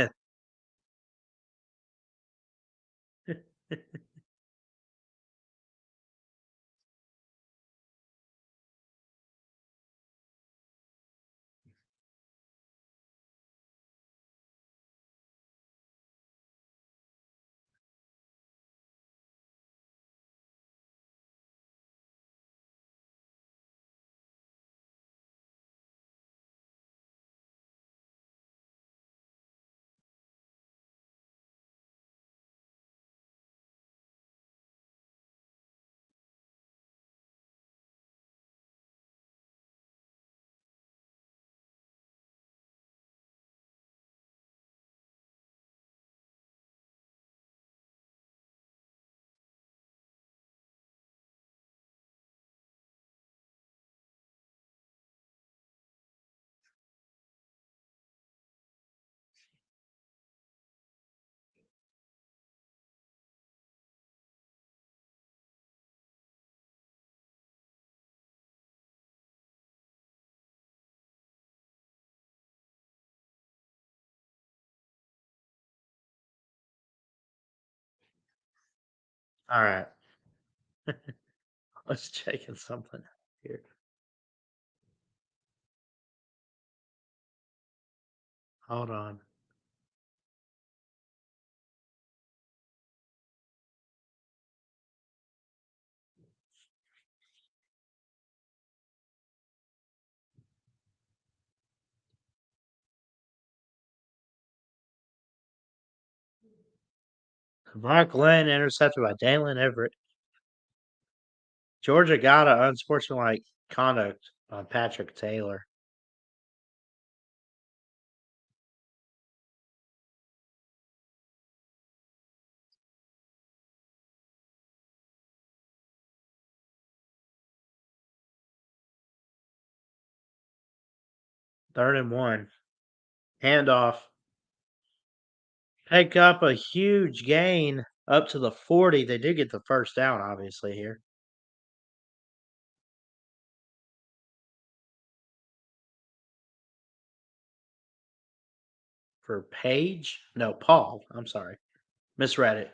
All right. Let's checking something here. Hold on. Mark Glenn intercepted by Dalen Everett. Georgia got an unsportsmanlike conduct on Patrick Taylor. Third and one. Handoff. Pick up a huge gain up to the 40. They did get the first down, obviously, here. For Page? No, Paul. I'm sorry. Misread it.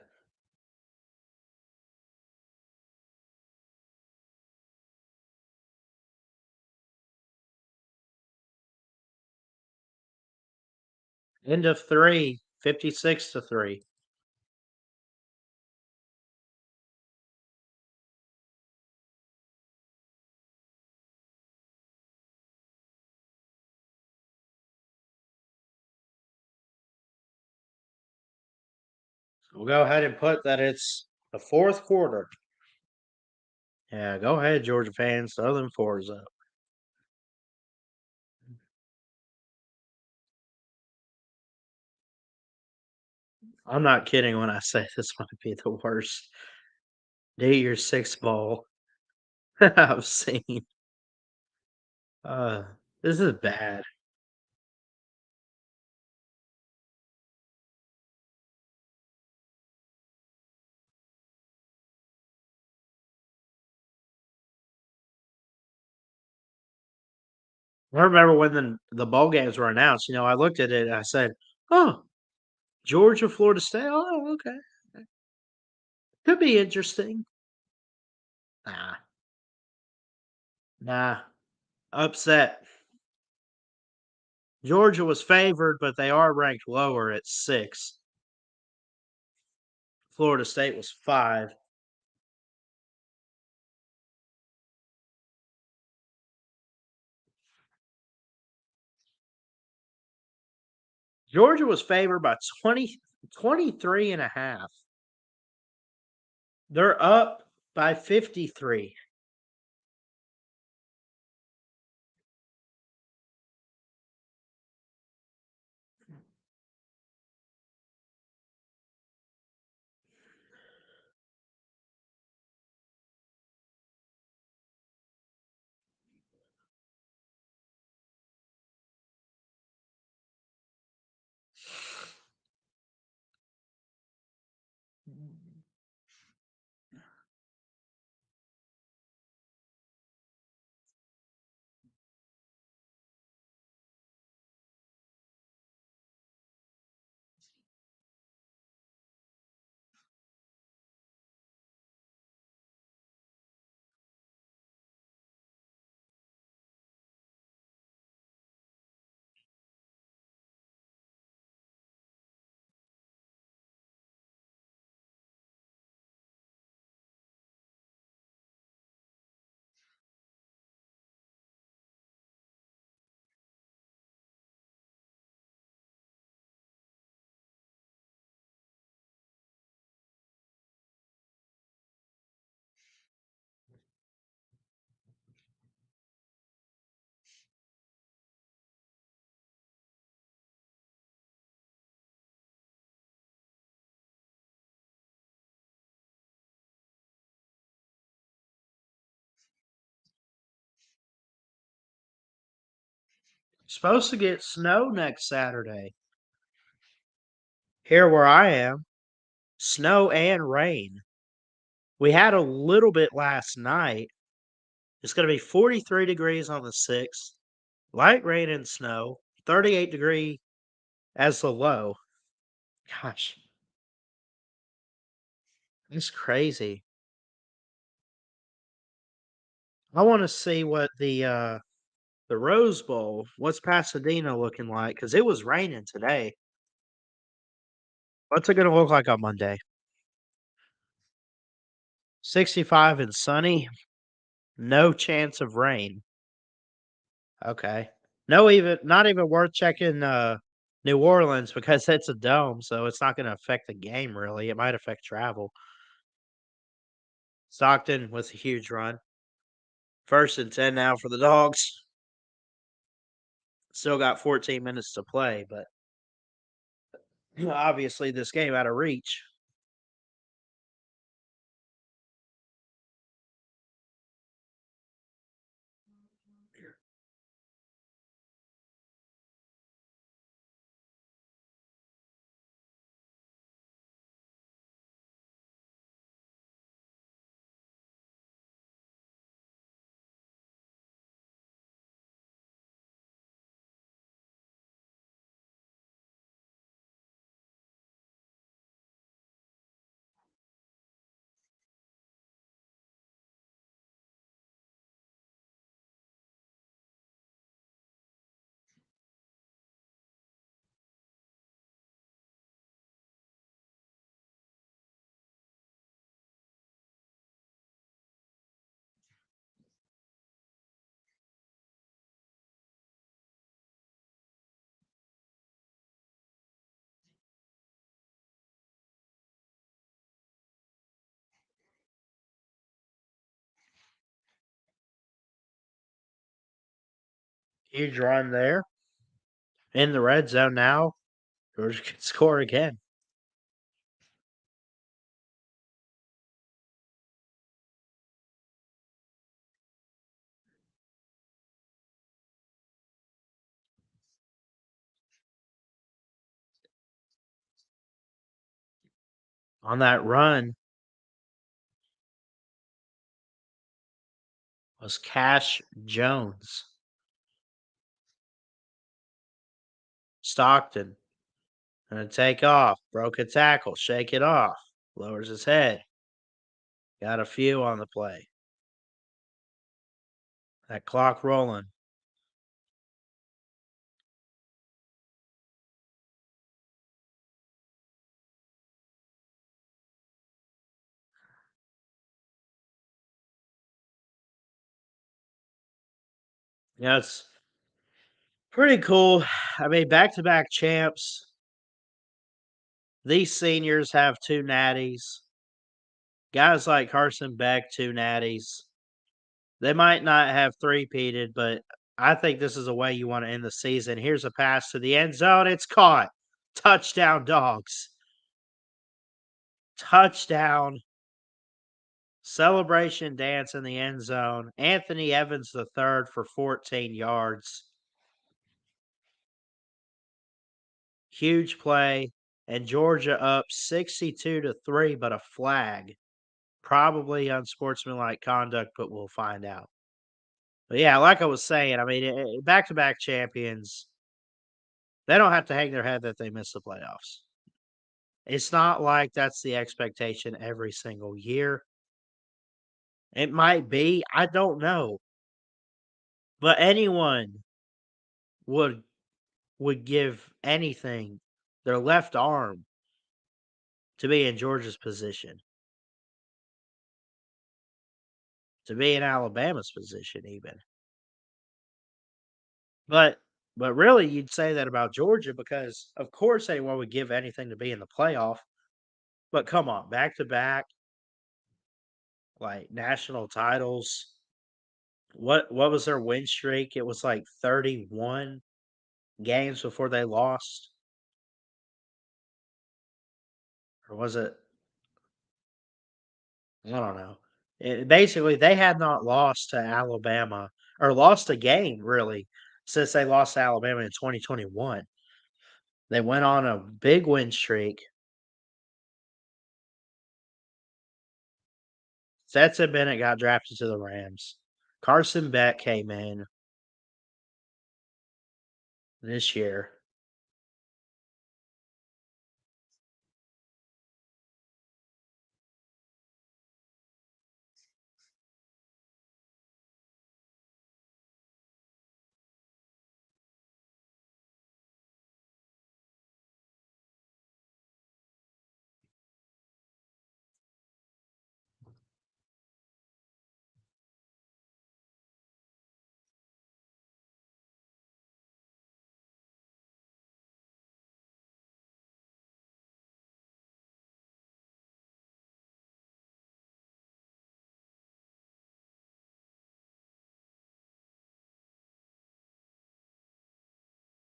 End of three. 56-3. We'll go ahead and put that it's the fourth quarter. Yeah, go ahead, Georgia fans. Southern Four is up. I'm not kidding when I say this might be the worst New Year's Six bowl I've seen. Uh, this is bad. I remember when the bowl games were announced. I looked at it and I said, "Oh, Georgia, Florida State. Oh, okay, could be interesting." Nah, nah, upset. Georgia was favored, but they are ranked lower at 6. Florida State was 5. Georgia was favored by 23.5. They're up by 53. Supposed to get snow next Saturday. Here where I am, snow and rain. We had a little bit last night. It's going to be 43 degrees on the 6th, light rain and snow, 38-degree as the low. Gosh, It's crazy. I want to see what the Rose Bowl. What's Pasadena looking like? Because it was raining today. What's it going to look like on Monday? 65 and sunny. No chance of rain. Okay. No, even not even worth checking New Orleans because it's a dome, so it's not going to affect the game really. It might affect travel. Stockton with a huge run. 1st and 10 now for the Dogs. Still got 14 minutes to play, but obviously this game out of reach. Huge run there. In the red zone now. Georgia can score again. On that run was Cash Jones. Stockton gonna take off. Broke a tackle. Shake it off. Lowers his head. Got a few on the play. That clock rolling. It's pretty cool. I mean, back-to-back champs. These seniors have 2 natties. Guys like Carson Beck, 2 natties. They might not have three-peated, but I think this is a way you wanna end the season. Here's a pass to the end zone. It's caught. Touchdown, Dogs. Touchdown. Celebration dance in the end zone. Anthony Evans III for 14 yards. Huge play, and Georgia up 62-3, but a flag. Probably unsportsmanlike conduct, but we'll find out. But yeah, like I was saying, I mean, back-to-back champions, they don't have to hang their head that they missed the playoffs. It's not like that's the expectation every single year. It might be, I don't know. But anyone would give anything, their left arm, to be in Georgia's position, to be in Alabama's position even. But really you'd say that about Georgia because of course anyone would give anything to be in the playoff. But come on, back to back, like national titles. What was their win streak? It was like 31 games before they lost. Or was it, I don't know. Basically they had not lost to Alabama or lost a game really since they lost to Alabama in 2021. They went on a big win streak. Stetson Bennett got drafted to the Rams. Carson Beck came in this year.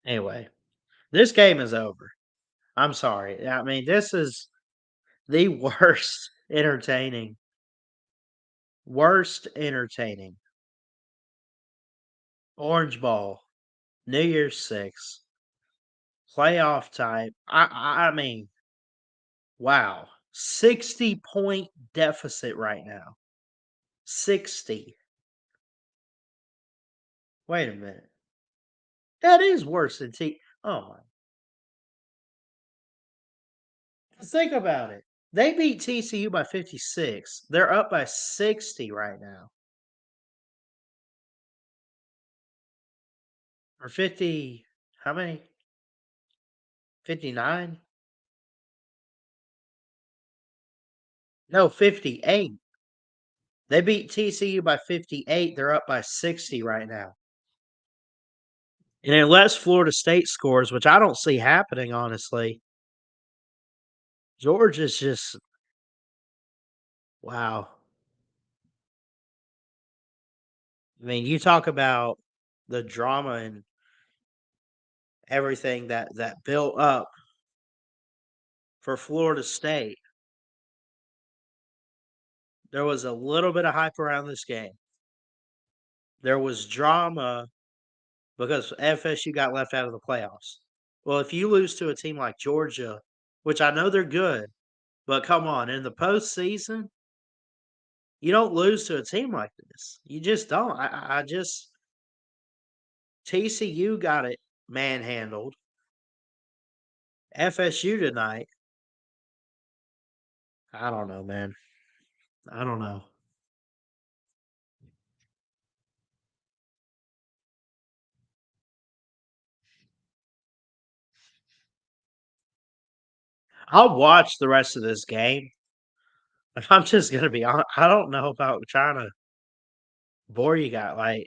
Anyway, this game is over. I'm sorry. I mean, this is the worst entertaining Orange Bowl, New Year's Six, playoff type. I mean, wow. 60-point deficit right now. 60. Wait a minute. That is worse than Oh my. Think about it. They beat TCU by 56. They're up by 60 right now. Or 50. How many? 59? No, 58. They beat TCU by 58. They're up by 60 right now. And unless Florida State scores, which I don't see happening, honestly, Georgia's just wow. I mean, you talk about the drama and everything that built up for Florida State. There was a little bit of hype around this game. There was drama because FSU got left out of the playoffs. Well, if you lose to a team like Georgia, which I know they're good, but come on, in the postseason, you don't lose to a team like this. You just don't. I just TCU got it manhandled. FSU tonight. I don't know, man. I don't know. I'll watch the rest of this game. If I'm just gonna be honest, I don't know about trying to bore you guys. Like,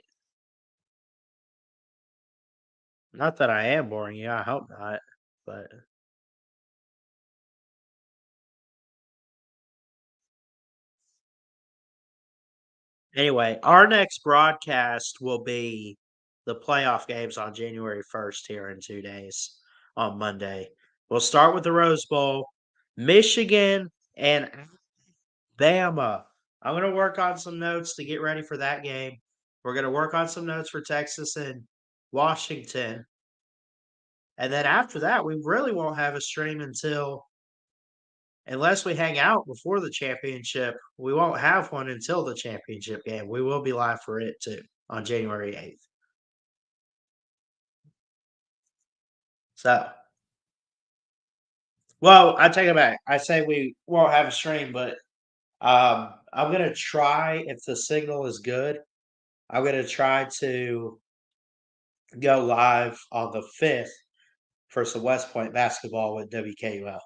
not that I am boring you. I hope not. But anyway, our next broadcast will be the playoff games on January 1st here in 2 days on Monday. We'll start with the Rose Bowl, Michigan and Bama. I'm going to work on some notes to get ready for that game. We're going to work on some notes for Texas and Washington. And then after that, we really won't have a stream until, unless we hang out before the championship, we won't have one until the championship game. We will be live for it too on January 8th. So, well, I take it back. I say we won't have a stream, but I'm going to try, if the signal is good, I'm going to try to go live on the 5th for some West Point basketball with WKUL,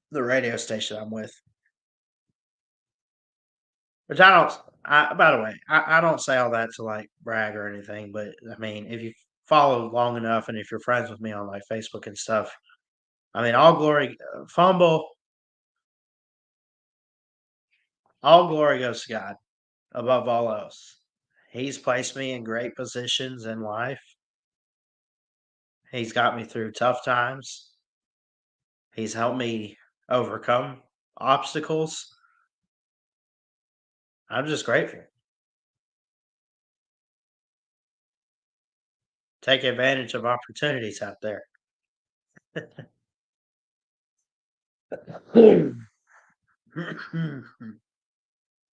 the radio station I'm with. Which I don't. By the way, I don't say all that to like brag or anything, but I mean, if you follow long enough and if you're friends with me on like Facebook and stuff, I mean, all glory goes to God above all else. He's placed me in great positions in life. He's got me through tough times. He's helped me overcome obstacles. I'm just grateful. Take advantage of opportunities out there.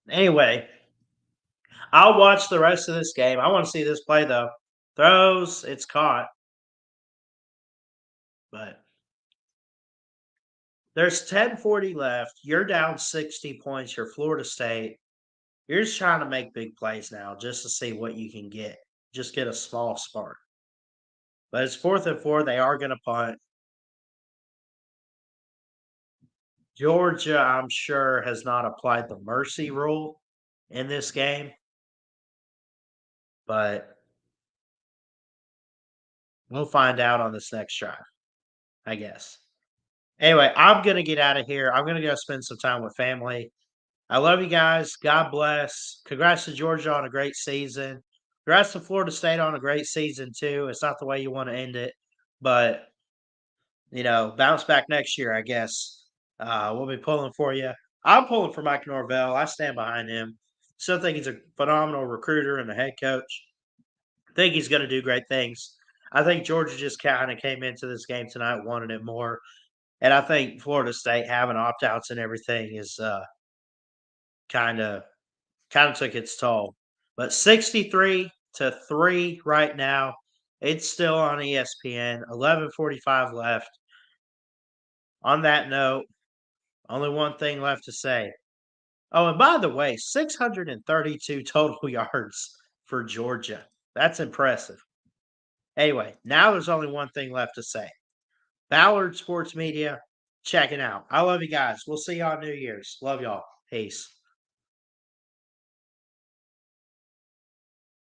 Anyway, I'll watch the rest of this game. I want to see this play though. Throws, it's caught, but there's 10:40 left. You're down 60 points. You're Florida State. You're just trying to make big plays now just to see what you can get. Just get a small spark. But it's 4th and 4. They are going to punt. Georgia, I'm sure, has not applied the mercy rule in this game, but we'll find out on this next drive, I guess. Anyway, I'm going to get out of here. I'm going to go spend some time with family. I love you guys. God bless. Congrats to Georgia on a great season. Congrats to Florida State on a great season too. It's not the way you want to end it, but bounce back next year, I guess. We'll be pulling for you. I'm pulling for Mike Norvell. I stand behind him. Still think he's a phenomenal recruiter and a head coach. I think he's going to do great things. I think Georgia just kind of came into this game tonight wanting it more, and I think Florida State having opt outs and everything is kind of took its toll. But 63-3 right now. It's still on ESPN. 11:45 left. On that note, only one thing left to say. Oh, and by the way, 632 total yards for Georgia. That's impressive. Anyway, now there's only one thing left to say. Ballard Sports Media, checking out. I love you guys. We'll see y'all New Year's. Love y'all. Peace.